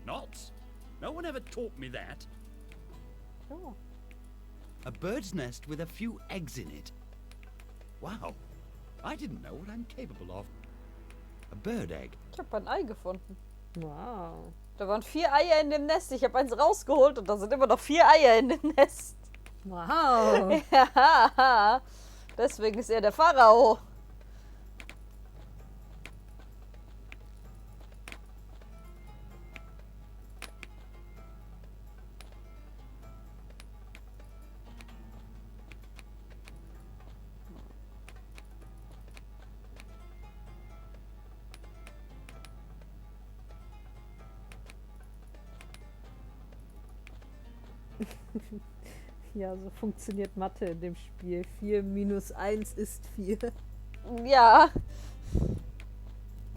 Not? No one ever taught me that. Oh. A bird's nest with a few eggs in it. Wow. I didn't know what I'm capable of. A bird egg. Ich habe ein Ei gefunden. Wow. Da waren 4 Eier in dem Nest. Ich habe eins rausgeholt und da sind immer noch 4 Eier in dem Nest. Wow. Ja, deswegen ist er der Pharao. Ja, so funktioniert Mathe in dem Spiel. 4 minus 1 ist 4. Ja.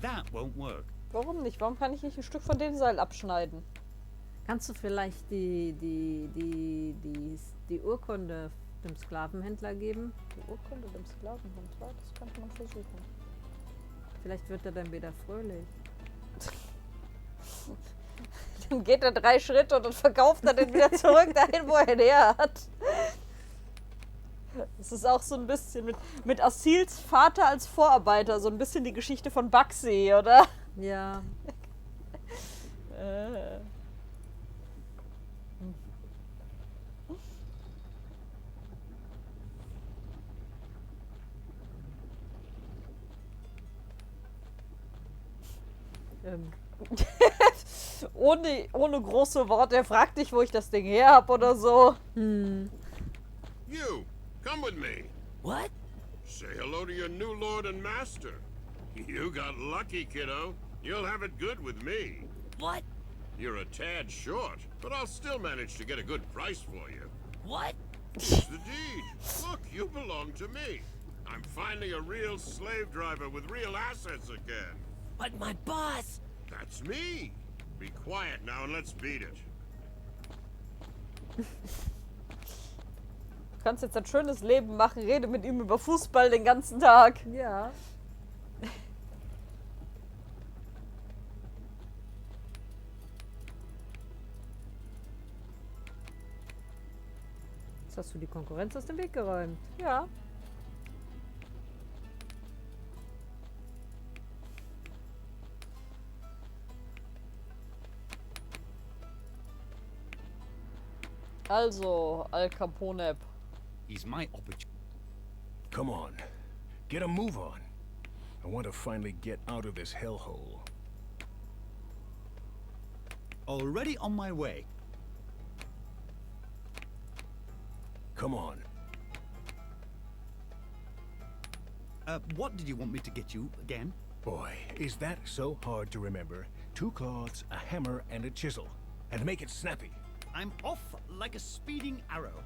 That won't work. Warum nicht? Warum kann ich nicht ein Stück von dem Seil abschneiden? Kannst du vielleicht die Urkunde dem Sklavenhändler geben? Die Urkunde dem Sklavenhändler? Das könnte man versuchen. Vielleicht wird er dann wieder fröhlich. Dann geht er 3 Schritte und dann verkauft er den wieder zurück dahin, wo er ihn her hat. Das ist auch so ein bisschen mit Asils Vater als Vorarbeiter, so ein bisschen die Geschichte von Baxi, oder? Ja. ohne große Worte. Er fragt dich, wo ich das Ding her hab oder so. You, come with me. What? Say hello to your new lord and master. You got lucky, kiddo. You'll have it good with me. What? You're a tad short, but I'll still manage to get a good price for you. What? It's the deed. Look, you belong to me. I'm finally a real slave driver with real assets again. But my boss... That's me. Be quiet now and let's beat it. Du kannst jetzt ein schönes Leben machen, rede mit ihm über Fußball den ganzen Tag. Ja. Jetzt hast du die Konkurrenz aus dem Weg geräumt. Ja. Also, Al Capone. He's my opportunity. Come on. Get a move on. I want to finally get out of this hellhole. Already on my way. Come on. What did you want me to get you again? Boy, is that so hard to remember. 2 cloths, a hammer, and a chisel. And make it snappy. I'm off like a speeding arrow.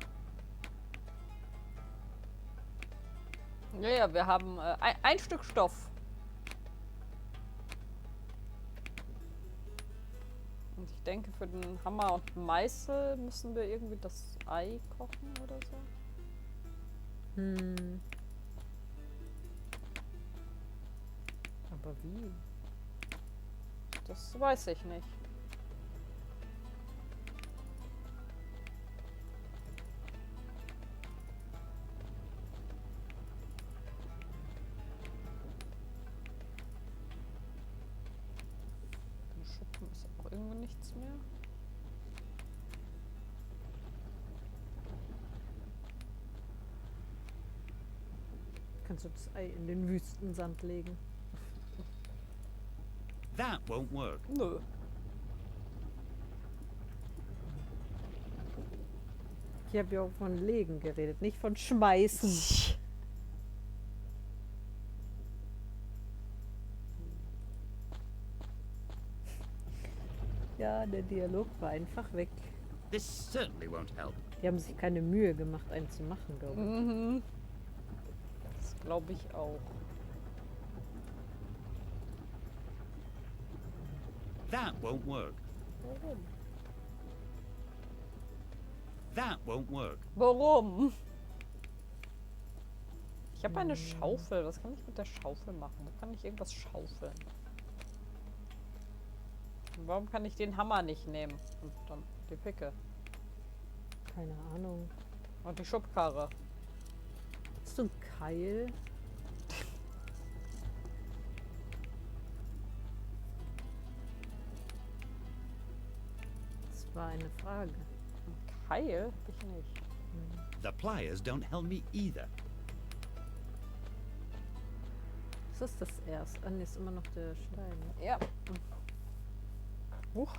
Ja, wir haben ein Stück Stoff. Und ich denke, für den Hammer und Meißel müssen wir irgendwie das Ei kochen oder so. Aber wie? Das weiß ich nicht. Ist auch irgendwo nichts mehr. Kannst du das Ei in den Wüstensand legen? That won't work. Nö. Ich habe ja auch von legen geredet, nicht von schmeißen. Ja, der Dialog war einfach weg. This certainly won't help. Die haben sich keine Mühe gemacht, einen zu machen, glaube ich. Mhm. Das glaube ich auch. That won't work. Warum? That won't work. Warum? Ich habe eine Schaufel. Was kann ich mit der Schaufel machen? Wo kann ich irgendwas schaufeln? Und warum kann ich den Hammer nicht nehmen? Und dann die Picke. Keine Ahnung. Und die Schubkarre. Hast du einen Keil? Das war eine Frage. Ein Keil? Ich nicht. The pliers don't help me either. Was ist das erst? Ah, nee, ist immer noch der Stein. Ja. Huch.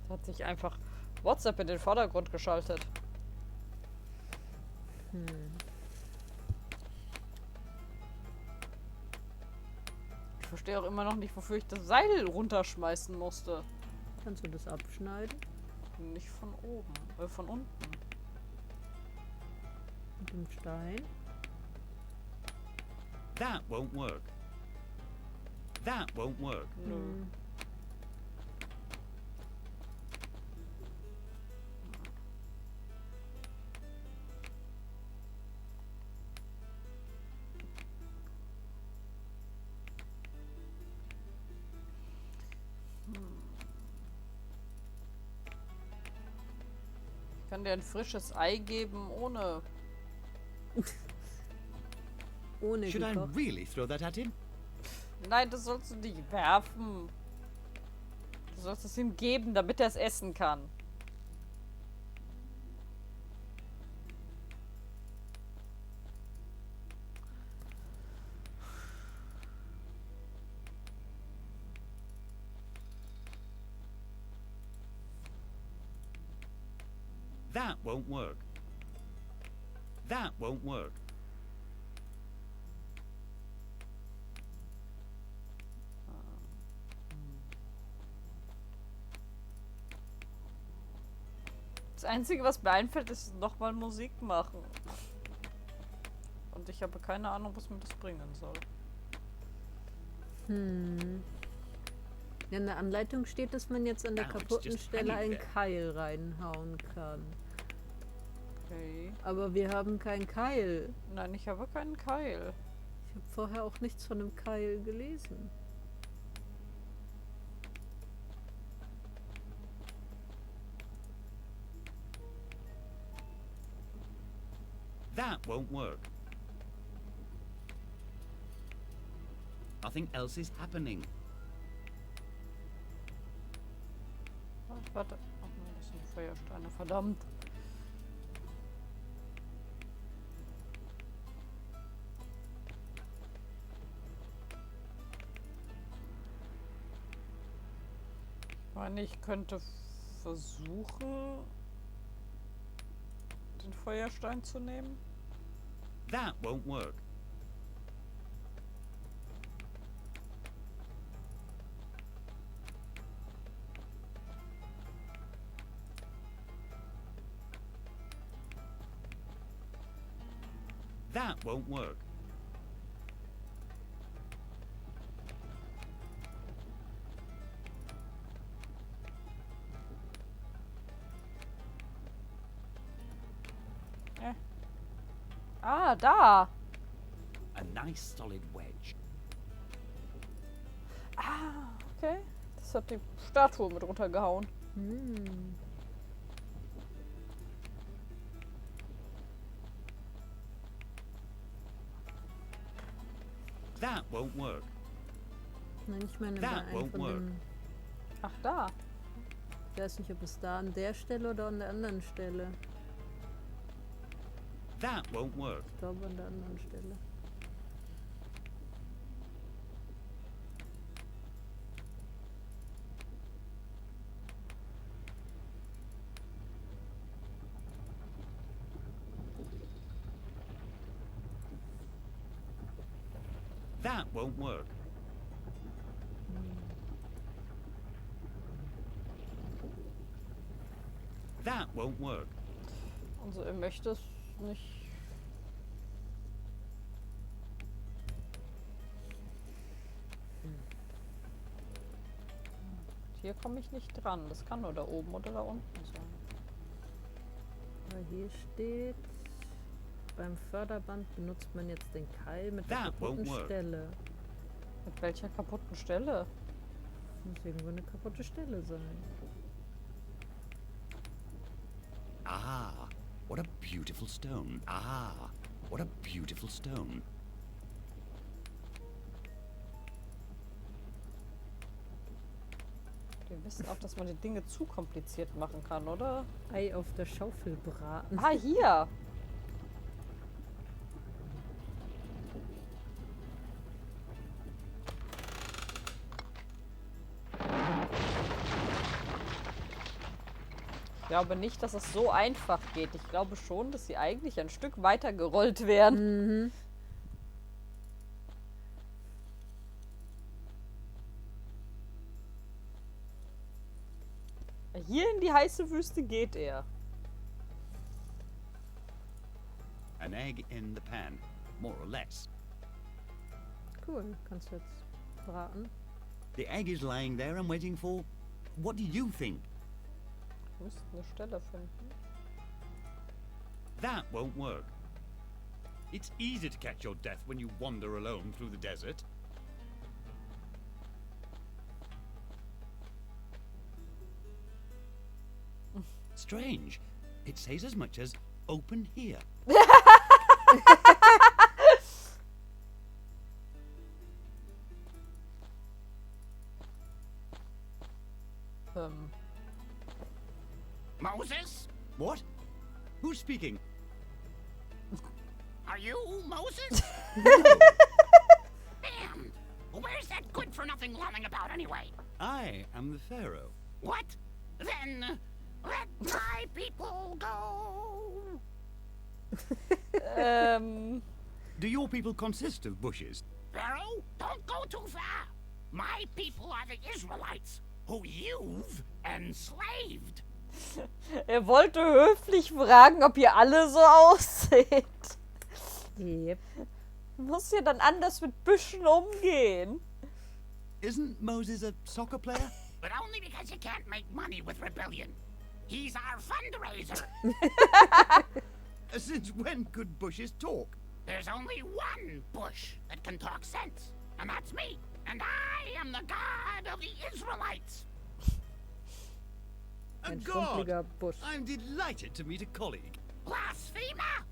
Da hat sich einfach WhatsApp in den Vordergrund geschaltet. Ich verstehe auch immer noch nicht, wofür ich das Seil runterschmeißen musste. Kannst du das abschneiden? Nicht von oben, von unten. Mit dem Stein? That won't work. That won't work. Nö. Ich kann dir ein frisches Ei geben, ohne... Ohne Should I gekocht. really throw that at him? Nein, das sollst du nicht werfen. Du sollst es ihm geben, damit er es essen kann. That won't work. That won't work. Das Einzige, was mir einfällt, ist nochmal Musik machen. Und ich habe keine Ahnung, was mir das bringen soll. Ja, in der Anleitung steht, dass man jetzt an der Now it's kaputten just Stelle hanging einen there. Keil reinhauen kann. Okay. Aber wir haben keinen Keil. Nein, ich habe keinen Keil. Ich habe vorher auch nichts von einem Keil gelesen. That won't work. Nothing else is happening. Ach, warte. Ach nein, das sind Feuersteine, verdammt. Ich meine, ich könnte versuchen, den Feuerstein zu nehmen. That won't work. That won't work. Ah, da! A nice solid wedge. Ah, okay. Das hat die Statue mit runtergehauen. That won't work. Nein, ich meine That bei einem won't von work. den... Ach, da. Ich weiß nicht, ob es da an der Stelle oder an der anderen Stelle. That won't work. Ich glaube an der anderen Stelle. That won't work. That won't work. Also er möchte es nicht. Hier komme ich nicht dran. Das kann nur da oben oder da unten sein. Aber hier steht, beim Förderband benutzt man jetzt den Keil mit der kaputten Stelle. Mit welcher kaputten Stelle? Muss irgendwo eine kaputte Stelle sein. Ah, what a beautiful stone. Ah, what a beautiful stone. Wir wissen auch, dass man die Dinge zu kompliziert machen kann, oder? Ei auf der Schaufel braten. Ah, hier! Ich glaube nicht, dass es so einfach geht. Ich glaube schon, dass sie eigentlich ein Stück weiter gerollt werden. Mhm. Hier in die heiße Wüste geht er. An egg in the pan, more or less. Cool, kannst du jetzt braten. The egg is lying there and waiting for... What do you think? Du musst eine Stelle finden. That won't work. It's easy to catch your death when you wander alone through the desert. Strange. It says as much as open here. Moses? What? Who's speaking? Are you Moses? Damn! Where's that good-for-nothing lolling about anyway? I am the Pharaoh. What? Then let my people go! Do your people consist of bushes? Pharaoh, don't go too far. My people are the Israelites, who you've enslaved. Er wollte höflich fragen, ob ihr alle so ausseht. Yep. Muss ja dann anders mit Büschen umgehen. Isn't Moses a soccer player? But only because you can't make money with rebellion. He's our fundraiser. Since when could bushes talk? There's only one bush that can talk sense, and that's me. And I am the god of the Israelites. A god! I'm delighted to meet a colleague. Blasphemer!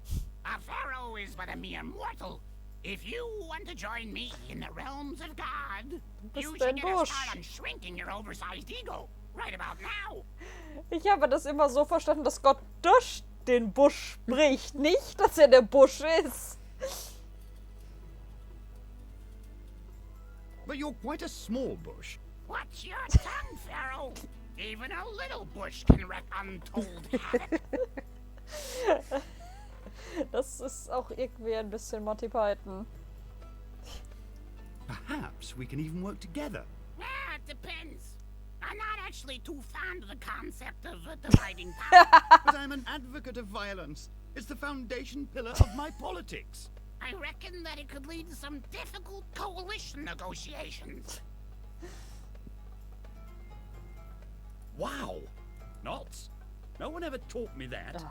A pharaoh is but a mere mortal. If you want to join me in the realms of God, you should get a start on shrinking your oversized ego right about now. Ich habe das immer so verstanden, dass Gott durch den Busch spricht, nicht, dass er der Busch ist. But you're quite a small bush. What's your tongue, Pharaoh? Even a little bush can wreak untold havoc. Das ist auch irgendwie ein bisschen Monty Python. Perhaps we can even work together. Ah, it depends. I'm not actually too fond of the concept of dividing power. But I'm an advocate of violence. It's the foundation pillar of my politics. I reckon that it could lead to some difficult coalition negotiations. Wow! Knots? No one ever taught me that.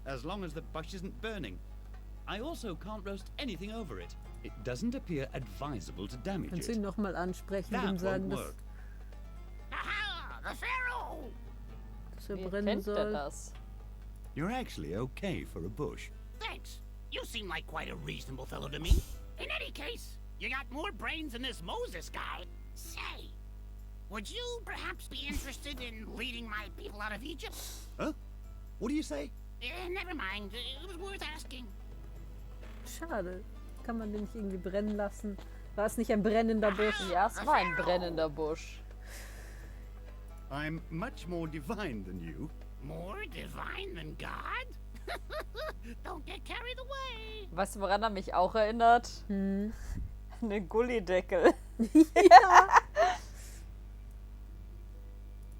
As long as the bush isn't burning. I also can't roast anything over it. It doesn't appear advisable to damage Kannst du it. ihn nochmal ansprechen That und ihm sagen, won't dass, work. Aha! The Pharaoh! dass er brennen soll? You're actually okay for a bush. Thanks. You seem like quite a reasonable fellow to me. In any case, you got more brains than this Moses guy. Say, would you perhaps be interested in leading my people out of Egypt? Huh? What do you say? Never mind. It was worth asking. Schade. Kann man den nicht irgendwie brennen lassen? War es nicht ein brennender Busch? Ja, es war ein brennender Busch. I'm much more divine than you. More divine than God? Don't get carried away. Weißt du, woran er mich auch erinnert? Hm. An den Gullideckel. Ja.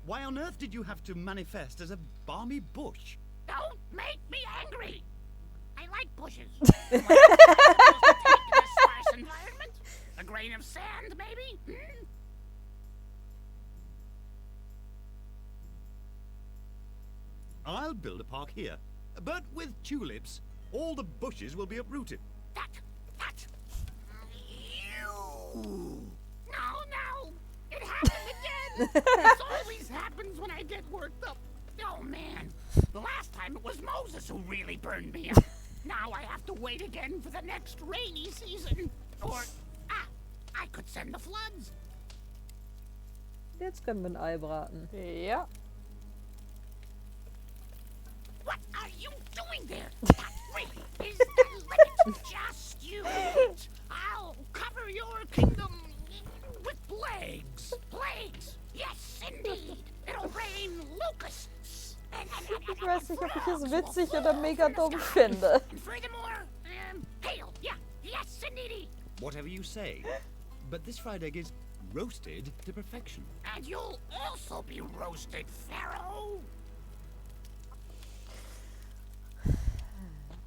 Why on earth did you have to manifest as a balmy bush? Don't make me angry. I like bushes. In a sparse environment? A grain of sand, maybe? Hmm? I'll build a park here, but with tulips. All the bushes will be uprooted. That. You. No. It happened again. This always happens when I get worked up. Oh, man. The last time it was Moses who really burned me up. Now I have to wait again for the next rainy season. Or, I could send the floods. Jetzt können wir ein Ei braten. Ja. What are you doing there? That really is the limit. Just you wait. I'll cover your kingdom with plagues. Plagues. Yes, indeed. It'll rain locusts. Ich weiß nicht, ob ich es witzig oder mega dumm finde. And furthermore, hail. Yeah. Yes, indeed. Whatever you say. But this fried egg is roasted to perfection. And you'll also be roasted, Pharao.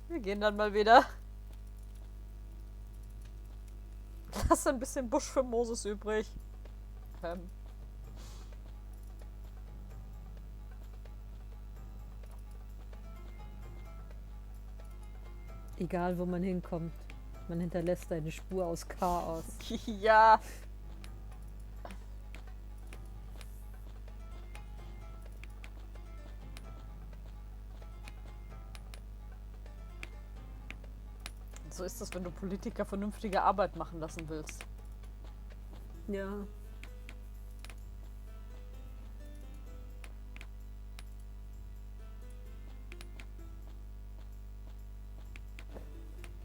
Wir gehen dann mal wieder. Lass ein bisschen Busch für Moses übrig. Egal, wo man hinkommt. Man hinterlässt eine Spur aus Chaos. Ja. So ist das, wenn du Politiker vernünftige Arbeit machen lassen willst. Ja.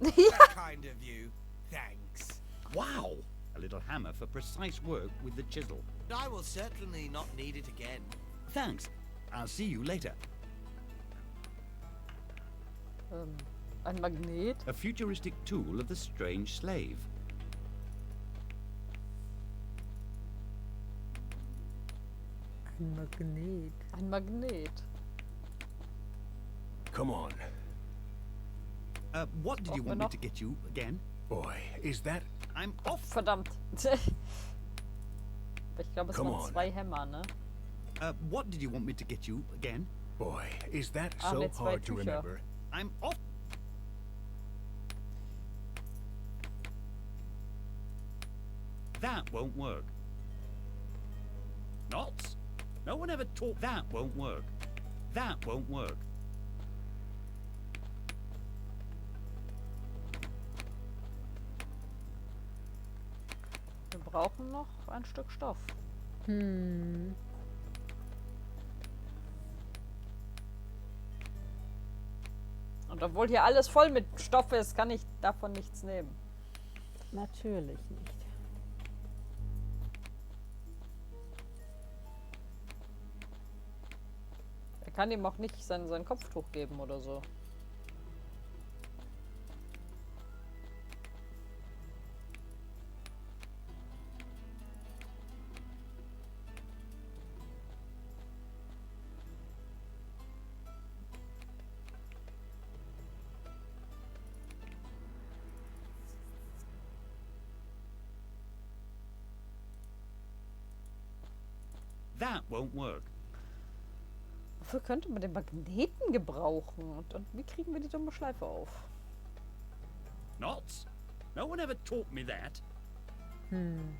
Kind of you. Thanks. Wow! A little hammer for precise work with the chisel. I will certainly not need it again. Thanks. I'll see you later. Ein Magnet? A futuristic tool of the strange slave. Ein Magnet. Ein Magnet. Come on. What did you want me to get you again? Boy, is that... I'm off. Verdammt. Ich glaube, es waren 2 Hämmer, ne? What did you want me to get you again? Boy, is that so hard to remember? I'm off. That won't work. Knots? No one ever taught that won't work. That won't work. Wir brauchen noch ein Stück Stoff. Hm. Und obwohl hier alles voll mit Stoff ist, kann ich davon nichts nehmen. Natürlich nicht. Er kann ihm auch nicht sein Kopftuch geben oder so. That won't work. Wofür könnte man den Magneten gebrauchen? Und wie kriegen wir die dumme Schleife auf? Knots? No one ever taught me that. Hm.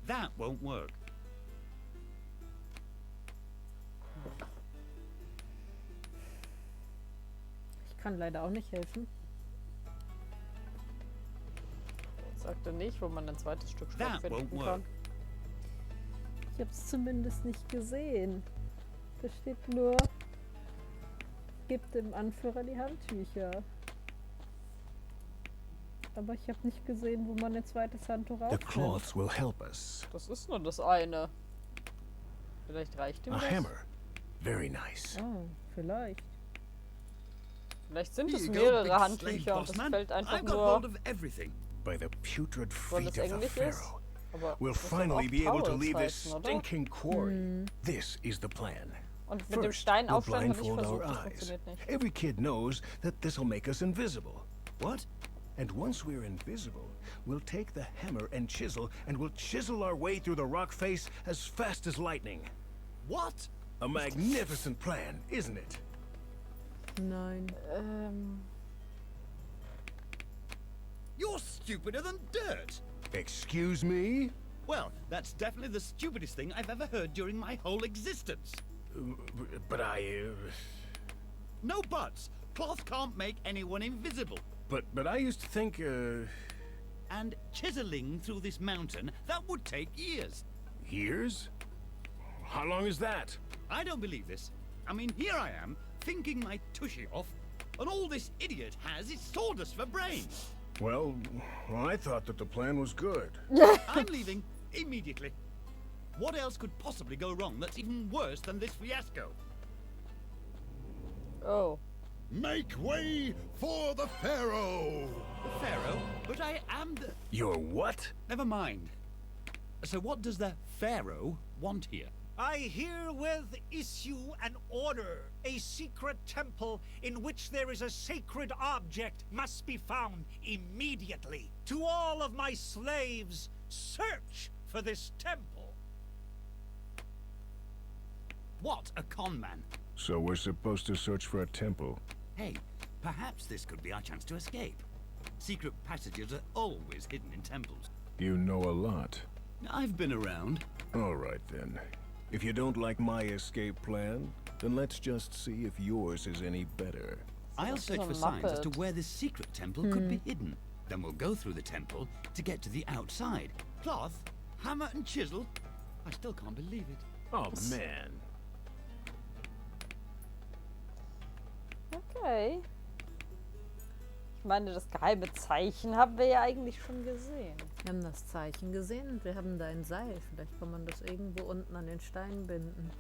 That won't work. Ich kann leider auch nicht helfen. Sagt er nicht, wo man ein zweites Stück Stoff That finden won't kann. work. Ich habe es zumindest nicht gesehen. Da steht nur, gibt dem Anführer die Handtücher. Aber ich habe nicht gesehen, wo man ein zweites Handtuch The aufnimmt. cloths will help us. Das ist nur das eine. Vielleicht reicht ihm A das. hammer. Very nice. Oh, vielleicht. Vielleicht sind Here es you go, mehrere big Handtücher slave und boss es man. fällt einfach I've got nur, hold of everything. By the putrid weil es feet of the Englisch ist. Pharaoh. Aber We'll es muss doch finally auch be able to Towels leave this heißen, oder? stinking quarry. This is the plan. Und mit dem First, Stein we'll aufstellen habe ich blindfold versucht, our das eyes. funktioniert nicht. Every kid knows that this'll make us invisible. What? And once we're invisible, we'll take the hammer and we'll chisel our way through the rock face as fast as lightning. What? A magnificent plan, isn't it? Nein. You're stupider than dirt. Excuse me? Well, that's definitely the stupidest thing I've ever heard during my whole existence. But No buts. Cloth can't make anyone invisible. But I used to think, And chiseling through this mountain, that would take years. years? How long is that? I don't believe this. I mean, here I am, thinking my tushy off, and all this idiot has is sawdust for brains. Well, I thought that the plan was good. I'm leaving immediately. What else could possibly go wrong that's even worse than this fiasco? Oh. Make way for the Pharaoh! The Pharaoh? But I am the... You're what? Never mind. So what does the Pharaoh want here? I herewith issue an order. A secret temple in which there is a sacred object must be found immediately. To all of my slaves, search for this temple. What a con man. So we're supposed to search for a temple. Hey, perhaps this could be our chance to escape. Secret passages are always hidden in temples. You know a lot. I've been around. All right, then. If you don't like my escape plan, then let's just see if yours is any better. I'll search for signs as to where this secret temple could be hidden. Then we'll go through the temple to get to the outside. Cloth, hammer and chisel. I still can't believe it. Oh, man. Okay. Ich meine, das geheime Zeichen haben wir ja eigentlich schon gesehen. Wir haben das Zeichen gesehen und wir haben da ein Seil. Vielleicht kann man das irgendwo unten an den Stein binden.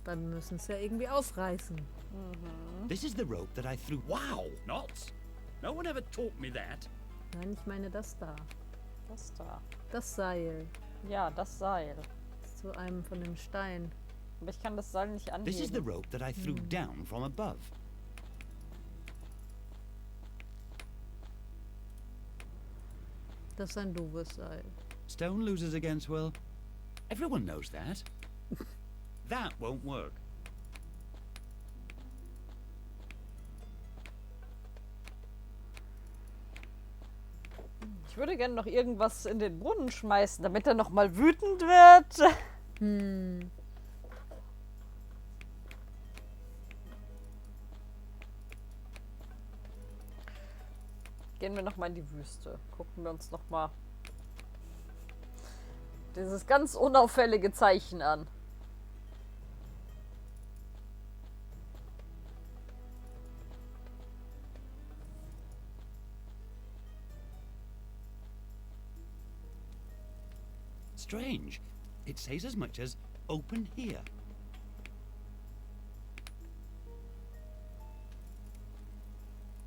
Weil wir müssen es ja irgendwie aufreißen. This is the rope that I threw. Wow, knots. No one ever taught me that. Nein, ich meine das da. Das da. Das Seil. Ja, das Seil. Zu einem von den Steinen. Aber ich kann das Seil nicht anheben. This is the rope that I threw down from above. Das ist ein doofes Seil. Stone loses against, well, everyone knows that. That won't work. Ich würde gerne noch irgendwas in den Brunnen schmeißen, damit er noch mal wütend wird. Gehen wir noch mal in die Wüste. Gucken wir uns noch mal dieses ganz unauffällige Zeichen an. Strange. It says as much as open here.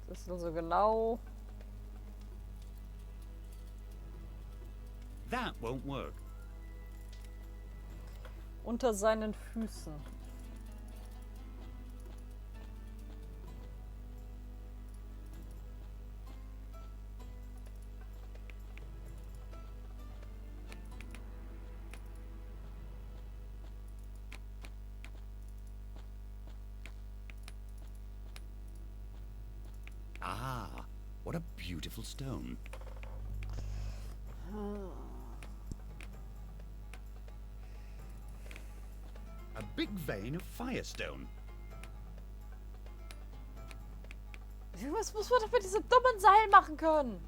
Das ist also genau. That won't work. Unter seinen Füßen. Ah, what what a beautiful stone. A big vein of firestone. Was muss man doch mit diesem dummen Seil machen können?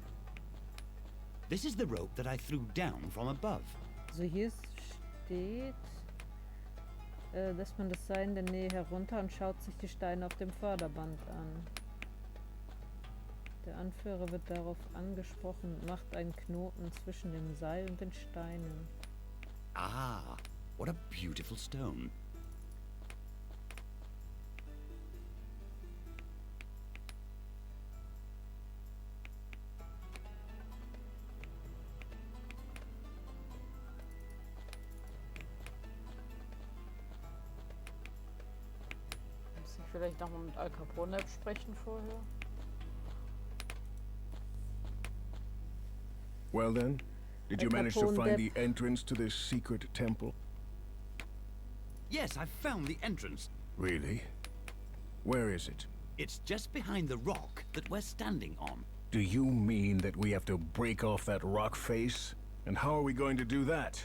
This is the rope that I threw down from above. Also hier steht, lässt man das Seil in der Nähe herunter und schaut sich die Steine auf dem Förderband an. Der Anführer wird darauf angesprochen und macht einen Knoten zwischen dem Seil und den Steinen. Ah, what a beautiful stone. Muss ich vielleicht nochmal mit Al Capone sprechen vorher? Well then, did you manage to find the entrance to this secret temple? Yes, I found the entrance. Really? Where is it? It's just behind the rock that we're standing on. Do you mean that we have to break off that rock face? And how are we going to do that?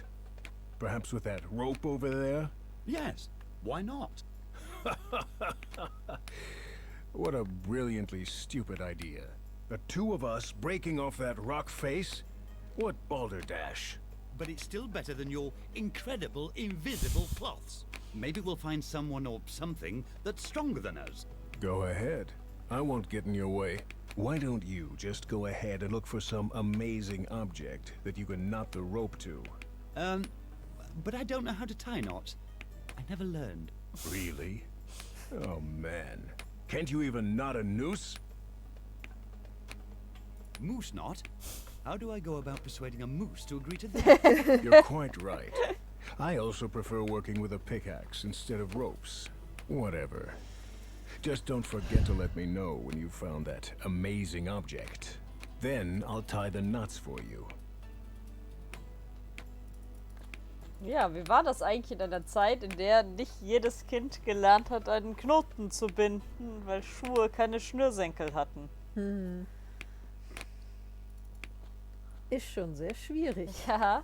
Perhaps with that rope over there? Yes, why not? What a brilliantly stupid idea. The two of us breaking off that rock face? What balderdash. But it's still better than your incredible invisible cloths. Maybe we'll find someone or something that's stronger than us. Go ahead. I won't get in your way. Why don't you just go ahead and look for some amazing object that you can knot the rope to? But I don't know how to tie knots. I never learned. Really? Oh man. Can't you even knot a noose? Moose knot? How do I go about persuading a moose to agree to this? You're quite right. I also prefer working with a pickaxe instead of ropes. Whatever. Just don't forget to let me know when you found that amazing object. Then I'll tie the knots for you. Ja, wie war das eigentlich in einer Zeit, in der nicht jedes Kind gelernt hat, einen Knoten zu binden, weil Schuhe keine Schnürsenkel hatten? Ist schon sehr schwierig. Ja.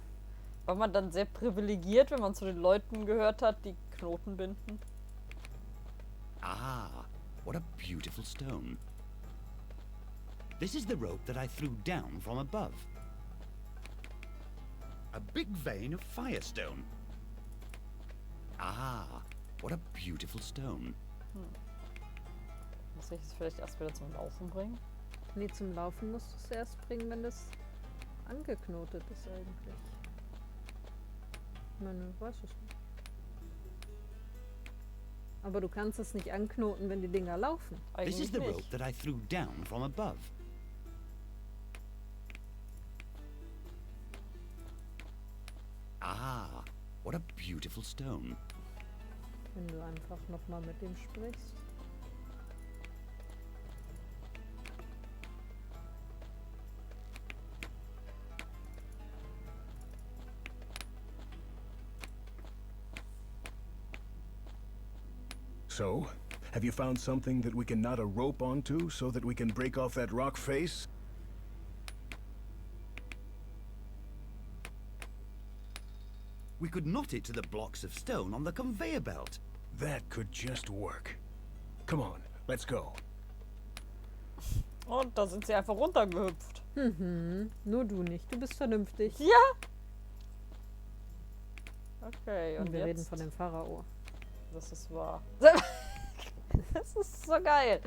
War man dann sehr privilegiert, wenn man zu den Leuten gehört hat, die Knoten binden? Ah, what a beautiful stone. This is the rope that I threw down from above. A big vein of firestone. Ah, what a beautiful stone. Muss ich es vielleicht erst wieder zum Laufen bringen? Nee, zum Laufen musst du es erst bringen, wenn das angeknotet ist eigentlich. Ich meine, ich weiß es nicht. Aber du kannst es nicht anknoten, wenn die Dinger laufen. This is the rope that I threw down from above. Ah, what a beautiful stone. Wenn du einfach nochmal mit dem sprichst. So, have you found something that we can knot a rope onto so that we can break off that rock face? We could knot it to the blocks of stone on the conveyor belt. That could just work. Come on, let's go. Und da sind sie einfach runtergehüpft. Nur du nicht. Du bist vernünftig. Ja! Okay, und wir jetzt? reden von dem Pharao. Das ist wahr. Das ist so geil.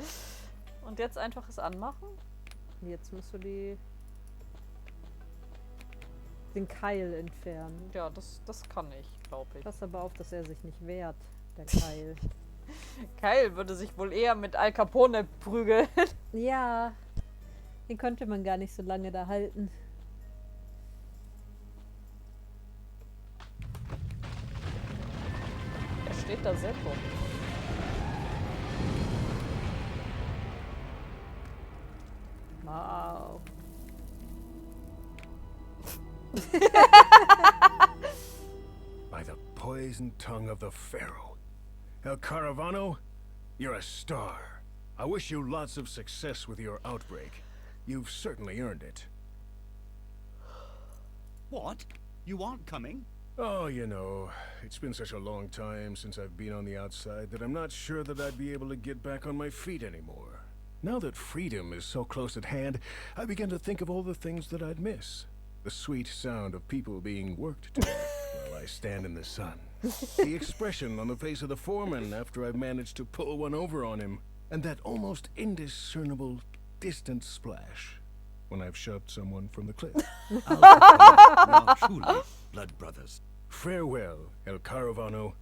Und jetzt einfach es anmachen? Jetzt musst du den Keil entfernen. Ja, das kann ich, glaube ich. Pass aber auf, dass er sich nicht wehrt, der Keil. Keil würde sich wohl eher mit Al Capone prügeln. Ja, den konnte man gar nicht so lange da halten. Er steht da sehr dumm. Wow. By the poisoned tongue of the Pharaoh. El Caravano, you're a star. I wish you lots of success with your outbreak. You've certainly earned it. What? You aren't coming? Oh, you know, it's been such a long time since I've been on the outside that I'm not sure that I'd be able to get back on my feet anymore. Now that freedom is so close at hand, I begin to think of all the things that I'd miss. The sweet sound of people being worked to while I stand in the sun. The expression on the face of the foreman after I've managed to pull one over on him. And that almost indiscernible, distant splash when I've shoved someone from the cliff. We are truly blood brothers. Farewell, El Caravano.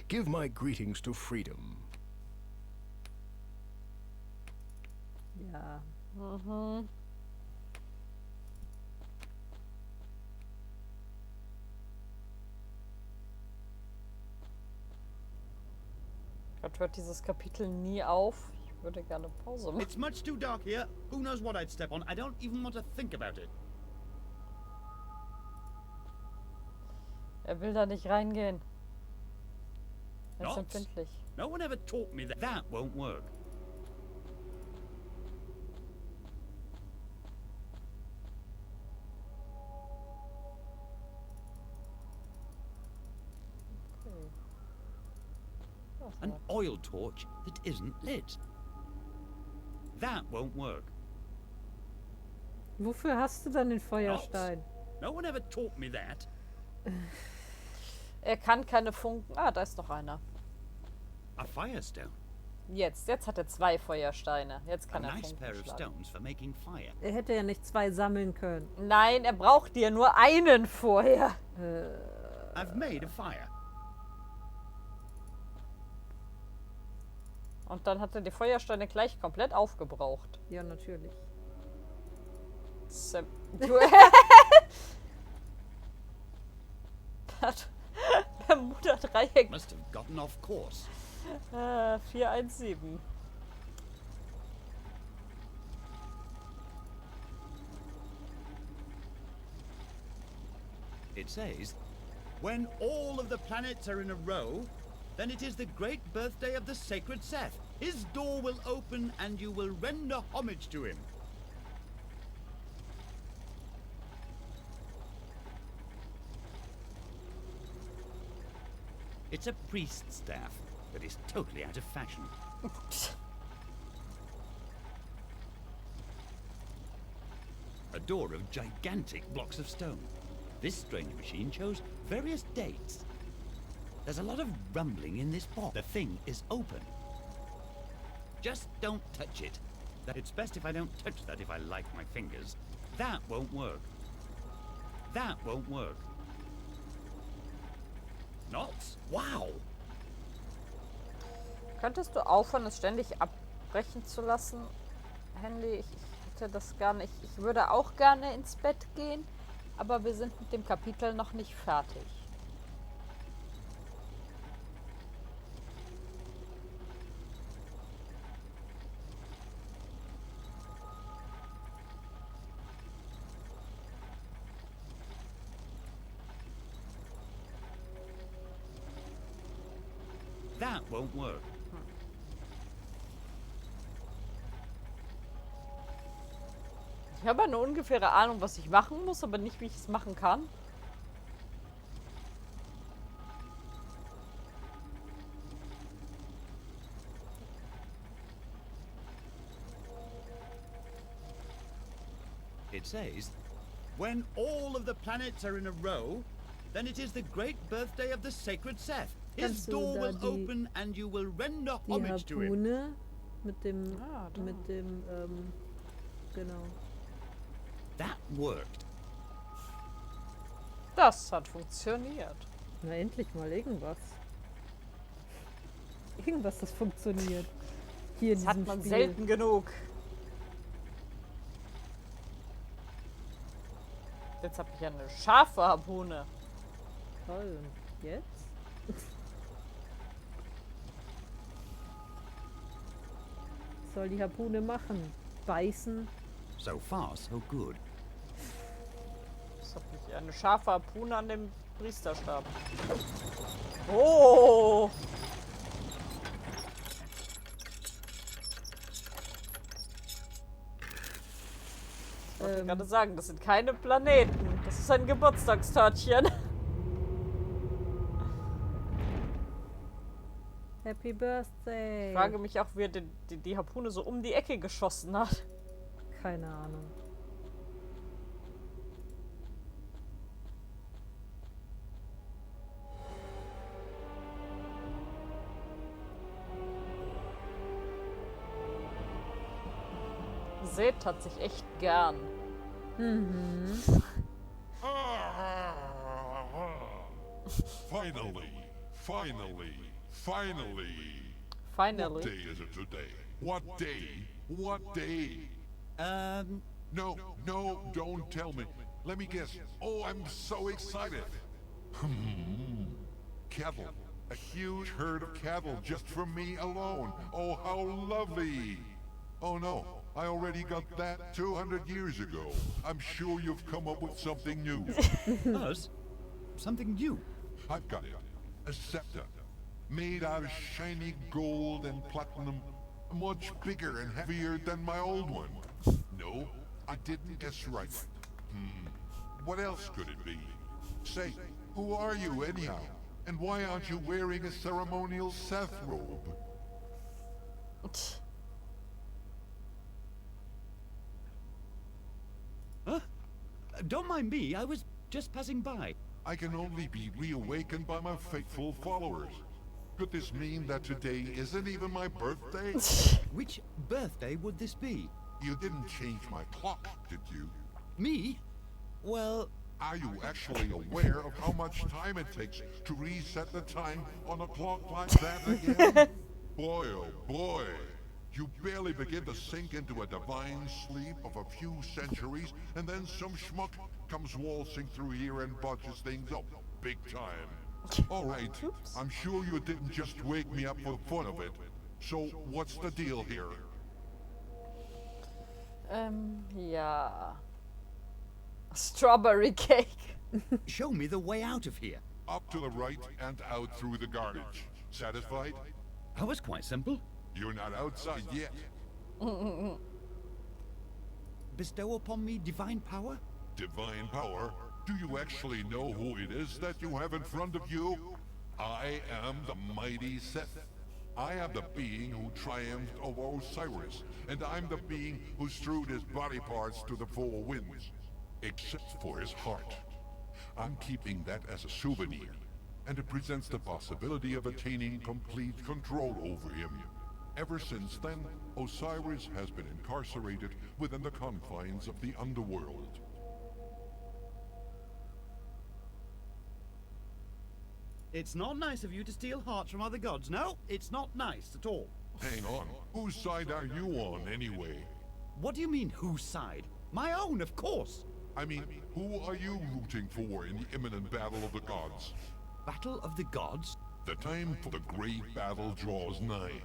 Give my greetings to freedom. Ja. Mhm. Gott, hört dieses Kapitel nie auf. Ich würde gerne Pause machen. It's much too dark here. Who knows what I'd step on? I don't even want to think about it. Er will da nicht reingehen. Er ist Not? empfindlich. No one ever taught me that. That won't work. An oil torch that isn't lit. That won't work. Wofür hast du dann den Feuerstein? No one ever taught me that. Er kann keine Funken. Ah, da ist noch einer. A firestone. Jetzt hat er 2 Feuersteine. Jetzt kann A er nice Funken pair of schlagen. stones for making fire. Er hätte ja nicht 2 sammeln können. Nein, er braucht dir nur einen vorher. I've made a fire. Und dann hat er die Feuersteine gleich komplett aufgebraucht. Ja, natürlich. Bermuda-Dreieck. Must have gotten off course. 417. It says, when all of the planets are in a row, then it is the great birthday of the sacred Seth. His door will open and you will render homage to him. It's a priest's staff that is totally out of fashion. A door of gigantic blocks of stone. This strange machine shows various dates. There's a lot of rumbling in this box. The thing is open. Just don't touch it. It's best if I don't touch that if I like my fingers. That won't work. That won't work. Not? Wow! Könntest du aufhören, es ständig abbrechen zu lassen, Handy? Ich hätte das gar nicht. Ich würde auch gerne ins Bett gehen, aber wir sind mit dem Kapitel noch nicht fertig. That won't work. Ich habe eine ungefähre Ahnung, was ich machen muss, aber nicht, wie ich es machen kann. It says, when all of the planets are in a row, then it is the great birthday of the sacred Seth. His door will open and you will render homage to him. Harpune mit dem, genau. That worked. Das hat funktioniert. Na, endlich mal irgendwas. Irgendwas, das funktioniert. Hier in das hat diesem man Spiel. selten genug. Jetzt habe ich eine scharfe Harpune. Toll. Und jetzt? Was soll die Harpune machen? Beißen? So far, so good. Jetzt habe ich eine scharfe Harpune an dem Priesterstab. Oh! Ich wollte gerade sagen, das sind keine Planeten. Das ist ein Geburtstagstörtchen. Happy Birthday. Ich frage mich auch, wie er die Harpune so um die Ecke geschossen hat. Keine Ahnung. Seht hat sich echt gern. Mhm. Finally. Finally. What day is it today? What day? What day? No, don't tell me. Let me guess. Oh, I'm so excited. Cattle. A huge herd of cattle just for me alone. Oh, how lovely. Oh no, I already got that 200 years ago. I'm sure you've come up with something new. Us? Something new? I've got it. A scepter. Made out of shiny gold and platinum. Much bigger and heavier than my old one. No, I didn't guess right. What else could it be? Say, who are you anyhow? And why aren't you wearing a ceremonial Seth robe? Huh? Don't mind me, I was just passing by. I can only be reawakened by my faithful followers. Could this mean that today isn't even my birthday? Which birthday would this be? You didn't change my clock, did you? Me? Well... Are you actually aware of how much time it takes to reset the time on a clock like that again? Boy, oh boy. You barely begin to sink into a divine sleep of a few centuries, and then some schmuck comes waltzing through here and bunches things up big time. All right, I'm sure you didn't just wake me up for the fun of it. So, what's the deal here? Ja. Strawberry cake. Show me the way out of here. Up to the right and out through the garbage. Satisfied? That was quite simple. You're not outside yet. Bestow upon me divine power? Divine power? Do you actually know who it is that you have in front of you? I am the mighty Seth. I am the being who triumphed over Osiris, and I'm the being who strewed his body parts to the four winds. Except for his heart. I'm keeping that as a souvenir, and it presents the possibility of attaining complete control over him. Ever since then, Osiris has been incarcerated within the confines of the underworld. It's not nice of you to steal hearts from other gods. No, it's not nice at all. Hang on. Whose side are you on, anyway? What do you mean, whose side? My own, of course. I mean, who are you rooting for in the imminent battle of the gods? Battle of the gods? The time for the great battle draws nigh.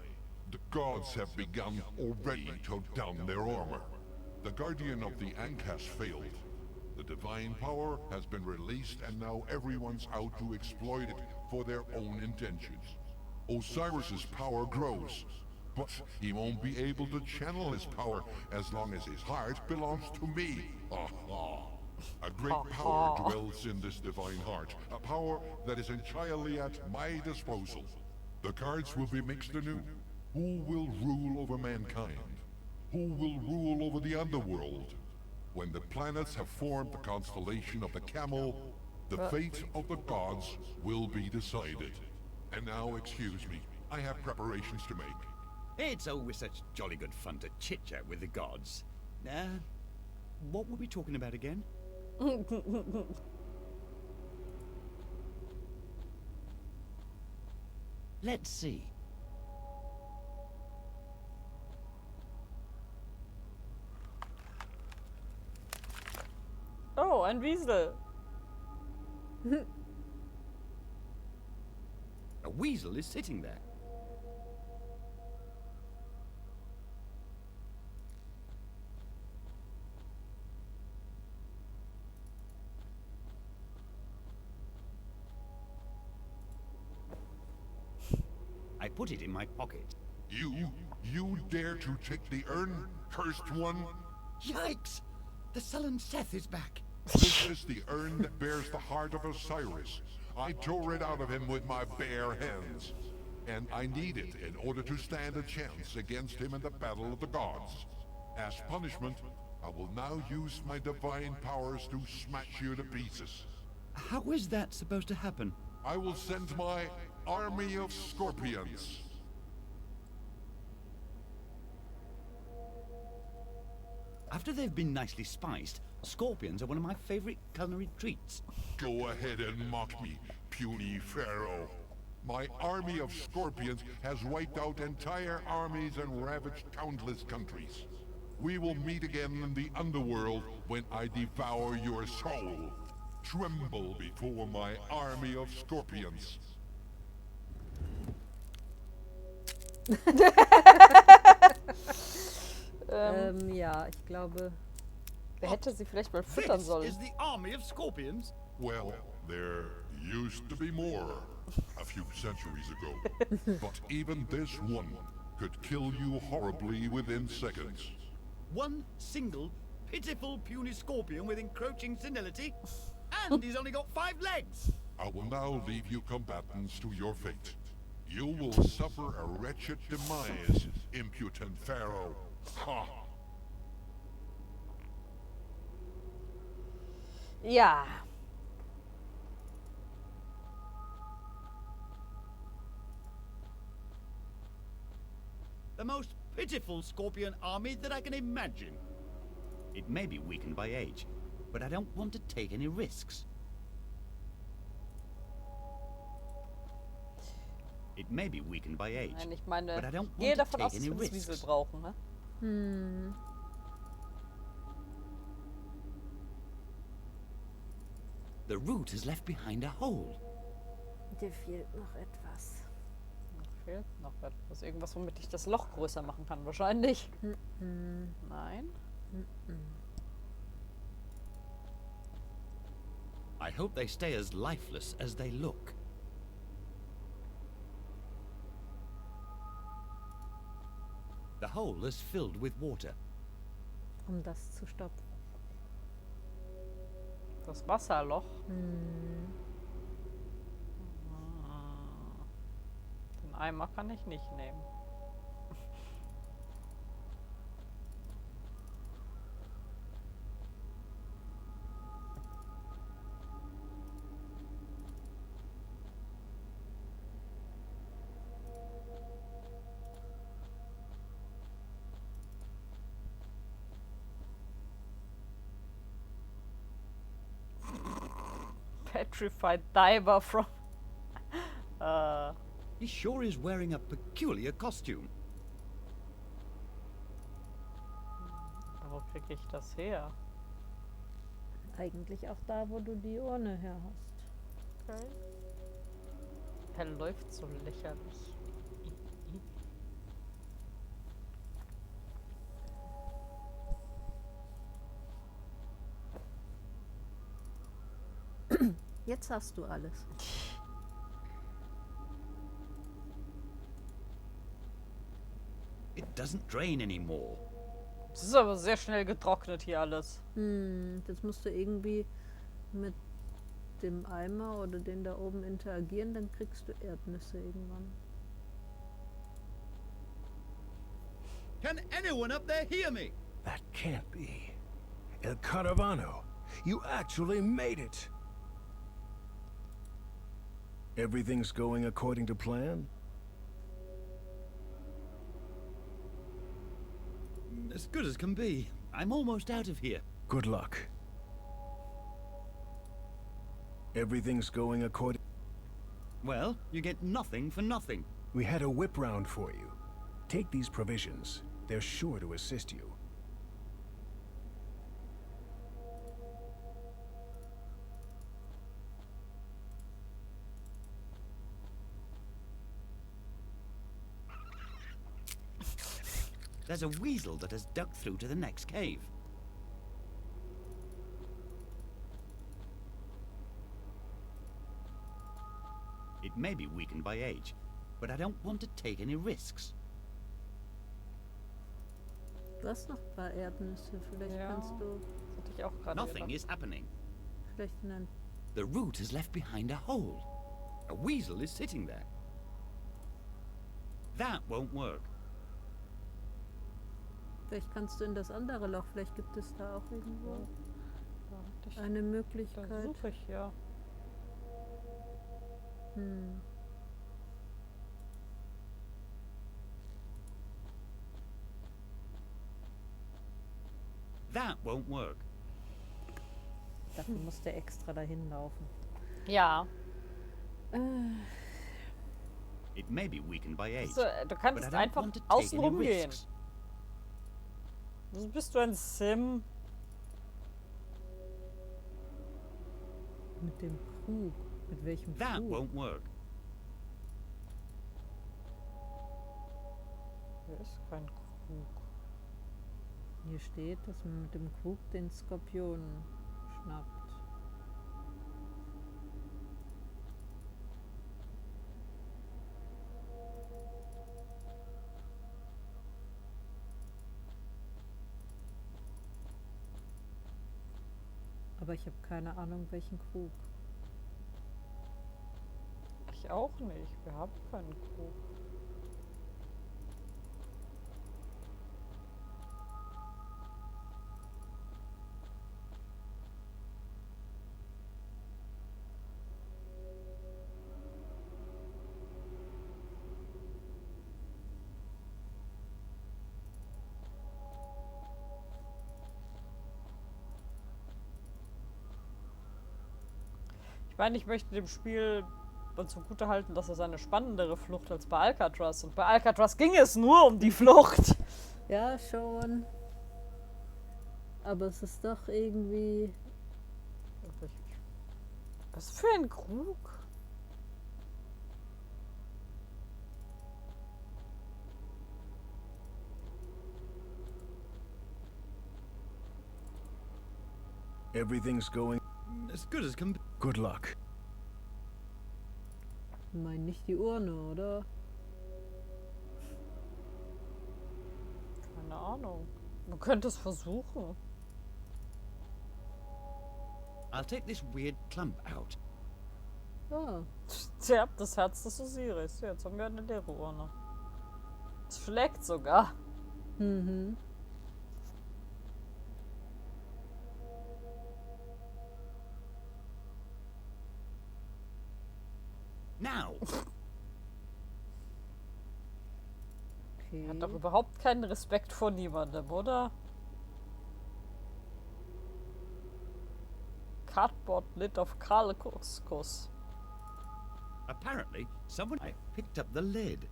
The gods have begun already to don their armor. The guardian of the Ankh has failed. The divine power has been released, and now everyone's out to exploit it for their own intentions. Osiris's power grows, but he won't be able to channel his power as long as his heart belongs to me. A great power dwells in this divine heart, a power that is entirely at my disposal. The cards will be mixed anew. Who will rule over mankind? Who will rule over the underworld? When the planets have formed the constellation of the Camel, the fate of the gods will be decided. And now, excuse me, I have preparations to make. It's always such jolly good fun to chit-chat with the gods. What were we talking about again? Let's see. Oh, ein Wiesel. A weasel is sitting there. I put it in my pocket. You dare to take the urn, cursed one? Yikes! The sullen Seth is back. This is the urn that bears the heart of Osiris. I tore it out of him with my bare hands. And I need it in order to stand a chance against him in the battle of the gods. As punishment, I will now use my divine powers to smash you to pieces. How is that supposed to happen? I will send my army of scorpions. After they've been nicely spiced, scorpions are one of my favorite culinary treats. Go ahead and mock me, puny Pharaoh. My army of scorpions has wiped out entire armies and ravaged countless countries. We will meet again in the underworld when I devour your soul. Tremble before my army of scorpions. Ja, ich glaube... Wer hätte sie vielleicht mal füttern sollen? Is the army of scorpions? Well, there used to be more a few centuries ago. But even this one could kill you horribly within seconds. One single, pitiful, puny scorpion with encroaching senility? And he's only got 5 legs! I will now leave you combatants to your fate. You will suffer a wretched demise, impudent Pharaoh. Ha! Ja. The most pitiful scorpion army that I can imagine. It may be weakened by age, but I don't want to take any risks. It may be weakened by age, Nein, ich meine, but I don't gehe want to davon aus, take dass any wir das Wiesel risks. brauchen, ne? The root has left behind a hole. Dir fehlt noch etwas. Fehlt noch etwas. Irgendwas, womit ich das Loch größer machen kann, wahrscheinlich. Nein. I hope they stay as lifeless as they look. The hole is filled with water. Das zu stopfen. Das Wasserloch. Den Eimer kann ich nicht nehmen. Petrified diver from... He sure is wearing a peculiar costume. Wo kriege ich das her? Eigentlich auch da, wo du die Urne her hast. Okay. Er läuft so lächerlich. Jetzt hast du alles. It doesn't drain anymore. Es ist aber sehr schnell getrocknet hier alles. Jetzt musst du irgendwie mit dem Eimer oder den da oben interagieren, dann kriegst du Erdnüsse irgendwann. Can anyone up there hear me? That can't be. El Caravano, you actually made it. Everything's going according to plan? As good as can be. I'm almost out of here. Good luck. Everything's going according... Well, you get nothing for nothing. We had a whip round for you. Take these provisions. They're sure to assist you. There's a weasel that has dug through to the next cave. It may be weakened by age, but I don't want to take any risks. Du hast noch ein paar Erdnüsse, vielleicht kannst du... Das Hatte ich auch gerade Nothing gedacht. is happening. Vielleicht in einem... The root has left behind a hole. A weasel is sitting there. That won't work. Vielleicht kannst du in das andere Loch, vielleicht gibt es da auch irgendwo eine Möglichkeit. Da suche ich, ja. That won't work. Dafür muss der extra dahin laufen. Ja. It may be weakened by age. So, du kannst but I don't einfach want to take außen any rumgehen. risks. Bist du ein Sim? Mit dem Krug. Mit welchem That Krug? won't work. Hier ist kein Krug. Hier steht, dass man mit dem Krug den Skorpion schnappt. Aber ich habe keine Ahnung, welchen Krug. Ich auch nicht. Wir haben keinen Krug. Ich meine, ich möchte dem Spiel zugute halten, dass es eine spannendere Flucht als bei Alcatraz. Und bei Alcatraz ging es nur um die Flucht. Ja, schon. Aber es ist doch irgendwie... Was für ein Krug? Everything's going As good as can be. good luck. Ich meine nicht die Urne, oder? Keine Ahnung. Man könnte es versuchen. I'll take this weird clump out. Ah. Tja, das Herz des Osiris. Ja, jetzt haben wir eine leere Urne. Es schlägt sogar. Mhm. Now. Okay. Er hat doch überhaupt keinen Respekt vor niemandem, oder? Cardboard lid of Kalkuskus. Apparently, someone picked up the lid.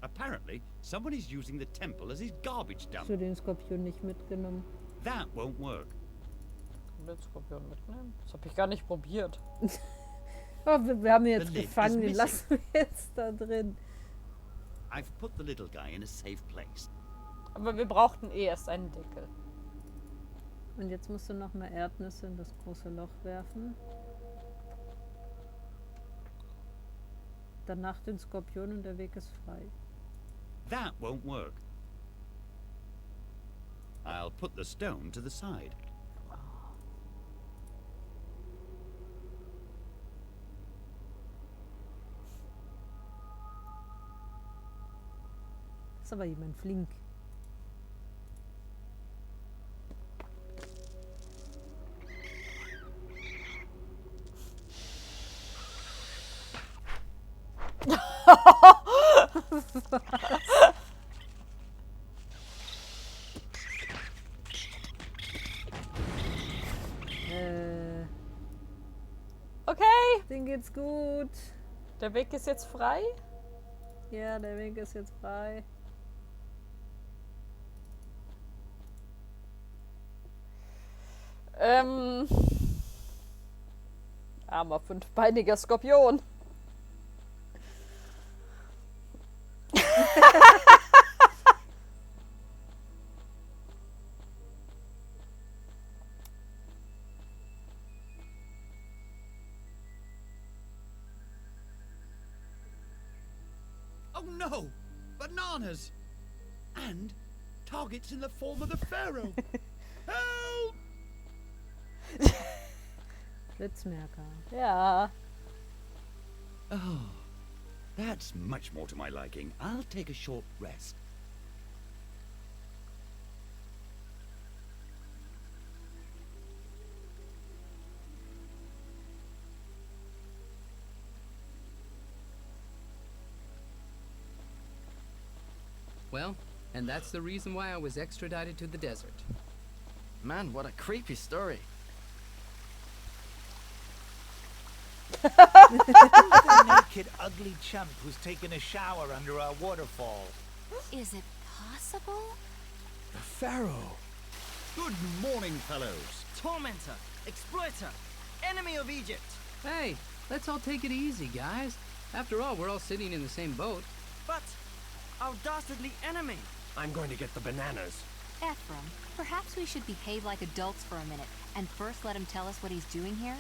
Apparently, someone is using the temple as his garbage dump. Hast du den Skorpion nicht mitgenommen? That won't work. Kann den Skorpion mitnehmen? Das habe ich gar nicht probiert. Oh, wir haben ihn jetzt The lid gefangen, is den lassen wir jetzt da drin. I've put the little guy in a safe place. Aber wir brauchten eh erst einen Deckel. Und jetzt musst du noch mal Erdnüsse in das große Loch werfen. Danach den Skorpion und der Weg ist frei. That won't work. I'll put the stone to the side. Ist aber jemand flink. Okay. Den geht's gut. Der Weg ist jetzt frei? Ja, der Weg ist jetzt frei. Armer fünfbeiniger Skorpion. Oh no! Bananas! And targets in the form of the Pharaoh! Blitzmerker. Ja. Oh, that's much more to my liking. I'll take a short rest. Well, and that's the reason why I was extradited to the desert. Man, what a creepy story. The naked, ugly chump who's taken a shower under our waterfall. Is it possible? The Pharaoh. Good morning, fellows. Tormentor, exploiter, enemy of Egypt. Hey, let's all take it easy, guys. After all, we're all sitting in the same boat. But our dastardly enemy. I'm going to get the bananas. Ephraim, perhaps we should behave like adults for a minute and first let him tell us what he's doing here?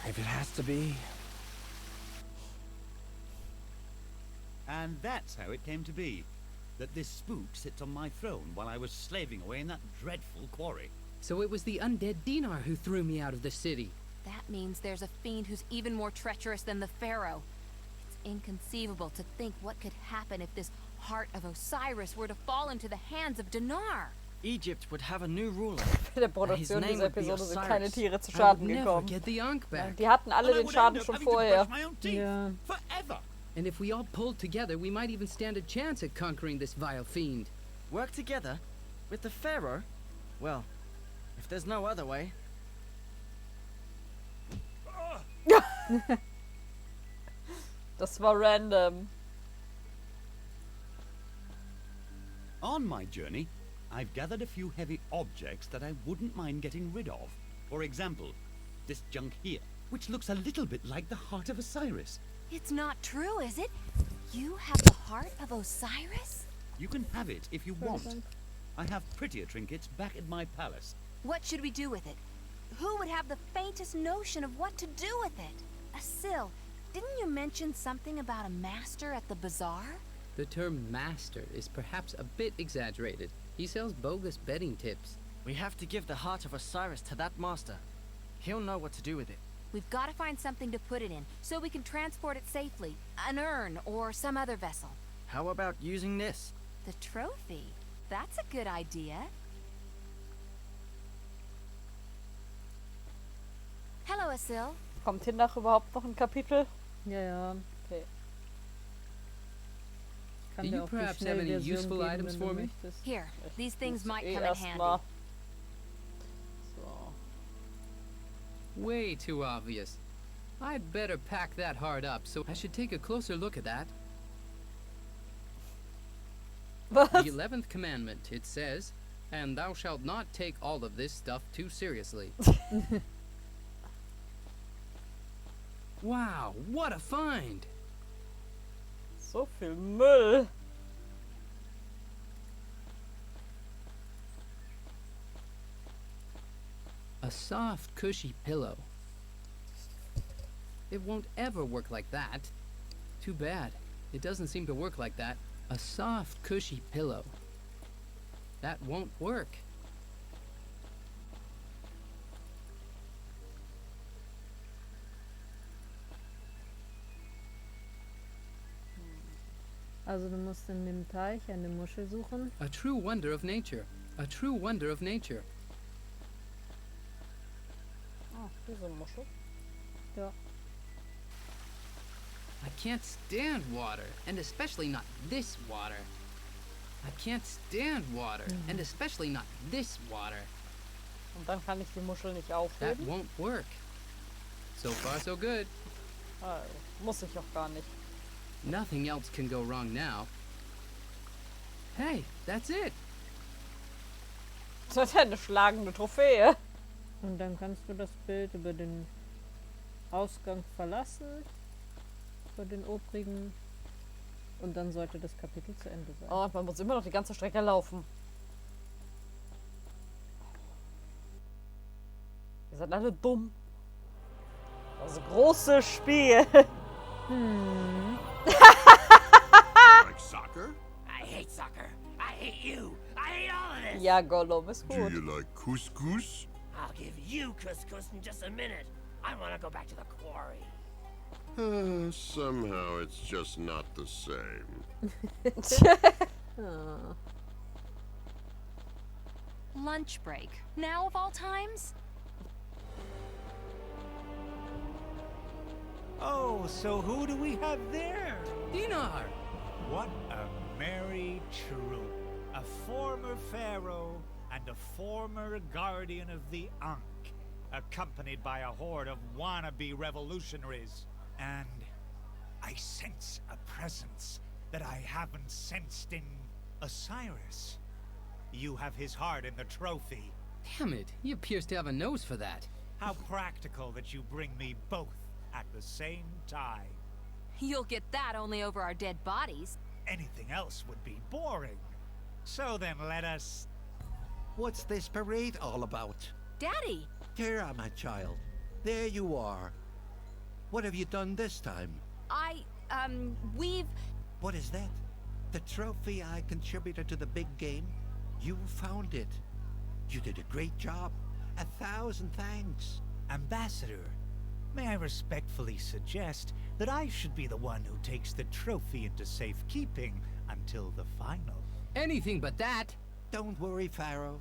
If it has to be. And that's how it came to be. That this spook sits on my throne while I was slaving away in that dreadful quarry. So it was the undead Dinar who threw me out of the city. That means there's a fiend who's even more treacherous than the Pharaoh. It's inconceivable to think what could happen if this heart of Osiris were to fall into the hands of Dinar. Egypt would have a new ruler. Bei der Produktion His name dieser would be Episode sind Osiris. keine Tiere zu I would Schaden never gekommen. get the Ankh back. Die hatten alle den Schaden schon vorher. Ja. Forever. And if we all pulled together, we might even stand a chance at conquering this vile fiend. Work together? With the Pharaoh? Well, if there's no other way. Das war random. On my journey, I've gathered a few heavy objects that I wouldn't mind getting rid of. For example, this junk here, which looks a little bit like the heart of Osiris. It's not true, is it? You have the heart of Osiris? You can have it if you want. I have prettier trinkets back at my palace. What should we do with it? Who would have the faintest notion of what to do with it? Asil, didn't you mention something about a master at the bazaar? The term master is perhaps a bit exaggerated. He sells bogus betting tips. We have to give the heart of Osiris to that master. He'll know what to do with it. We've got to find something to put it in, so we can transport it safely. An urn, or some other vessel. How about using this? The trophy? That's a good idea. Hello, Asil. Kommt hiernach überhaupt noch ein Kapitel? Ja, ja. Okay. Do you perhaps have any useful items for me? Here, these things might come in handy. So. Way too obvious. I'd better pack that hard up, so I should take a closer look at that. The 11th commandment, it says, and thou shalt not take all of this stuff too seriously. Wow, what a find! So viel Müll. A soft, cushy pillow. It won't ever work like that. Too bad. It doesn't seem to work like that. A soft, cushy pillow. That won't work. Also du musst in dem Teich eine Muschel suchen. A true wonder of nature. A true wonder of nature. Ah, diese Muschel. Ja. I can't stand water, and especially not this water. I can't stand water, and especially not this water. Und dann kann ich die Muschel nicht That aufheben. won't work. So far, so good. Ah, muss ich auch gar nicht. Nothing else can go wrong now. Hey, that's it. Das ist eine schlagende Trophäe. Und dann kannst du das Bild über den Ausgang verlassen. Über den obrigen. Und dann sollte das Kapitel zu Ende sein. Oh, man muss immer noch die ganze Strecke laufen. Ihr seid alle dumm. Das große Spiel. Like soccer? I hate soccer. I hate you. I hate all of this. Ja, Gollum ist Do gut. you like couscous? I'll give you couscous in just a minute. I want to go back to the quarry. Somehow it's just not the same. Lunch break. Now of all times? Oh, so who do we have there? Dinar! What a merry troop. A former pharaoh and a former guardian of the Ankh, accompanied by a horde of wannabe revolutionaries. And I sense a presence that I haven't sensed in Osiris. You have his heart in the trophy. Damn it, he appears to have a nose for that. How practical that you bring me both at the same time. You'll get that only over our dead bodies. Anything else would be boring. So then let us... What's this parade all about? Daddy! Tara, my child. There you are. What have you done this time? We've... What is that? The trophy I contributed to the big game? You found it. You did a great job. 1,000 thanks. Ambassador, may I respectfully suggest that I should be the one who takes the trophy into safekeeping until the final? Anything but that. Don't worry, Pharao.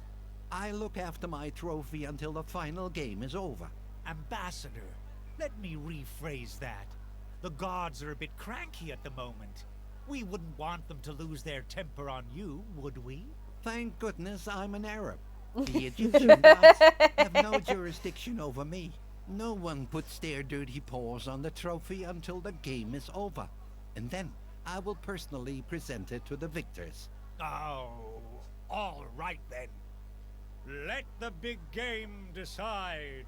I look after my trophy until the final game is over. Ambassador, let me rephrase that. The gods are a bit cranky at the moment. We wouldn't want them to lose their temper on you, would we? Thank goodness I'm an Arab. The Egyptian gods have no jurisdiction over me. No one puts their dirty paws on the trophy until the game is over. And then I will personally present it to the victors. Oh, all right then. Let the big game decide.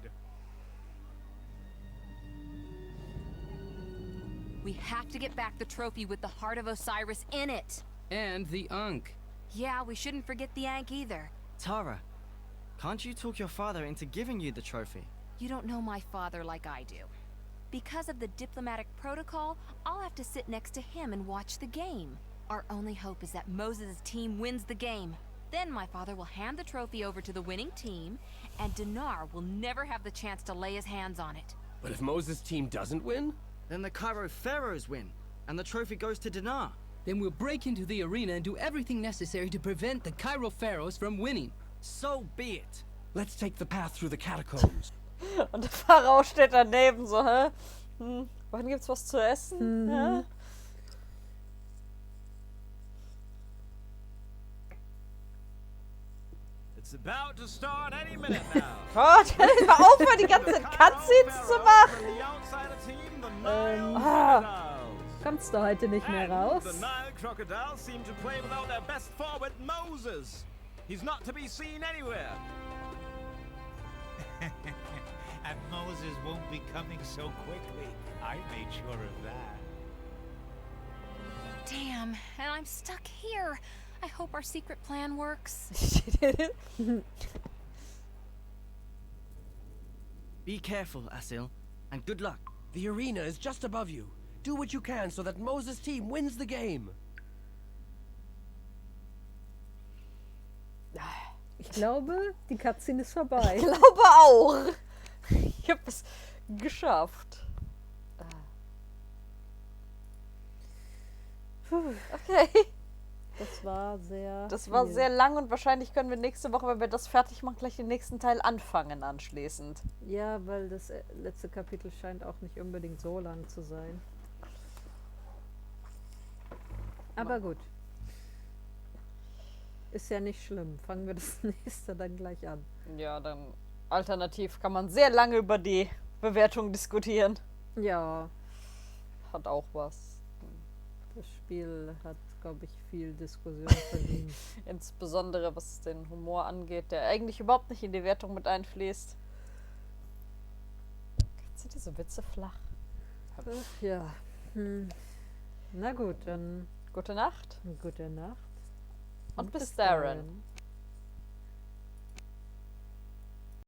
We have to get back the trophy with the heart of Osiris in it. And the Ankh. Yeah, we shouldn't forget the Ankh either. Tara, can't you talk your father into giving you the trophy? You don't know my father like I do. Because of the diplomatic protocol, I'll have to sit next to him and watch the game. Our only hope is that Moses' team wins the game. Then my father will hand the trophy over to the winning team, and Dinar will never have the chance to lay his hands on it. But if Moses' team doesn't win? Then the Cairo Pharaohs win, and the trophy goes to Dinar. Then we'll break into the arena and do everything necessary to prevent the Cairo Pharaohs from winning. So be it. Let's take the path through the catacombs. Und der Pharao steht daneben so, hä? Wann gibt's was zu essen? Ja? It's about to start any minute now. Gott, kann ich mal aufhören, die ganzen Cutscenes zu machen? Kommt's da heute nicht mehr raus? The Nile crocodiles seem to play without their best forward, Moses. He's not to be seen anywhere. And Moses won't be coming so quickly. I made sure of that. Damn, and I'm stuck here. I hope our secret plan works. Be careful, Asil, and good luck. The arena is just above you. Do what you can so that Moses' team wins the game. Ich glaube, die Cutscene ist vorbei. Ich glaube auch. Ich habe es geschafft. Okay. Das war sehr lang und wahrscheinlich können wir nächste Woche, wenn wir das fertig machen, gleich den nächsten Teil anfangen anschließend. Ja, weil das letzte Kapitel scheint auch nicht unbedingt so lang zu sein. Aber gut. Ist ja nicht schlimm. Fangen wir das nächste dann gleich an. Ja, dann alternativ kann man sehr lange über die Bewertung diskutieren. Ja. Hat auch was. Das Spiel hat, glaube ich, viel Diskussion verdient. Insbesondere was den Humor angeht, der eigentlich überhaupt nicht in die Wertung mit einfließt. Sind diese Witze flach? Ach, ja. Na gut, dann gute Nacht. Gute Nacht. Und bis dahin.